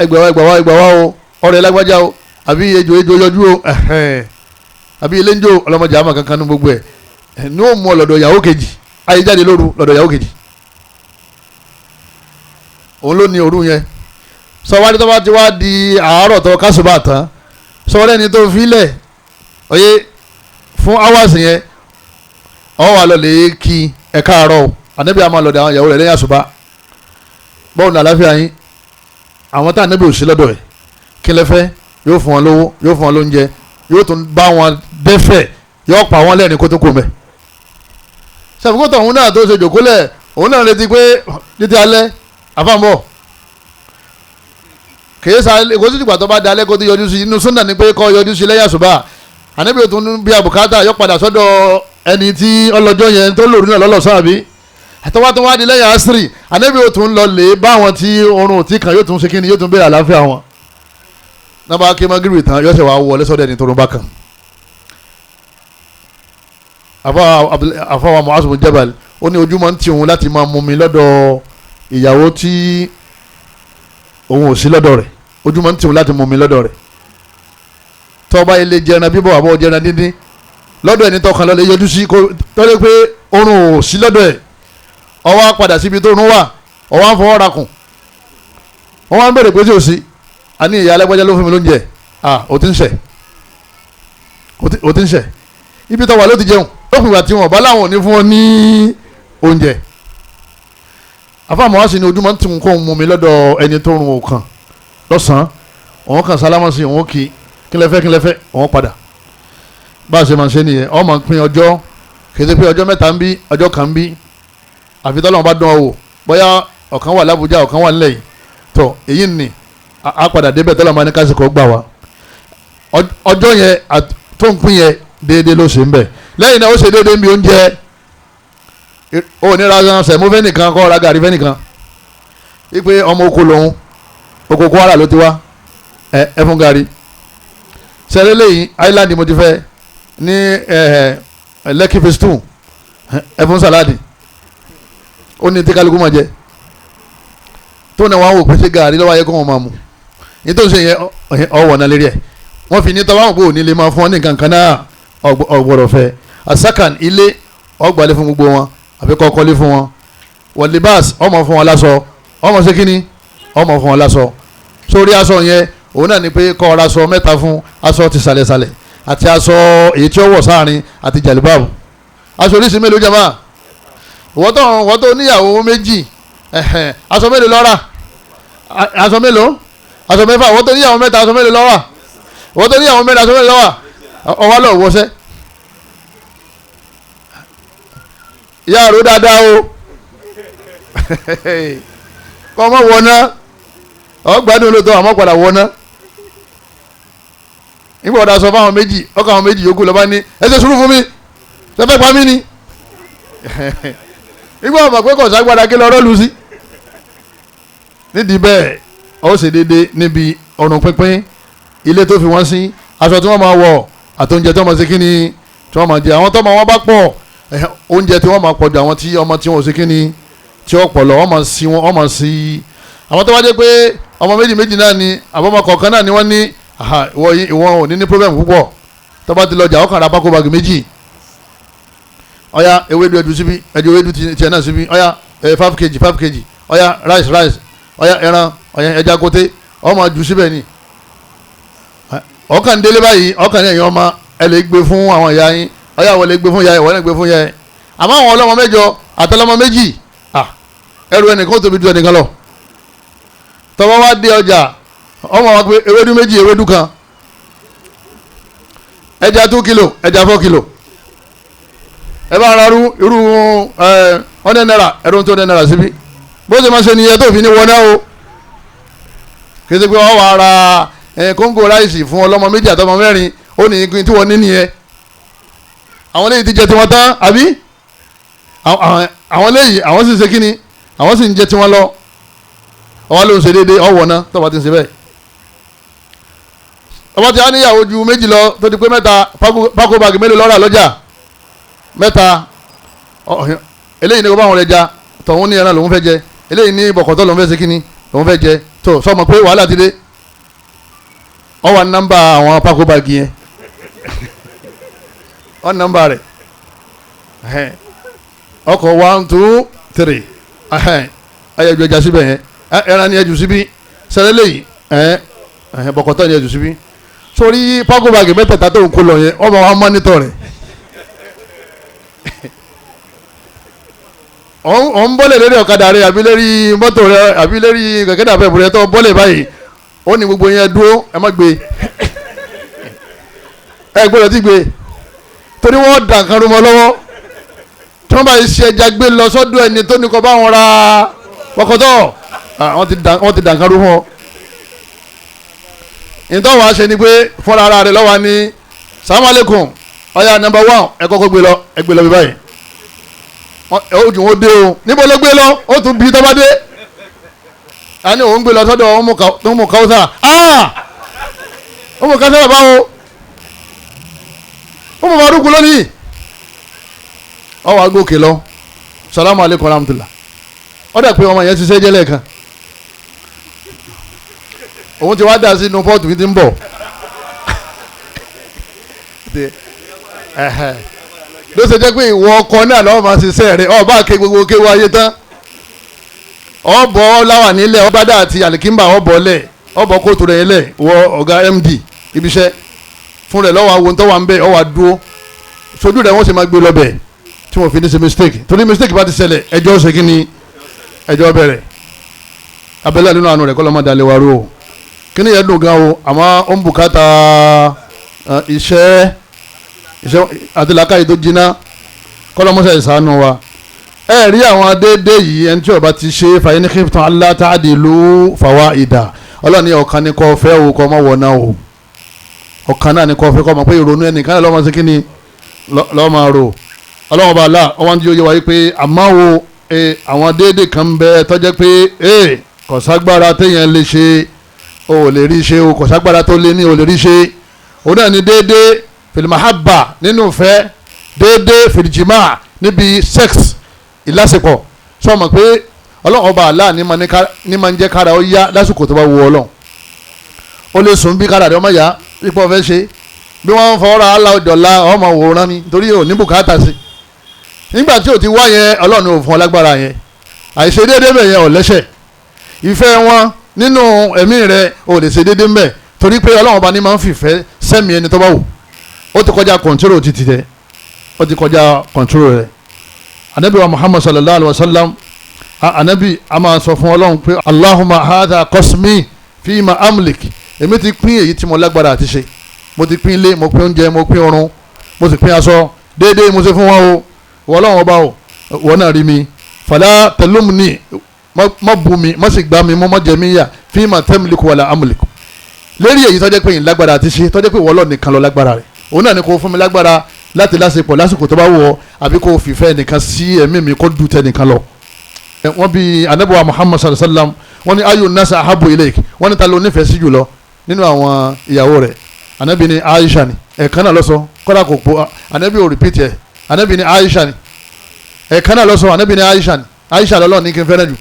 ẹgbà wá o ọ̀rẹ́ lágbájá o àbí ejò yọjú o àbí eléńjò ọlọ́mọdé àmà kankan ní gbogbo ẹ̀ ní ó mú ọ lọ́dọ̀ ìyàwó kejì ayé jáde lóru lọ́dọ̀ ìyàwó kejì òun ló ní òru yẹn sọwádìí tó bá ti wá di àárọ̀ tó kásùbà tán sọwọ́dẹ́ ni tó filẹ̀ oyè fún hours yẹn ọ wà lọ lè kí ẹ káàárọ̀ ànábì àmà lọ́dọ̀ àwọn ìyàwó rẹ̀ lẹ́yìn àṣùbà bọ́ọ̀lù àláfíà yín àwọn tá ànábì ò sí lọ́dọ̀ ẹ̀ kí lẹ́fẹ́ yóò fún wọn lówó yóò fún wọn lóúnjẹ yóò tún bá wọn dẹ́fẹ̀ yóò pa wọn lẹ́rìn kó tó kó mẹ́. sàfikúntàn òun náà tó ṣe jòkólẹ̀ òun náà retí pé títí alẹ́ àfàmọ́ kìí sa kó sì dìgbà tó bá dalẹ́ kó tó yọjú sí inú súnà ni pé kó yọjú sí lẹ́yìn àṣùbà ànábì ò tún bí àbùkátà yóò padà sọ́dọ̀ ẹni tí ọlọ́jọ́ yẹn tó lòrú náà lọ́lọ́sàn àbí àtọwá tó wá di lẹ́yìn àṣírí ànábì yóò tún lọ lè bá àwọn tí oorun tí kan yóò tún ṣe kíni yóò tún bẹ̀rẹ̀ àlàáfíà wọn náà bá ké magiri tán yóò ṣe wá wọlé sọ́dọ̀ ẹni tó rún bá kan. àfọwọ́ Mu'adh bin Jabal ó ní ojú máa ń tì òun láti máa mú mi lọ́dọ̀ ìyàwó tí òun ò sí lọ́dọ̀ rẹ̀ ojú máa ń tì òun láti mú mi lọ́dọ̀ rẹ̀ tọ́ba ilé jẹran bíbọ̀ àbọ̀ jẹran díndín lọ́dọ̀ ẹni tọkàn lọ́lẹ̀ yọjú sí tọ́lẹ̀ pé oorun ò sí lọ́dọ̀ ẹ̀ ọwọ́ padà síbi tó rún wà ọwọ́ à ń fọwọ́ rakùn wọ́n wá ń bèrè pé tí o sí àní ìyá alágbájá ló fún mi lóúnjẹ o ti ń ṣẹ̀ o ti ń ṣẹ̀ ibi tó wà ló ti jẹun ó fún ìgbà tí wọn bá láwọn ò ní fún ọ ní oúnjẹ àfàmọ́ wá sí ni ojúmọ́ tí mo kọ́ mú mi lọ́dọ̀ ẹni tó rún òkàn lọ́sàn-án òun kàn sálámà sí òun kì í kílẹ̀fẹ́ òun padà bá a ṣe máa ṣe nìyẹn ọ máa pín ọjọ́ kété pé ọjọ́ mẹ́ta ń bí ọjọ́ kan ń bí àfi tọ́lọ́run bá dán ọ wò bóyá ọ̀kan wà lábújá ọ̀kan wà nílẹ̀ yìí tó èyí ni a padà débẹ̀ tọ́lọ́run bá ní kásìkò gbà wá ọjọ́ yẹn tó ń pín yẹn déédéé ló ṣe ń bẹ̀ lẹ́yìn náà ó ṣe déédéé ń bí oúnjẹ ó ní ra sẹ̀mú fẹ́ nìkan kọ́ ra gàrí fẹ́ nìkan wípé ọmọ oko lòun oko Kwara ló ti wá ẹ fún gàrí sẹ́rẹ́ lẹ́yìn island mo ti fẹ́ ní Lekki phase 2 ẹ fún sàláàdì ó ní tí kálukú máa jẹ tó náà wọn wò pé ṣé gàrí lọ́wọ́ ayé kó wọn máa mú ní tó ń ṣe yẹn ọwọ́ náà lérí ẹ̀ wọ́n fi ní tọ́wọ́ àwọn òní lè máa fún ọ ní nǹkan kan náà ọgbọ̀rọ̀ fẹ́ asakan ilé ọgbàlẹ̀ fún gbogbo wọn àbí kọ́kọ́lé fún wọn wọlébàs ọmọ fún wọn láṣọ ọmọ ṣe kíní ọmọ fún wọn láṣọ sórí aṣọ yẹn òun náà ni pé kọ́ ọ̀rọ̀ aṣọ mẹ́ta fún aṣọ ti sàlẹ̀sàlẹ̀ àti aṣọ èyí tí ó wọ̀ sáàrin àti jàlíbáàbù aṣọ oríṣi mélòó jẹ́ máa wọ́n tó níyàwó méjì aṣọ mélòó lọ́ra aṣọ mélòó aṣọ mẹ́fà wọ́n tó níyàwó mẹ́ta aṣọ mélòó lọ́wà wọ́n tó níyàwó mẹ́ta aṣọ mélòó lọ́wà ọwọ́ lọ wọ́sẹ́ ìyá àrò dáadáa o kọ́ ọmọ wọná ọgbàdùn olóòótọ́ àmọ́ padà wọná nígbà ọ̀dà sọ fáwọn méjì ọkọ̀ àwọn méjì yòókù lọ́ba ní ẹ ṣe sùúrù fún mi ṣe fẹ́ pa mí ni nígbà ọmọ pé kò ságbára kí lọ́rọ́ lu sí nídìí bẹ́ẹ̀ ó ṣe déédéé níbi ọ̀rùn pínpín ilé tó fi wọ́n sí aṣọ tí wọ́n máa wọ̀ àtòúnjẹ tí wọ́n máa ṣe kíni tí wọ́n máa jẹ àwọn tọ́mọ wọn bá pọ̀ oúnjẹ tí wọ́n máa pọ̀ jù àwọn tí ọmọ tí wọ́n ṣe kíni tí wọ́n pọ̀ lọ wọ́n máa sí àwọn tó wá jẹ́ pé ọmọ méjì náà ni àbọ̀mọ kọ̀ọ̀kan náà ni wọ́n ní ìwọ ò ní problem púpọ̀ tó bá ti lọ jà ọkàn ra pákó báàgì méjì ọ̀ya ewédú ẹ̀dù síbí ẹ̀dù ewédú tiẹ̀ náà síbí ọ̀ya 5 kg ọ̀ya rice ọ̀ya ẹran ọ̀ya ẹja kóté ọmọ jù síbẹ̀ ni ọkàn délé báyìí ọkàn ẹ̀yìn ọmọ ẹ lè gbé fún àwọn ìyá yín ọ̀ya wọ́n lè gbé fún ìyá yín wọ́n lè gbé fún ìyá yín àmọ́ àwọn ọlọ́mọ mẹ́jọ àtọlọ́mọ méjì ẹrù ẹnìkan tóbi ju ẹnìkan lọ tọ́wọ́ wá dé ọjà ọmọ wa pé ewédú méjì ewédú kan ẹja 2 kilo ẹja 4 kilo ẹ bá ara irú 100 naira ẹ̀rọ tó 100 naira síbí bó ṣe máa ṣe nìyẹn tó fi ní wọná o kì í ṣe pé wọ́n wà ra kóńgò ráìsì fún ọlọ́mọ méjì àtọmọ mẹ́rin ó ní ìpín tí wọ́n ní nìyẹn àwọn léyìí ti jẹ tiwọn tán àbí àwọn léyìí àwọn sì ń ṣe kíni àwọn sì ń jẹ tiwọn lọ ọwọ́ ló ń ṣe déédéé ọwọ́ náà tọ́ba ti ń ṣe bẹ́ẹ̀ ọba tí a níyàwó ju méjì lọ tó di pé mẹ́ta pákó báàgì mélòó lọ́ra lọ́jà mẹ́ta eléyìí ní kó bá wọn rẹ̀ ja tọ̀hún ní ẹran lòún fẹ́ jẹ eléyìí ní bọ̀kọ̀tọ̀ lòún fẹ́ ṣe kíni lòún fẹ́ jẹ tó sọmọ pé wàhálà ti dé ọwọ́ nọ́mbà àwọn pákó báàgì yẹn ọ̀n nọ́mbà rẹ̀ ọkọ̀ 1 2 3 ayẹ̀jọ̀ ẹja síbẹ̀ yẹn ẹran ni ẹjù síbí sẹ́lẹ̀ lẹ́yìn bọ̀kọ̀tọ̀ ni ẹjù síbí sórí pákó báàgì mẹ́tẹ̀ẹ̀ta tó ń kó lọ yẹn ọmọ wa mọ́nítọ̀ rẹ̀ ọ̀ ń bọ́lẹ̀ lérí ọ̀kadà rẹ̀ àbí lérí mọ́tò rẹ̀ àbí lérí kẹ̀kẹ́ dàbẹ̀ bùrẹ̀ tó bọ́lẹ̀ báyìí ó ní gbogbo yẹn dúró ẹ má gbé ẹ gbọ́dọ̀ ti gbé torí wọ́n dà kan rúmọ lọ́wọ́ tí wọ́n bá ṣe ẹja gbé lọ sọ́dọ̀ ẹni tó ní kọ́ bá wọn ra bọ̀kọ̀tọ̀ wọ́n ti dà kan rúmọ. ìtọ́ wàá ṣe ni pé fúnra ara rẹ̀ lọ́wọ́ ní sàmàlẹ́kùn ọ̀yà nọ́mbà 1 ẹ kọ́kọ́ gbé lọ bí báyìí ojú wọn dé o níbo ló gbé lọ ó tún bí tọ́ba dé a ní òun gbé lọ sọ́dọ̀ ọmọ Kausar ọmọ Kausar báwo ọmọ Faruku lónìí ọwọ́ agbókè lọ salamu aleykum rahmatulah ọ̀dà pé ọmọ yẹn ti ṣe jẹ́lẹ̀ kan òun ti wá dà sí inú pọ́ọ̀tù mi ti ń bọ̀ ló ṣe jẹ́ pé ìwọ ọkọ náà lọ́wọ́ máa ṣiṣẹ́ rẹ̀ ọba ké gbogbo kéwọ́ ayé tán ọbọ̀ láwà nílẹ̀ ọbádà àti alikimba ọbọ̀ lẹ̀ ọbọ̀ kóòtù rẹ̀ lẹ̀ wọ ọ̀gá MD ibiṣẹ́ fún rẹ̀ lọ́wọ́ àwọn tó wà ń bẹ̀ ọwà dúró sojú rẹ̀ wọ́n sì máa gbé lọ́bẹ̀ tí wọ́n fi ní ṣe mistake torí mistake bá ti ṣẹlẹ̀ ẹjọ́ ṣe kí ni ẹjọ́ bẹ̀rẹ̀ abẹ́lẹ́ nínú àánú rẹ̀ kọ́ lọ́mọdé alẹ́ wa ró o kí ni yẹn dùn gan o àmọ́ ó ń bùkátà iṣẹ́ àtìlákàyè tó jiná kọ́lọ́mọ́sá ìsànú wa ẹ rí àwọn déédéé yìí ẹni tí ó bá ti ṣe fàyín khiftum alla ta'dilu fawaida ọlọ́ni ọ̀kan ní kọ́ fẹ́ o kọ́ mọ́ wọ̀nà o ọ̀kan náà ní kọ́ fẹ́ kọ́ mọ́ pé ìrònú ẹnìkan náà lọ́mọ sí kí ni lọ́mọ rò ọlọ́wọ́n bá là ọwọ́n tí ó yẹ wáyé pé àmọ́ o àwọn déédéé kan bẹ tọ́jẹ́ pé kò ságbára téèyàn lè ṣe o lè rí ṣe o kò ságbára tó lé ní o lè rí ṣe o náà ní déédéé fìlìmàhábà nínú ìfẹ́ déédéé fìlìjìmá níbi sex ìlàsìpọ̀ sọmọ pé ọlọ́run ọba àlá ní máa ń jẹ́ kára ó yá lásìkò tó bá wù ọlọ́run ó lè sùn bí kára rẹ̀ ọmọ yá ipò ọ̀fẹ́ ṣe bí wọ́n ń fọwọ́ra aláwọ̀dọ̀lá ọmọ òwòrán ni torí ò ní bùkátà sí nígbà tí ò ti wá yẹn ọlọ́run ò fún ọ lágbára yẹn àìṣe déédéé bẹ̀ yẹn ò lẹ́ṣẹ̀ ìfẹ́ wọn nínú ẹ̀mí rẹ̀ ò lè ṣe déédéé mbẹ̀ torí pé ọlọ́run ọba ní máa ń fìfẹ́ sẹ́mi ẹni tó bá wù ó ti kọjá kọ̀ǹtírò títí tẹ ó ti kọjá kọ̀ǹtírò rẹ̀ anabi wa muhammad sallallahu alaihi wa sallam anabi a máa sọ fún ọlọ́run pé allahumma hadha qasmi fima amlik èmi ti pín èyí tí mo lágbára àti ṣe mo ti pín ilé mo pín oúnjẹ mo pín ọrùn mo sì pín aṣọ déédéé mo ṣe fún wọn o wọ́n ọlọ́run ọba o wọ́n náà rí mi fala talumni má bú mi má sì gbá mi má jẹ mí yà fima tamliku wala amliku lérí èyí tọ́jẹ́ pé yìí lágbára àti ṣe tọ́jẹ́ pé wọ́n lọ nìkan lọ lágbára rẹ̀ òun náà ni kò fún mi lágbára láti lásìkò lásìkò tó bá wù ọ́ àbí kò fìfẹ́ nìkan sí ẹ̀mí mi kó du tẹ nìkan lọ. wọ́n bí anabiwa muhammad sallallahu alayhi wa sallam wọ́n ní ayu nasa ahabu ilayk wọ́n ní ta ló nífẹ̀ẹ́ sí jùlọ nínú àwọn ìyàwó rẹ̀ anabi ni aisha ni ẹ̀ẹ̀kan náà ló sọ kọ́dà kò pọ̀ anabi ò repeat ẹ̀ anabi ni aisha ni ẹ̀ẹ̀kan náà ló sọ anabi ni aisha ni aisha lọ́lọ́ ní kí n fẹ́ràn jù.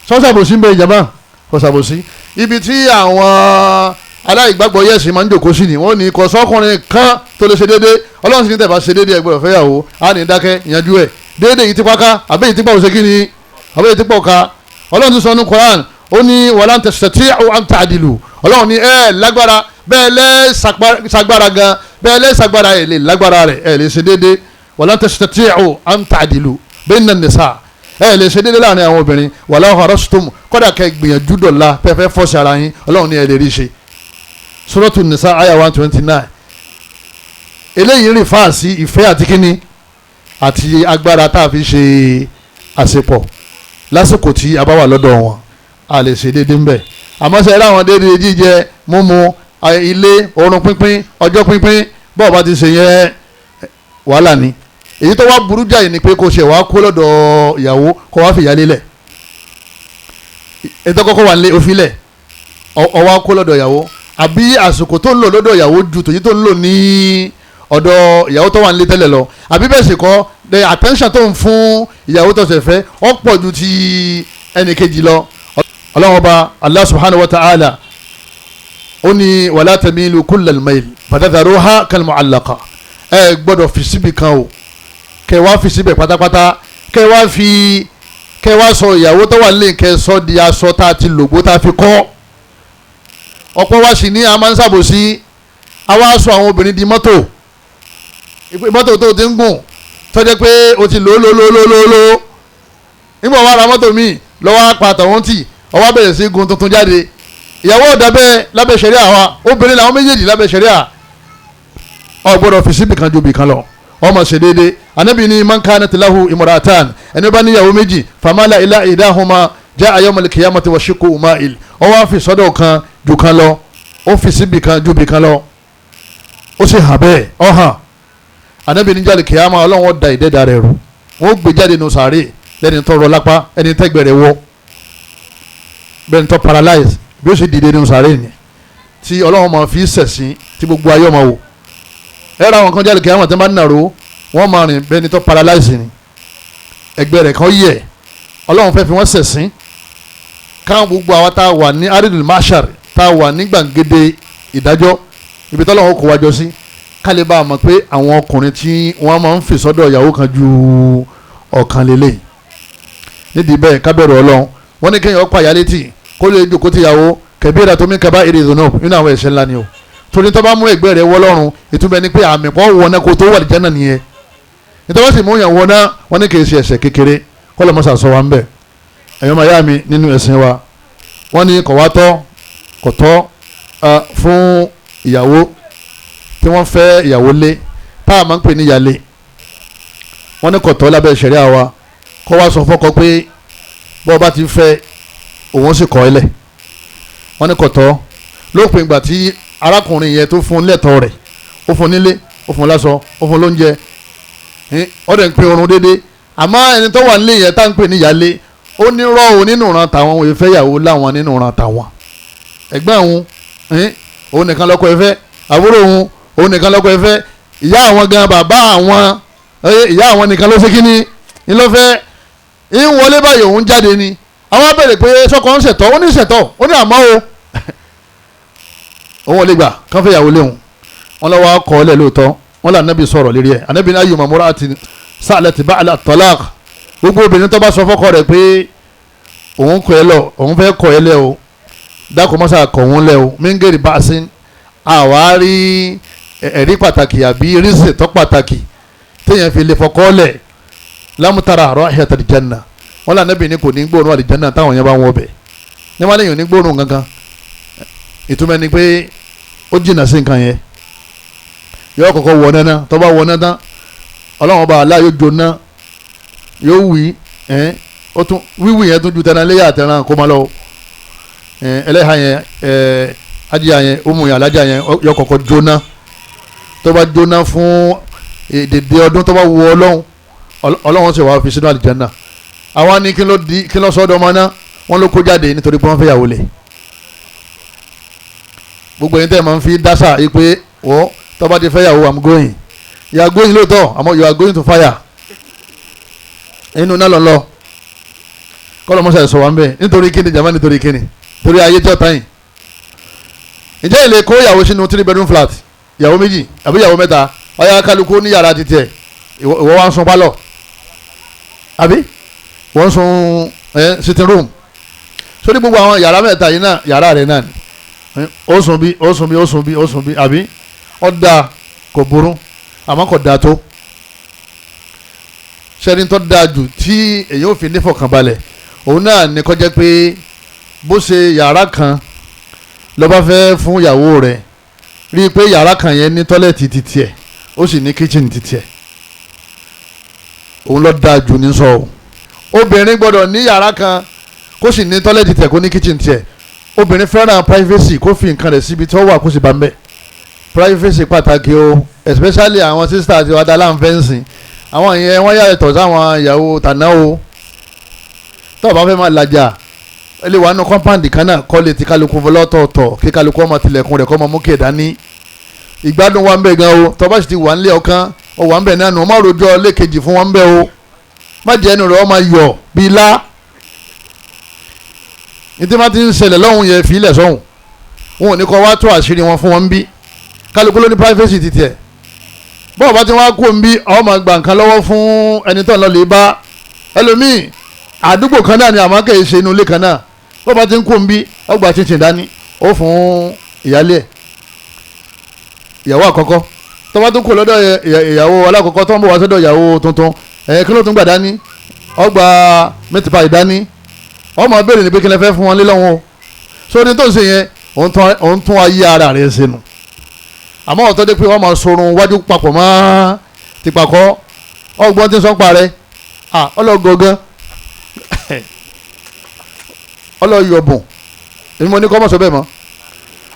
sọ́sàbòsí ń bẹ ìjàmbá sọ́sàbòsí ibi tí àwọn aláìgbàgbọ́ yẹ̀sìn máa ń jòkó sí ni wọ́n ní kò sọ́kùnrin kan tó lè ṣe déédéé ọlọ́run sì ní tẹ̀bá ṣe déédéé ẹgbẹ́ ọ̀fẹ́ yàwó á ní dákẹ́ ìyanjú ẹ̀ déédéé yìí ti pàká àbẹ́ yìí ti pọ̀ ṣe kí ni àbẹ́ yìí ti pọ̀ ká ọlọ́run ti sọ ní Quran ó ní walan tastati'u an ta'dilu ọlọ́run ní lágbára bẹ́ẹ̀ lẹ́ sagbára gan bẹ́ẹ̀ lẹ́ sagbára ẹ̀ lè lágbára rẹ̀ ẹ̀ lè ṣe déédéé walan tastati'u an ta'dilu bayna an-nisa lè ṣe déédéé láàrin àwọn obìnrin walau harastum kọ́dà kẹ́ gbìyànjú dọ̀la pẹ́ẹ́fẹ́ fọ́ọ̀ṣì ara yín ọlọ́run ní ẹ̀ lè rí ṣe Suratu Nisa aya 129 eléyìí rí fáàsì ìfẹ́ àti kíní àti agbára tá a fi ṣe àṣepọ̀ lásìkò tí a bá wà lọ́dọ̀ wọn a lè ṣe déédéé ńbẹ̀ àmọ́ ṣe ráwọn déédéé jíjẹ mímu ilé oorun pínpín ọjọ́ pínpín bọ́ọ̀ bá ti ṣe yẹn wàhálà ni èyí tó wá burú jáì ni pé kò ṣe wàá kó lọ́dọ̀ ìyàwó kó wá fìyà lélẹ̀ ètò kọ́kọ́ wà ní òfìlẹ̀ ọwọ́ kó lọ́dọ̀ ìyàwó àbí àsìkò tó ń lò lọ́dọ̀ ìyàwó ju tòyí tó ń lò ní ọ̀dọ̀ ìyàwó tó wà nílé tẹ́lẹ̀ lọ àbí bẹ́ẹ̀ sì kọ́ the attention tó ń fún ìyàwó tó ṣẹ̀ fẹ́ ó pọ̀ ju ti ẹnì kejì lọ. ọlọ́run ọba Allah subhanahu wa ta'ala ó ní wala tamilu kullal mayl fatadharuha kal mu'allaqa ẹ gbọ́dọ̀ fi síbi kan o kẹ wá fi síbẹ̀ pátápátá kẹ wá sọ ìyàwó tó wà nílé kẹ sọ di aṣọ tá a ti lògbó tá a fi kọ́ ọ̀pọ̀ wa sì ní a máa ń ṣàbòsí àwa sọ àwọn obìnrin di mọ́tò tó ti ń gùn tọ́jẹ́ pé o ti lò nígbà wàá ra mọ́tò míì lọ́wọ́ apá àtàwọn tì ọwọ́ bẹ̀rẹ̀ sí gun tuntun jáde ìyàwó ọ̀dà bẹ́ẹ̀ lábẹ́ ṣẹ̀ríà wa obìnrin làwọn méjèèjì lábẹ́ ṣẹ̀ríà ó gbọ́dọ̀ fi síbì kan ju bì kan lọ ọmọ ṣe déédéé anabi ni man kanat lahu imratan ẹni bá níyàwó méjì famala ila idahuma jaa yawmal qiyamati wa shiqqu ma'il ó wá fi sọ́dọ̀ kan ju kan lọ ó fi síbi kan ju bi kan lọ ó sì hàn bẹ́ẹ̀ ọ hàn anabi níjàlè kìyàmá ọlọ́run ó da ìdẹ́dà rẹ̀ rú wọ́n gbé jáde nù sàárè lẹ́ni tó rọ lápá ẹni tẹ́gbẹ̀rẹ̀ wọ́ bẹ́ẹ̀ni tó paralyze bí ó sì dìde nù sàárè ni tí ọlọ́run máa fi sẹ̀sìn tí gbogbo ayé máa wò ẹ̀rọ àwọn kan jáde kìyàmá tó máa ń nàró wọ́n máa rìn bẹ́ẹ̀ni tó paralyze ni ẹgbẹ́ rẹ̀ kan yẹ ọlọ́run fẹ́ fi wọ́n sẹ̀sìn káwọn gbogbo àwa tá a wà ní aridul mashar tá a wà ní gbàngede ìdájọ́ ibi tọ́lọ́wọ́ kó wájọ sí kálí bá a mọ̀ pé àwọn ọkùnrin tí wọ́n máa ń fi sọ́dọ̀ ìyàwó kan ju ọ̀kan lélẹ̀ nídìí bẹ́ẹ̀ kábẹ̀rù ọlọ́run wọ́n ní kéèyàn pa ìyá létí kó lè jókòó ti ìyàwó kẹ̀bíra tó mí kaba èrè ìdùnnú nínú àwọn ẹ̀ṣẹ̀ ńlá ni o torí tó bá mú ẹgbẹ́ rẹ̀ wọ́ lọ́rùn ìtumọ̀ ni pé àmì pọ̀ wọ̀ náà kó tó wà lìjánà nìyẹn nítorí wọ́n sì mú yàn wọ̀ náà wọ́n ní kì í ṣe ẹ̀ṣẹ̀ kékeré kọ́ lọ́ mọ́sà sọ wa ń bẹ̀ ẹ̀yọ́ máa yá mi nínú ẹ̀sìn wa wọ́n ní kò wá tọ́ kò tọ́ fún ìyàwó tí wọ́n fẹ́ ìyàwó lé tá a máa ń pè ní ìyálé wọ́n ní kò tọ́ lábẹ́ ṣẹ̀ríà wa kó wá sọ fọ́kọ pé bọ́ọ̀ bá ti fẹ́ òun sì kọ́ ẹ lẹ̀ wọ́n ní kò tọ́ lópin ìgbà tí arákùnrin yẹn tó fún lẹ́tọ̀ọ́ rẹ̀ ó fún nílé ó fún láṣọ ó fún lóúnjẹ ó dẹ̀ ń pín oorun déédéé àmọ́ ẹni tó wà nílé yẹn tá ń pè ní ìyálé ó ní rọ́ọ̀ nínú ran tàwọn òye fẹ́ yàwó láwọn nínú ran tàwọn ẹ̀gbọ́n òun òun nìkan lọ́kọ ẹ̀fẹ́ àbúrò òun nìkan lọ́kọ ẹ̀fẹ́ ìyá àwọn gan bàbá àwọn ìyá àwọn nìkan ló ṣe kí ni ńlọ́fẹ́ ń wọlé báyìí òun jáde ni àwọn abẹ́rẹ́ pé sọ́kọ ń ṣẹ̀tọ́ ó ní ṣẹ̀tọ́ ó ní àmọ́ o òun ò lè gbà kán fẹ́ yàwó léhùn wọn lọ́wọ́ kọ́ ọ lẹ̀ lóòótọ́ wọn là nàbì sọ̀rọ̀ lérí ẹ̀ ànábì ní ayyu mamra'atin sa'alat ba'la at-talaq gbogbo obìnrin tó bá sọ fọ́kọ rẹ̀ pé òun kọ̀ ẹ́ lọ òun fẹ́ kọ̀ ẹ́ lẹ́ o dákun mọ́sá kọ̀ òun lẹ́ o mingeri báṣin àwárí ẹ̀rí pàtàkì àbí rísì tó pàtàkì téèyàn fi lè fọkọ́ lẹ̀ lámútara rahiyatal janna wọn là nàbì ní kò ní gbóòórùn àlìjánná táwọn yẹn bá wọn bẹ̀ ní wọn lẹ́yìn ò ní gbóòórùn gangan ìtumọ̀ ni pé ó jìnnà sí nǹkan yẹn yóò kọ́kọ́ wọ náná tó bá wọ náná ọlọ́run ọba aláyọ̀ jóná yóò wí ó tún wíwì yẹn tún ju tẹran léyà àtẹran kó máa lọ ẹlẹ́hà yẹn ajíyà yẹn ọmọ yẹn alájà yẹn yóò kọ́kọ́ jóná tó bá jóná fún dèdè ọdún tó bá wọ ọlọ́run sì wá fi sínú àlìjánnà àwa ní kí ló sọ́dọ̀ ọmọ náà wọ́n ló kó jáde nítorí pé wọ́n fẹ́ yàwó lẹ̀ gbogbo yẹn tẹ́ ẹ̀ máa ń fi dásà yìí pé wọ́n tó bá ti fẹ́ yàwó I'm going you are going lóòótọ́ àmọ́ you are going to fire inú náà lọ́lọ́ kọ́lọ́ mọ́sá ẹ̀ sọ wá ń bẹ̀ nítorí kíni jàmbá nítorí kíni torí ayé tí ọ̀tá yìí ǹjẹ́ ilé kó ìyàwó sínú 3 bedroom flat ìyàwó méjì àbí ìyàwó mẹ́ta ọ̀yà kálukú ní yàrá títí ẹ̀ ìwọ wá ń sun pálọ̀ àbí wọ́n ń sun sitting room sórí gbogbo àwọn yàrá mẹ́ta yìí náà yàrá rẹ̀ náà ni ó sùn bí ó sùn bí ó sùn bí ó sùn bí àbí ó dáa kò burú àmọ́ kò dáa tó sẹ́ni tó dáa jù tí èyí ò fi nífọ̀kànbalẹ̀ òun náà ní kó jẹ́ pé bó ṣe yàrá kan ló bá fẹ́ fún ìyàwó rẹ̀ rí i pé yàrá kan yẹn ní tọ́lẹ̀tì títí ẹ̀ ó sì ní kíchìnì títí ẹ̀ òun ló dáa jù ní sọ o obìnrin gbọ́dọ̀ ní yàrá kan kó sì ní tọ́lẹ̀tì tẹ̀ kó ní kíchìnì tiẹ̀ obìnrin fẹ́ràn privacy kó fi nǹkan rẹ̀ síbi tí ó wà kó sì bá ń bẹ̀ privacy pàtàkì o especially àwọn sisters àti ọ̀dà láǹfẹ̀ǹsì àwọn yẹn wọ́n yàtọ̀ sáwọn ìyàwó tàná o tó o bá fẹ́ máa làjà ilé wa nù compound kan náà kọ́ lè ti kálukú lọ́tọ̀ọ̀tọ̀ kí kálukú ọmọ tilẹ̀kùn rẹ̀ kọ́ ọmọ mú kí ẹ̀dá ní ìgbádùn wa ń bẹ̀ gan o tó bá sì ti wà ń lé ọkàn ó wà ń bẹ̀ náà nù ọmọ òròjọ́ lẹ́ẹ̀kejì fún wọn ń bẹ̀ o má jẹ́ ẹnu rẹ̀ ọmọ yọ̀ bíi lá ní tí wọ́n ti ń ṣẹlẹ̀ lọ́hùn yẹn fi ilẹ̀ sọ́hùn wọn ò ní kọ́ wá tó àṣírí wọn fún wọn ń bí kálukú ló ní privacy ti tiẹ̀ bọ́ọ̀ bá ti wá kó ń bí ọmọ gbà nǹkan lọ́wọ́ fún ẹni tó ń lọ lè bá ẹlòmíì àdúgbò kan náà ni àmọ́ kẹ́ ẹ ṣe inú ilé kan náà bọ́ọ̀ bá ti ń kó ń bí ọgbà chinchin dání ó fún ìyálé ẹ̀ ìyàwó àkọ́kọ́ tó bá tún kó lọ́dọ̀ ìyàwó alákọ̀ọ́kọ́ tó ń bọ̀ wá sọ́dọ̀ ìyàwó tuntun kí ló tún gbà dání ọgbà mẹ́tìpá ìdání ọmọ béèrè ní pé kí lẹ fẹ́ fún wọn lé lọ́wọ́ sórí tó ń ṣe yẹn òun tún ayé ara rẹ̀ ṣe nù àmọ́ ọ̀tọ́ dé pé wọ́n máa sorun wájú papọ̀ mọ́ tìpàkọ́ ọgbọ́n tí ń sọ́n parẹ́ ọlọ́gọ̀gán ọlọ́yọ̀bùn èmi mo ní kọ́ mọ̀ sọ bẹ́ẹ̀ mọ́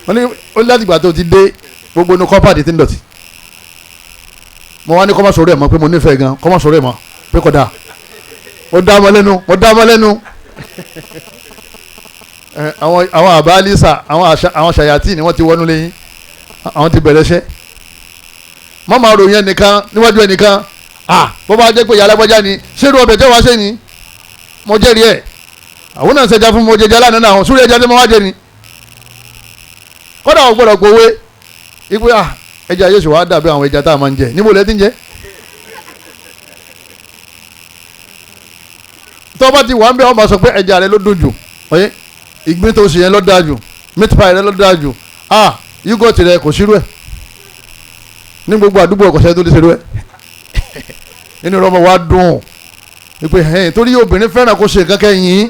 wọ́n ní ó láti gbà tó ti dé gbogbo inú kọ́pàdé tí ń dọ̀tí mo wá ní kọ́ mọ̀ sọ̀rọ̀ ẹ̀ mọ́ pé mo nífẹ̀ẹ́ gan kọ́ mọ̀ sọ̀rọ̀ ẹ̀ mọ́ pé kódà mo dá ọmọ lẹ́nu àwọn àbálísà àwọn ṣàyàtì ni wọ́n ti wọnú lẹ́yìn àwọn ti bẹ̀rẹ̀ ṣẹ́ má máa ròyìn ẹnìkan níwájú ẹnìkan bó bá jẹ́ pé ìyá alágbájá ni ṣérú ọbẹ̀ tẹ́ wá ṣe ni mo jẹ́rìí ẹ̀ àwọn náà ṣẹja fún mo jẹjẹ lánàá náà sórí ẹja tí mo wá jẹ ni kódà ò gbọ́dọ̀ gbowó ipe ẹja yóò ṣe wá dàbí àwọn ẹja tá a máa ń jẹ níbo lẹ́ ti ń jẹ tó bá ti wà ń bẹ ọmọ sọ pé ẹja rẹ ló dùn jù ọyẹ ìgbín tó ṣe yẹn ló dáa jù meat pie rẹ ló dáa jù yúgọ̀tì rẹ kò sírú ẹ̀ ní gbogbo àdúgbò ọ̀kọ̀ṣẹ́ tó lè ṣerú ẹ̀ inú ọmọ wa dùn ìpè ẹ̀yìn torí obìnrin fẹ́ràn kó ṣe kankan yìí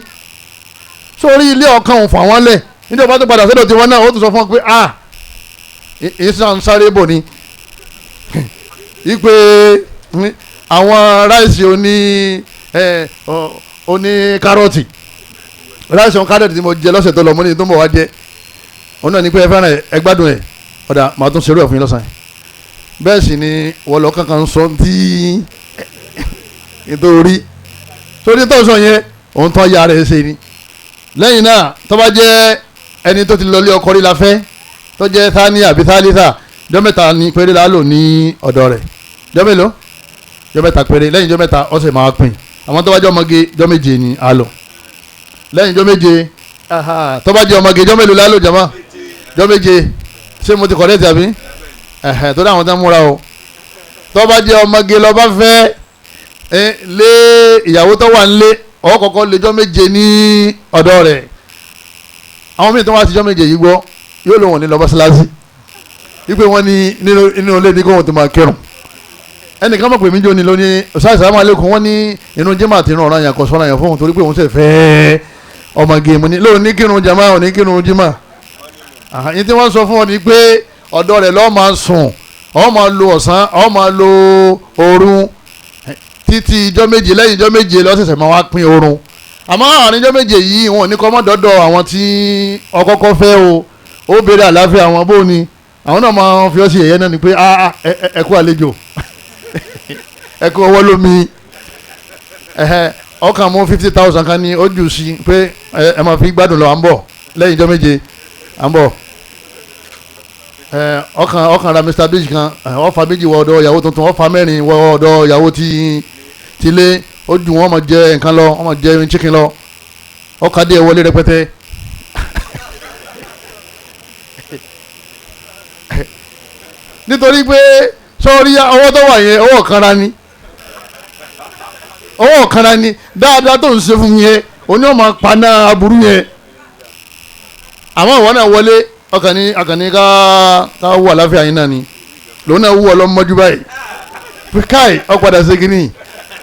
sórí ilé ọkàn òun fà wọ́n lẹ̀ níjọba tó padà sọ́dọ̀ tiwọn náà ó tún sọ fún wọn pé ìsàn sáré bò ní ìpè àwọn ráìsì oní kárọ̀tì ráìsì oní kárọ̀tì tí mo jẹ lọ́sẹ̀ tó lọ mọ́ ní tó mọ̀ wá jẹ òun náà ní pé ẹ fẹ́ràn ẹ gbádùn ẹ ọ̀dà màá tún ṣerú ẹ̀ fún yín lọ́sàn-án bẹ́ẹ̀ sì ni wọ́n lọ kankan sọ tí nítorí torí tó sọ yẹn òun tó ya rẹ̀ ṣe ni lẹ́yìn náà tó bá jẹ́ ẹni tó ti lọlé ọkọ rí la fẹ́ tó jẹ́ thani àbí thalitha jọ́ mẹ́ta ní péré la lò ní ọ̀dọ̀ rẹ̀ jọ́ mélòó jọ́ mẹ́ta péré lẹ́yìn jọ́ mẹ́ta ọ̀sẹ̀ máa pín àwọn tó bá jẹ́ ọmọge jọ́ méje ni a lò lẹ́yìn jọ́ méje tó bá jẹ́ ọmọge jọ́ mélòó la lò jama jọ́ méje ṣé mo ti kọ̀rẹ́tì àbí tó dáhùn tán múra o tó bá jẹ́ ọmọge lọ bá fẹ́ lé ìyàwó tó wà nílé ọkọ̀ọ̀kọ̀ lẹ́jọ́ méje ní ọ̀dọ̀ rẹ̀ àwọn míì tó wá síjọ́ méje yìí gbọ́ yóò lò wọ́n ní lọ mọ́sálásí wípé wọ́n ní nínú ilé ní kó wọ́n ti máa kírun ẹnìkan mọ̀ pé mí jóni lónìí assalamu alaikum wọ́n ní inú jimá àti inú ọ̀ràn yẹn kò sọ́ra yẹn fóun torí pé òun sì fẹ́ ọmọge mu ní lóun ní kírun jama òun ní kírun jimá yìí tí wọ́n sọ fún ọ ní pé ọ̀dọ̀ rẹ̀ lọ́ọ́ máa sùn ọ́ máa lo ọ̀sán ọ́ máa lo òru títí ijọ́ méje lẹ́yìn ijọ́ méje lọ́sẹ̀sẹ̀ máa wá pín oorun àmọ́ àárín ijọ́ méje yìí wọn ò ní kọ́ mọ́ dọ́dọ̀ àwọn tí ọkọ́kọ́ fẹ́ o ó béèrè àlàáfíà àwọn bó ni àwọn náà máa fi ọ́ sí ẹ̀yẹ náà ni pé ẹ kú àlejò ẹ kú ọwọ́ lómi ọkàn mú 50,000 kan ní ojú sí pé ẹ máa fi gbádùn lọ à ń bọ̀ lẹ́yìn ijọ́ méje à ń bọ̀ ọkàn ra Mr Big kan ọfà méjì wọ ọ̀dọ̀ ìyàwó tuntun ọfà mẹ́rin wọ ọ̀dọ̀ ìyàwó ti lé ojú wọn máa jẹ nǹkan lọ wọn máa jẹ chicken lọ ọkà dé wọlé rẹpẹtẹ nítorí pé sọ́ọ́rí ọwọ́ tó wà yẹn ọwọ́ kanra ni dáadáa tó ń ṣe fún yẹn oní ọmọ paná aburú yẹn àmọ́ ìwọ náà wọlé ọkànní ká wù àláfíà yín náà ni lòun náà wù ọlọ́mọdú báyìí pé káì ọ̀padà ṣe kínní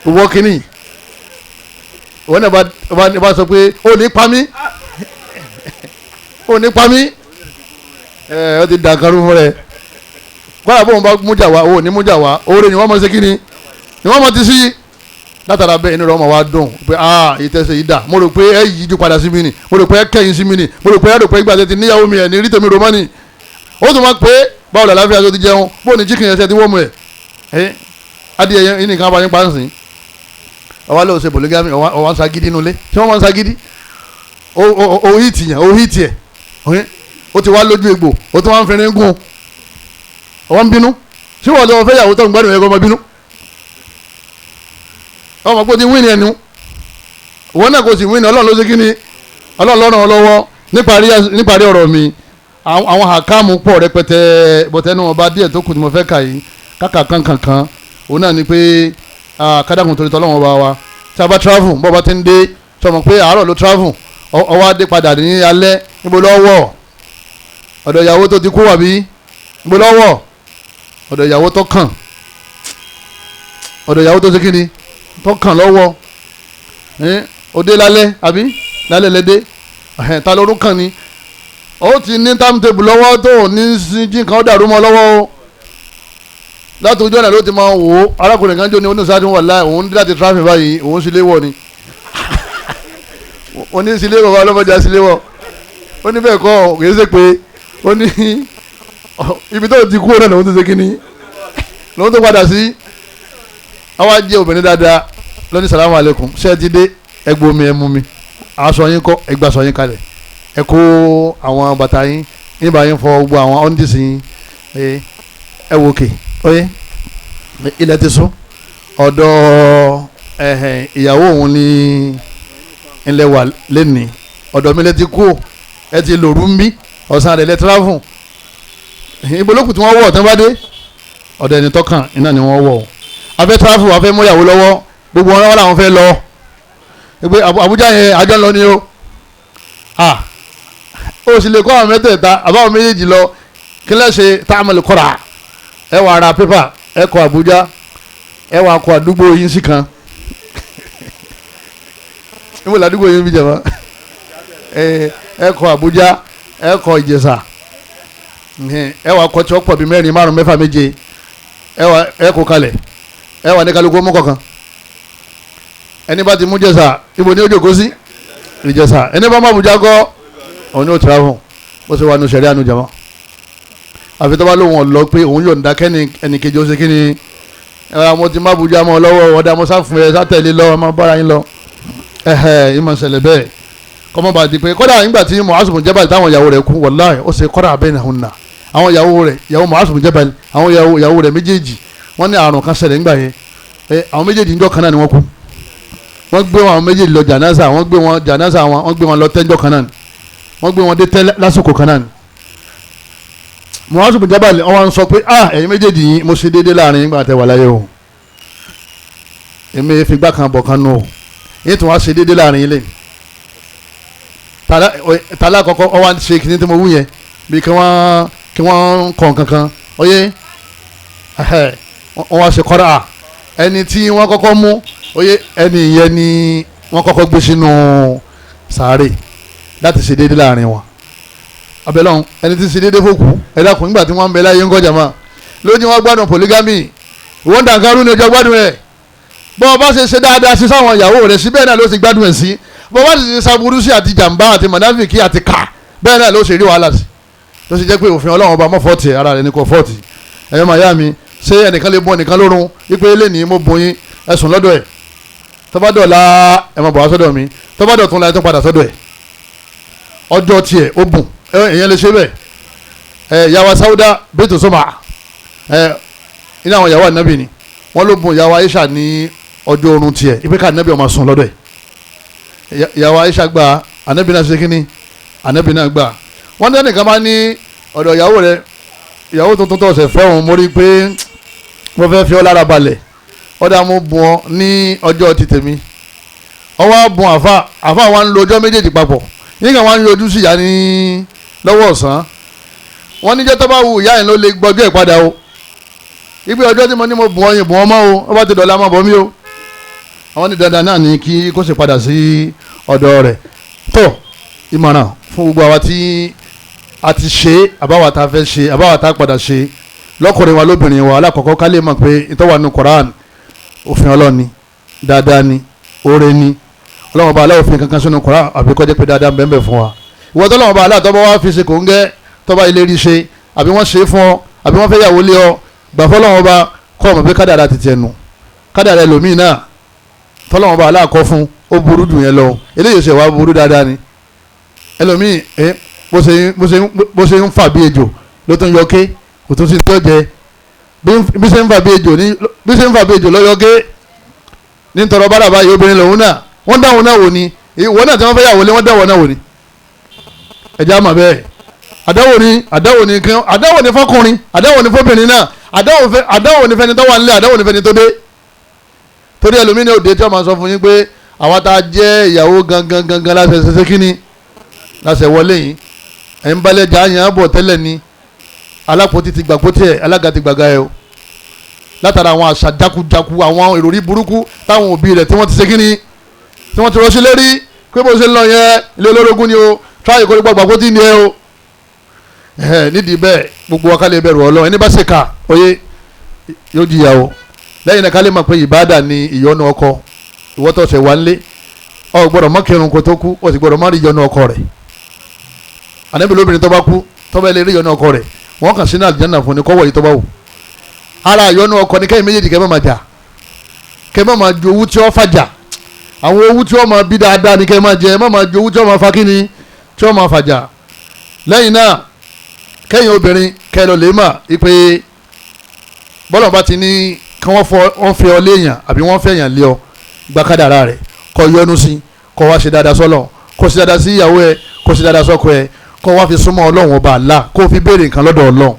ìwọ kínní ìwọ náà bá sọ pé ó ní pa mí ọ ti dàkàrú fún rẹ kọ́lá bóun bá mújà wá owó ní mújà wá oore ni wọ́n mọ̀ ṣe kínní ni wọ́n mọ̀ ti sí látara bẹ́ẹ̀ inú rẹ̀ ọmọ wa dùn pé ìtẹ̀sẹ̀ yìí dà mo rò pé ẹ yíjú padà sí mi ni mo rò pé ẹ kẹ́yìn sí mi ni mo rò pé ìgbà tẹ̀ ti níyàwó mi ẹ̀ ní rí tèmi romani ó tún máa pé báwo la láfíà tó ti jẹun bóun ní chicken ẹsẹ̀ ti wọ́n mu ẹ̀ adìyẹ yẹn nìkan bá yín pa ń sìn ọwọ́ lọ́wọ́ ṣe polygamy ọwọ́ ń sagídí inú ilé tí wọ́n máa ń sagídí òhì tìyàn òhì tiẹ̀ ó ti wá lójú egbò ó tún wá ń fẹ́rẹ́ gún ọwọ́ ń bínú tí wọ́n lọ́wọ́ fẹ́ yàwó tó ń gbádùn ẹ̀kọ́ ọmọ bínú ọmọ pé ti wíìnì ẹnu òun náà kò sì wíìnì ọlọ́run ló ṣe kí ni ọlọ́run ló ràn ọ́ lọ́wọ́ níparí ọ̀rọ̀ mi àwọn àkáàmù pọ̀ rẹpẹtẹ bọ̀tẹ́nu ọba díẹ̀ tó kù tí mo fẹ́ kà yìí káka kankan òun náà ni pé kádàkùn torí tọ́lọ́wọ́n ọba wa tí a bá travel bọ́ ọba ti ń dé sọmọ pé àárọ̀ ló travel ọwọ́ adé padà ní alẹ́ níbo lọ́wọ́ ọ̀dọ̀ ìyàwó tó ti kú wà bí níbo lọ́wọ́ ọ̀dọ̀ ìyàwó tó kàn ọ̀dọ̀ ìyàwó tó ṣe kí ni tọkàn lọ́wọ́ òde lálẹ́ àbí lálẹ́ lẹ́dẹ́ ta lórúkọ kan ni ó ti ní táìmùtébù lọ́wọ́ tó ní jí kan ó dàrú mọ́ lọ́wọ́ o láti ojú ọ̀nà ló ti máa wò ó arákùnrin kan jò ní oníṣàdún wà láì òun láti tráfì báyìí òun sì léwọ̀ ni ó ní sí léwọ̀ ọlọ́mọdé sí léwọ̀ ó ní bẹ́ẹ̀ kọ́ kì í ṣe pé ó ní ibi tó ti kú ọ̀nà lòun tó ṣe kí ni lòun tó padà sí àwa jẹ́ obìnrin dáadáa lóní salamu aleykum ṣé ẹ ti dé ẹgbẹ́ omi ẹ mú mi aṣọ yín kọ́ ẹgbẹ́ aṣọ yín kalẹ̀ ẹ kó àwọn bàtà yín nígbà yín fọ gbogbo àwọn ọ́ndìsì yín ẹ wò kè óyé ilẹ̀ ti sún ọ̀dọ̀ ìyàwó òun ní ilẹ̀ wà lẹ́nìí ọ̀dọ̀ mi lẹ ti kú ẹ ti lòrú ń bí ọ̀sán rẹ̀ lẹ tíráfù ìbolókù tí wọ́n wọ̀ tán bá dé ọ̀dọ̀ ẹni tọ́kàn iná ni wọ́n wọ̀ afẹ́ tíráfù afẹ́ mọ́yàwó lọ́wọ́ gbogbo wọn wọ́n làwọn fẹ́ lọ pé Àbújá yẹn àjọ lọ ni ó ó sì lè kọ́ àwọn mẹ́tẹ̀ẹ̀ta àbáwọn méjèèjì lọ kí lẹ́sẹ̀ táàmùlù kọ́ra ẹ wà ra pépà ẹ kọ Àbújá ẹ wà kọ àdúgbò yín sí kan níbo làdúgbò yín bí jẹ̀mọ́ ẹ kọ Àbújá ẹ kọ Ìjẹ̀ṣà ẹ wà kọ tí wọ́n pọ̀ bí mẹ́rin márùn mẹ́fà méje ẹ kọ kalẹ̀ ẹ wà ní kálukú mú kọ̀ọ̀kan ẹni bá ti mú Ìjẹ̀ṣà ibo ni ó jókòó sí Ìjẹ̀ṣà ẹni bá má Àbújá gọ́ òun ní ó travel bó ṣe wà ní sẹ̀rí àánú jẹ̀mọ́ àfi tó bá lóun ọ̀lọ́ pé òun yóò ń da kẹ́ni ẹnìkejì ó ṣe kí ni mo ti má Àbújá mọ́ lọ́wọ́ ọ̀dà mo sáfún ẹ sátẹ̀lé lọ́wọ́ ọmọ bára yín lọ ìmọ̀ ṣẹlẹ̀ bẹ́ẹ̀ kọ́mọ́ bá di pé kọ́dà nígbà tí Mu'adh bin Jabal táwọn ìyàwó rẹ̀ kú wàláhì ó ṣe kọ́dà bainahunna àwọn ìyàwó Mu'adh bin Jabal àwọn ìyàwó rẹ̀ méjèèjì wọ́n ní àrùn kan ṣẹlẹ̀ nígbà yẹn àwọn méjèèjì ńjọ́ kan náà ni wọ́n kú wọ́n gbé àwọn méjèèjì lọ jànáza wọ́n gbé wọn lọ tẹ́jọ́ kan náà ni wọ́n gbé wọn dé tẹ́ lásìkò kan náà ni Mu'adh bin Jabal wọ́n sọ pé ẹ̀yin méjèèjì yìí mo ṣe déédéé láàrin nígbà tẹ́ wà láyé o èmi fi gbá kan bọ̀ kan nù o yìí tí wọ́n ṣe déédéé láàrin yìí lẹ́yìn tàlá àkọ́kọ́ ọ wá ń ṣe kìíní tí mo wú yẹn bí kí wọ́n kọ̀ kankan oyè wọ́n wá ṣe kọ́ra ẹni tí wọ́n kọ́kọ́ mú oyè ẹni yẹn ni wọ́n kọ́kọ́ gbé sínú sàárè láti ṣe déédéé láàrin wọn abẹ́lọ́hún ẹni tí ń ṣe déédéé fòkù ẹ̀dá kùn nígbà tí wọ́n ń bẹ láyé ń kọjá mọ́ lójú wọn gbádùn polygamy ìwọ́n dàgbàrú ni ọjọ́ gbádùn ẹ̀ bọ́ ọ bá ṣe dáadáa sí sáwọn ìyàwó rẹ̀ sí bẹ́ẹ̀ náà ló ti gbádùn ẹ̀ sí bọ́ ọ bá ṣe sábúrú sí àti jàǹbá àti mọ̀nàfíkì àti ká bẹ́ẹ̀ náà ló ṣe rí wàhálà sí tó ṣe jẹ́ pé òfin Ọlọ́run ọba mọ́ fọ́ọ̀tì ara rẹ̀ ní kò fọ́ọ̀tì ẹ̀yọ́ màyá mi ṣé ẹnìkan lè bọ́ ẹnìkan lórun wípé eléyìí mo bọ́ yín ẹ̀sùn lọ́dọ̀ ẹ̀ tọ́bádọ́lá ẹ̀ máa bọ̀ wá sọ́dọ̀ mi tọ́bádọ̀tún la ẹ̀ tó padà sọ́dọ̀ ẹ̀ ọjọ́ tiẹ̀ ó bùn èèyàn lè ṣe bẹ́ẹ̀ yàwá Sauda bẹ́tò sọ́mà iná àwọn yàwá ànábì ni wọ́n ló bùn yàwá Aisha ní ọjọ́ oorun tiẹ̀ ipe ká ànábì ọmọ sùn lọ́dọ̀ ẹ̀ yàwá Aisha gba ànábì náà ṣe kínní ànábì náà gbà wọ́n ní ẹnìkan bá ní ọ̀dọ̀ ìyàwó rẹ̀ ìyàwó tuntun tó ṣe fẹ́ òun mo rí i pé mo fẹ́ fi ọ́ lára balẹ̀ ọ̀dà mo bùn ọ ní ọjọ́ ti tèmi ọwọ́ bùn àfa wa ń lo ọjọ́ méjèèjì papọ̀ nígbà wọn ń yọjú sí ìyá ní lọ́wọ́ ọ̀sán wọ́n níjẹ́ tó bá wù ìyá yẹn ló lè gbọ́jọ́ ìpadà o ibi ọjọ́ tí mo ní mo bùn ọyìn bùn ọmọ o ó bá ti dọ̀la mọ́ bọ́ mi o àwọn ní dandan náà ní kí kó sì padà sí ọ̀dọ̀ rẹ̀ tó ìmọ̀ràn fún gbogbo àwa tí a ti ṣe àbáwá tá a fẹ́ ṣe àbáwá tá a padà ṣe lọ́kùnrin wa lóbìnrin wa alákọ̀ọ́kọ́ ká lè mọ̀ pé ìtọ́wà nínú Quran òfin ọlọ́ni dáadáa ni oore ni ọlọ́wọ́n bá aláwòfin kankan sínú Quran àbí kó jẹ́ pé dáadáa ń bẹ́ẹ̀ fún wa ìwọ tó lọ́wọ́n bá aláàtọ́ bá wá fi ṣe kò ń gẹ́ tọ́ba ilé rí ṣe àbí wọ́n ṣe fún ọ àbí wọ́n fẹ́ yàwó lé ọ gbà fọlọ́wọ́n bá kọ́ ọmọ pé kádàrá ti tiẹ̀ nù kádàrá ẹlòmíì náà tọ́lọ́wọ́n bá aláàkọ́ fún ó burú dùn yẹn lọ eléyìí ṣe wá burú dáadáa ni ẹlòmíì bó ṣe ń fà bí ejò ló tún yọké kò tún sí tí ó jẹ bí ṣe ń fà bí ejò ló yọké ní tọrọ bára báyìí obìnrin lòun náà wọ́n dáwọn náà wò ni ìwọ náà tí wọ́n fẹ́ yàwó lé wọ́n dáwọn náà wò ni ẹ̀já mà bẹ́ẹ̀ àdáwò ni fọkùnrin àdáwò ni fọbìnrin náà àdáwò ni fẹni tó wà nílé àdáwò ni fẹni tó dé torí ẹlòmíì ní òde tí wọ́n máa sọ fún yín pé àwọn tá a jẹ́ ìyàwó gangan láṣẹ ṣẹṣẹ kínní láṣẹ wọlé yìí ẹ̀ ń balẹ̀ jà yàn án bọ̀ tẹ́lẹ̀ ni alápòtí ti gbàgbótì ẹ̀ alága ti gbàgà ẹ̀ o látara àwọn àṣà jákujáku àwọn ìròrí burúkú táwọn òbí rẹ̀ tí wọ́n ti ṣe kínní tí wọ́n ti rọ́ṣí lérí pé bó ṣe ń lọ yẹn ilé olórogún ni o tíráyì kó gbàgbótì ni ẹ o nídìí bẹ́ẹ̀ gbogbo wa ká lè bẹ̀rù Ọlọ́run ẹni bá ṣe ká oyè yóò jìyà o lẹ́yìn náà ká lè mọ̀ pé ìbáàdà ni ìyọ́nú ọkọ ìwọ tó ṣe wà ńlé ọ gbọ́dọ̀ mọ́ kírun kó tó kú ọ sì gbọ́dọ̀ mọ́ rí ìyọ́nú ọkọ rẹ̀ ànábì lóbìnrin tó bá kú tó bá lè rí ìyọ́nú ọkọ rẹ̀ wọ́n kàn sínú àlùjánnà fún ni kọ́wọ́ yìí tó bá wù ara ìyọ́nú ọkọ ni kẹ́yìn méjèèjì kẹ́ má máa jà kẹ́ má máa ju owó tí ó fàjà àwọn owó tí ó máa bí dáadáa ni kẹ́ máa jẹ má máa ju owó tí ó máa fa kíni tí ó máa fàjà lẹ́yìn náà kẹ́yìn obìnrin kẹ́ lọ lè mà ipe bọ́lọ̀ bá ti ní kí wọ́n fẹ́ ọ léèyàn àbí wọ́n fẹ́ yàn lé ọ gba kádàrá rẹ̀ kó yọ́nú sí kó wá ṣe dáadáa sọ́lọ̀ kó ṣe dáadáa sí ìyàwó ẹ kó ṣe dáadáa sọ́kọ ẹ kó wá fi súnmọ́ Ọlọ́run ọba Allah kó fi béèrè nǹkan lọ́dọ̀ Ọlọ́run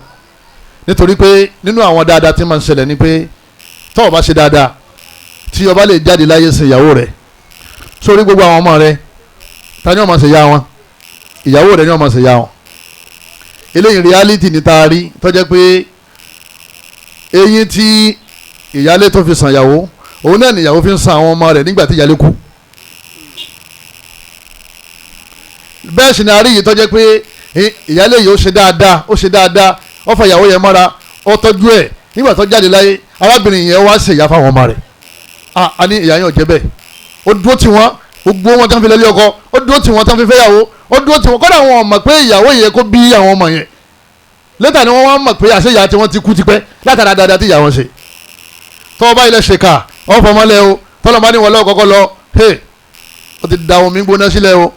nítorí pé nínú àwọn dáadáa tí máa ń ṣẹlẹ̀ ni pé tó o bá ṣe dáadáa tí o bá lè jáde láyé sin ìyàwó rẹ̀ sórí gbogbo àwọn ọmọ rẹ̀ ta ni ó máa ṣe ya wọn ìyàwó rẹ̀ ni ó máa ṣe ya wọn eléyìí reality ni tá a rí tó jẹ́ pé eyín tí ìyálé tó fi sàn ìyàwó òun náà nìyàwó fi ń san àwọn ọmọ rẹ̀ nígbà tí ìyálé kú bẹ́ẹ̀ sì ni a rí yìí tó jẹ́ pé ìyálé yìí ó ṣe dáadáa ó fa ìyàwó yẹn mọ́ra ó tọ́jú ẹ̀ nígbà tó jáde láyé arábìnrin yẹn wá ṣe ìyá fáwọn ọmọ rẹ̀ a ní ìyá yẹn ò jẹ́ bẹ́ẹ̀ ó dúró tì wọ́n gbogbo wọn tán fi lẹ́lé ọkọ ó dúró tì wọ́n tán fi fẹ́yàwó ó dúró tì wọ́n kọ́dà wọn mọ̀ pé ìyàwó yẹn kó bí àwọn ọmọ yẹn lẹ́tà ni wọ́n wá mọ̀ pé àṣẹ ìyá tí wọ́n ti kú tipẹ́ látara dáadáa tí ìyá wọn ṣe tọ́ bá ilẹ̀ ṣèkà ọ̀ fọmọ́lẹ́ o tọ́lọ́mọ́ ní wọn lọ́wọ́ kọ́kọ́ lọ ó ti da omi gbóná sílẹ̀ o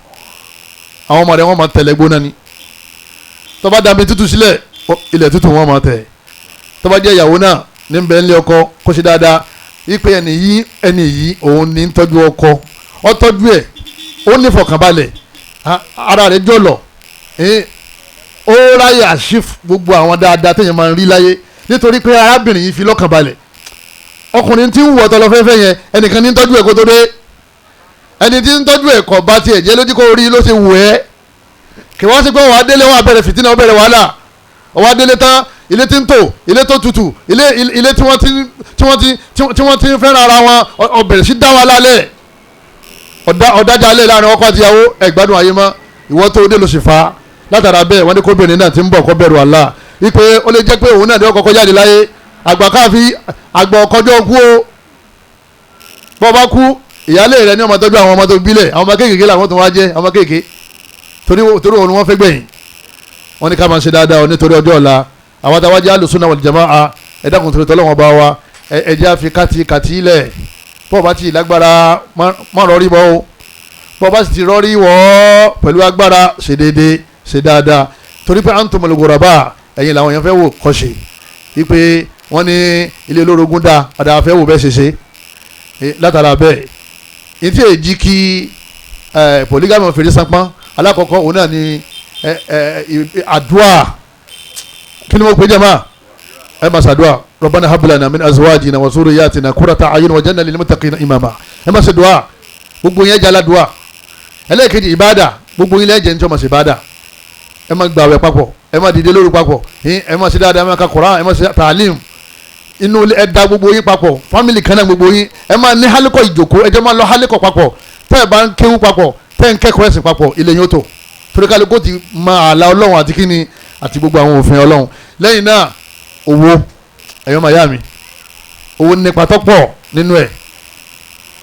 àwọn ọmọ rẹ̀ wọ́n máa tẹ̀lé gbóná ni tọ́ bá dami tútù sílẹ̀ ilẹ̀ tútù wọ́n máa tẹ̀ tọ́ bá jẹ́ ìyàwó náà ní bẹ́ẹ̀ ńlẹ̀ ọkọ kó ṣe dáadáa ipe ẹni yìí òun ní ń tọ́jú ọkọ ó tọ́jú ẹ̀ ó ní fọkànbalẹ̀ ara rẹ̀ jọ̀lọ̀ ó ráyè àṣìf gbogbo àwọn dáadáa téèyàn máa ń rí láyé nítorí pé arábìnrin yìí fi lọ́kàn balẹ̀ ọkùnrin tí ń wọ̀ tọ́lọ fẹ́fẹ́ yẹn ẹnìkan ní ń tọ́jú ẹ̀ kó tó dé ẹni tí ń tọ́jú ẹ̀ kọ̀ bá tiẹ̀ jẹ́ lójú kó rí ló ṣe wù ẹ́ kí wọ́n sì pé wàá délé wàá bẹ̀rẹ̀ fìtínà bẹ̀rẹ̀ wàhálà wàá délé tán ilé tí ń tò ilé tó tutù ilé tí wọ́n ti ń fẹ́ràn ara wọn ó bẹ̀rẹ̀ sí dá wa lálẹ́ ọ̀dájà alẹ́ láàrin ọkọ àtìyàwó ẹ̀gbádùn ayé mọ́ ìwọ tó dé ló sì fa látara bẹ́ẹ̀ wọ́n ní kóbìnrin náà ti ń bọ̀ kó bẹ̀rù Allah wípé ó lè jẹ́ pé òun náà ní ọkọ̀ jáde láyé àgbà káfí àgbà ọkọjọ́ kú o bọ́ bá kú ìyálé rẹ̀ ní ọmọ tọ́jú àwọn ọmọ tó bílẹ̀ àwọn ọmọ kéèké làwọn tó wá jẹ́ ọmọ kéèké torí òun wọ́n fẹ́ gbẹ̀yìn wọ́n ní ká máa ṣe dáadáa nítorí ọjọ́ ọ̀la àwọn táwa jẹ́ alùsùnà wal jamaa ẹ̀dá kùn torí tọ́lọ́wọ́n bá wa ẹ̀jẹ̀ àfi kàtì ilẹ̀ bọ́ọ̀ bá ti lágbára má rọrí bọ́ o bọ́ọ̀ bá sì ti rọrí wọ́ pẹ̀lú agbára ṣe déédéé ṣe dáadáa torí pé antumul ghuraba ẹ̀yin làwọn èèyàn fẹ́ wò kọ́ṣe wípé wọ́n ní ilé olórogún dáa ọ̀dà fẹ́ wò bẹ́ẹ̀ ṣe ṣe látara bẹ́ẹ̀ ní tí èjì kí polygamy fèrè sanpọ́n alákọ̀ọ́kọ́ òun náà ni àdúà kí ni mo pè jẹ́ máa ẹ máa ṣàdúrà rabbana hab lana min azwajina wa zurriyyatina qurrata a'yun waj'alna lil muttaqina imama ẹ máa ṣe dùá gbogbo yẹn jala dùá ẹlẹ́ẹ̀kejì ìbáàdà gbogbo yín lẹ́jẹ̀ ní tí wọ́n máa ṣe ìbáàdà ẹ máa gbààwẹ̀ papọ̀ ẹ máa dìde lóru papọ̀ ẹ máa ṣe dáadáa ẹ máa ka Qur'an ẹ máa ṣe tàlím inú ẹ da gbogbo yín papọ̀ fámìlì kan náà gbogbo yín ẹ máa ní hálíkọ̀ ìjòkó ẹ jẹ́ máa lọ hálíkọ̀ papọ̀ tẹ́ ẹ bá ń kéwú papọ̀ tẹ́ ẹ ń kẹ́kọ̀ọ́ ẹ̀sìn papọ̀ ilé yín ó tò torí kálukú ti máa àlà ọlọ́run àti kíni àti gbogbo àwọn òfin ọlọ́run lẹ́yìn náà owó ẹ̀yọ́ màyá mi owó nípa tó pọ̀ nínú ẹ̀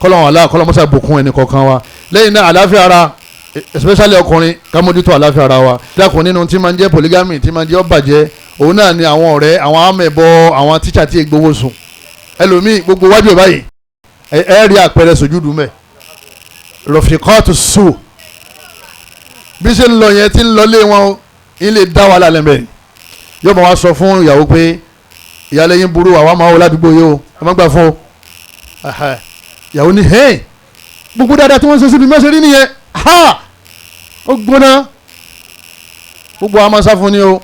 kọ́lọ́wọ́n àlá kọ́lọ́mọ́sá bùkún ẹnì kọ̀ọ̀kan wa lẹ́yìn náà àláfíà ara especially ọkùnrin ká mójútó àláfíà ara wa dákun nínú tí máa ń jẹ́ polygamy tí máa ń jẹ́ ọ̀bàjẹ́ òun náà ni àwọn ọ̀rẹ́ àwọn amẹ̀bọ àwọn tíṣà tí gbowó sùn ẹlòmíì gbogbo wájú ẹ̀ báyìí ẹ rí àpẹẹrẹ sojúdù mẹ́ rọ̀fìkọ́tù sùn bí ṣe ń lọ yẹn tí ń lọlé wọn ilé dá wa lálẹ́ mẹ́rin yóò máa wá sọ fún ìyàwó pé ìyálé yín burú àwa máa wọ ládùúgbò yìí o ẹ má gbà fún o ìyàwó ní hẹ́ẹ̀ gbogbo dáadáa tí wọ́n ń ṣe síbi mẹ́sẹ̀ rí nìyẹn ó gbóná gbogbo àwọn amáṣá fún ni o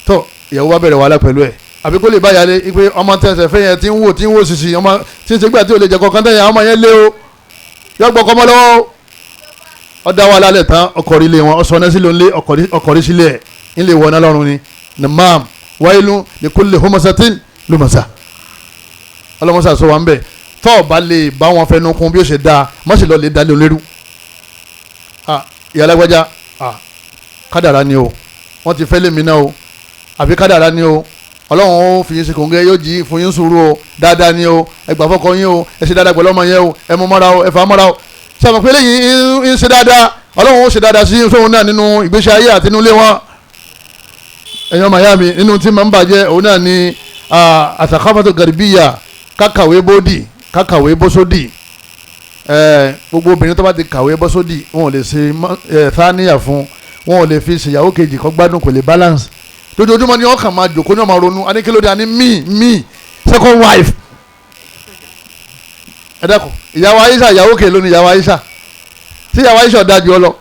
tó ìyàwó bá bẹ̀rẹ̀ wàhálà pẹ̀lú ẹ̀ àbí kó lè bá yálé pé ọmọ tẹ̀sẹ̀ fẹ́ yẹn tí ń wò sisi ọmọ tí ń ṣe gbà tí ò lè jẹ kọ̀ọ̀kan tẹ̀yìn àwọn ọmọ yẹn lé o yọ gbọ́ kọ́mọ́ lọ́wọ́ ọ dá wàhálà lẹ̀ tán ọkọ̀ rí lé wọn ọ sọ ọ́nà sílẹ̀ ńlé ọkọ̀ rí sílẹ̀ ẹ̀ ńlẹ̀ wọ̀ ọ́nà lọ́rùn ni namam wáyélú ní kulli humazatin lumasa ọlọ́mọsá sọ wà ń bẹ̀ tọ́ ọba lè bá wọn fẹnu kún bí ó ṣe dáa má ṣe lọ lè dalẹ̀ olérú ìyá alágbájá kádàrá ni o wọ́n ti fẹ́ lé mi náà o àbí kádàrá ni o ọlọ́run ó fi yín ṣe kòǹgẹ́ yóò jí fún yín sùúrù o dáadáa ni o ẹ gbà fọ́kọ yín o ẹ ṣe dáadáa pẹ̀lú ọmọ yẹn o ẹ mú mọ́ra o ẹ fà á mọ́ra o ṣe àmọ́ pé lẹ́yìn ń ṣe dáadáa ọlọ́run ó ṣe dáadáa sí sóhun náà nínú ìgbésí ayé àti inú ilé wọn ẹ̀yàn mayami nínú tí màá ń bàjẹ́ òun náà ni àtàkàfàtò gàrìbíyà kákàwé bódì kákàwé bósódì gbogbo obìnrin tó bá ti kàwé bósódì wọn ò lè ṣe thaniya fún wọn ò lè fi ṣèyàwó kejì kó gbádùn kò lè balance lójoojúmọ́ ni wọ́n kàn máa jòkó ní ọmọ ronú aníkélódé àní me second wife ẹ dákun ìyàwó Aisha ìyàwó kè lónìí ìyàwó Aisha tí ìyàwó Aisha dájú ọ lọ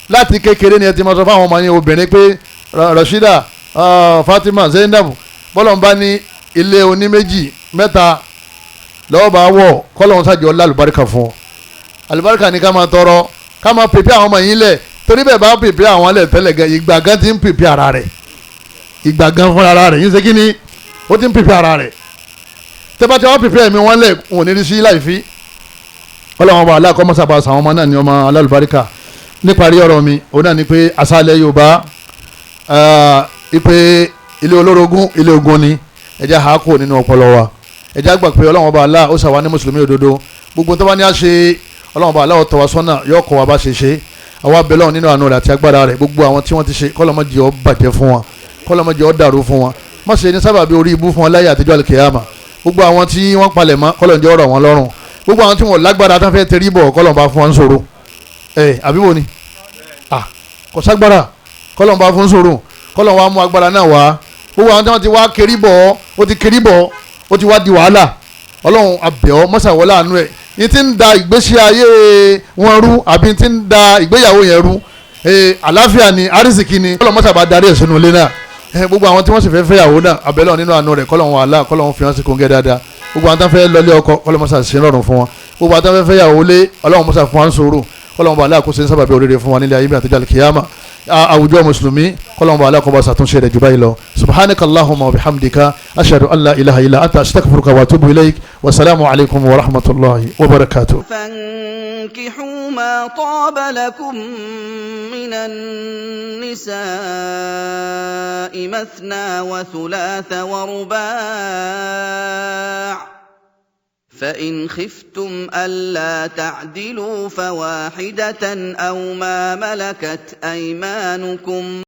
láti kékeré ni ẹ ti máa sọ fáwọn ọmọ yẹn obìnrin pé Rashida Fatima Zainab bọ́lọ̀ ń bá ní ilé oní méjì mẹ́ta lọ́wọ́ bá wọ̀ kọ́lọ́hún sájọ́ ọlá àlùbáríkà fún ọ àlùbáríkà ni ká máa tọrọ ká máa pèpè àwọn ọmọ yín lẹ̀ torí bẹ́ẹ̀ bá pèpè àwọn lẹ̀ tẹ́lẹ̀ gan ìgbà gan ti ń pèpè ara rẹ̀ ìgbà gan fúnra ara rẹ̀ yín ṣe kí ni ó ti ń pèpè ara rẹ̀ tẹ́bá tí wọ́n pèpè ẹ̀mí wọn lẹ̀ wọn ò ní rí sí láì fi kọ́lọ́hún bá aláàkọ́ mọ́sàbà sàwọn ọmọ náà ní ọmọ alálùbáríkà níparí ọ̀rọ̀ mi òun náà ni pé àṣálẹ́ Yorùbá ipe ilé olórogún ilé ogun ni ẹjẹ́ àákò nínú ọpọlọ wa ẹjẹ́ àgbà pé Ọlọ́run ọba Allah ó ṣàwa ní mùsùlùmí òdodo gbogbo tó bá ní à ṣe Ọlọ́run ọba Allah ó tọ́ wa sọ́nà yóò kọ́ wa bá ṣe ṣe àwa bẹ̀ Ọlọ́run nínú àánú rẹ̀ àti agbára rẹ̀ gbogbo àwọn tí wọ́n ti ṣe kọ́lọ́mọ́jì ó bàjẹ́ fún wọn kọ́lọ́mọ́jì ó dàrú fún wọn má ṣe ní sábàbí orí ibú fún wọn láyé àtijọ́ àlùkìyámà gbogbo àwọn tí wọ́n palẹ̀ mọ́ kọ́lọ́njẹ́ ọ̀rọ̀ wọn lọ́rùn gbogbo àwọn tí wọ́n lágbára tán fẹ́ tẹrí bọ̀ kọ́lọ́nba fún wọn sọ̀rọ̀ àbí wo ni kò ságbára kọ́lọ́nba fún sọ̀rọ̀ kọ́lọ́n wa mú agbára náà wá gbogbo àwọn tí wọ́n ti wá kiri bọ̀ ó ti kiri bọ̀ ó ti wá di wàhálà Ọlọ́run abẹ́ọ́ mọ́sàwọ́ láàánú ẹ̀ ní ti ń da ìgbésí ayé wọn rú àbí ti ń da ìgbéyàwó yẹn rú àláfíà ni àrísìkí ni kọ́lọ́n mọ́sàbà darí ẹ̀ sínú ilé náà gbogbo àwọn tí wọ́n sì fẹ́ fẹ́yàwó náà abẹ́lọ́ nínú àánú rẹ̀ kọ́lọ́n wàhálà kọ́lọ́n fi hàn sí kóńgẹ́ dáadáa gbogbo àwọn tí wọ́n fẹ́ lọlé ọkọ kọ́lọ́n mọ́sà sí rọrùn fún wọn gbogbo àwọn tí wọ́n fẹ́ fẹ́yàwó lé Ọlọ́run mọ́sà fún wọn sòrò kọ́lọ́n wàhálà kó ṣe ń sábàbí oríire fún wọn nílé ayé bí àtijọ́ àlùkìyámà àwùjọ mùsùlùmí kọ́lọ́n wàhálà kó bá ṣàtúnṣe rẹ̀ jù báyìí lọ subhanaka allahumma wa bihamdika ashhadu an la ilaha illa anta astaghfiruka wa atubu ilayk wa salaamu alaykum wa rahmatullahi wa barakatuh. فانكحوا ما طاب لكم من النساء مثنى وثلاث ورباع فإن خفتم ألا تعدلوا فواحدة أو ما ملكت أيمانكم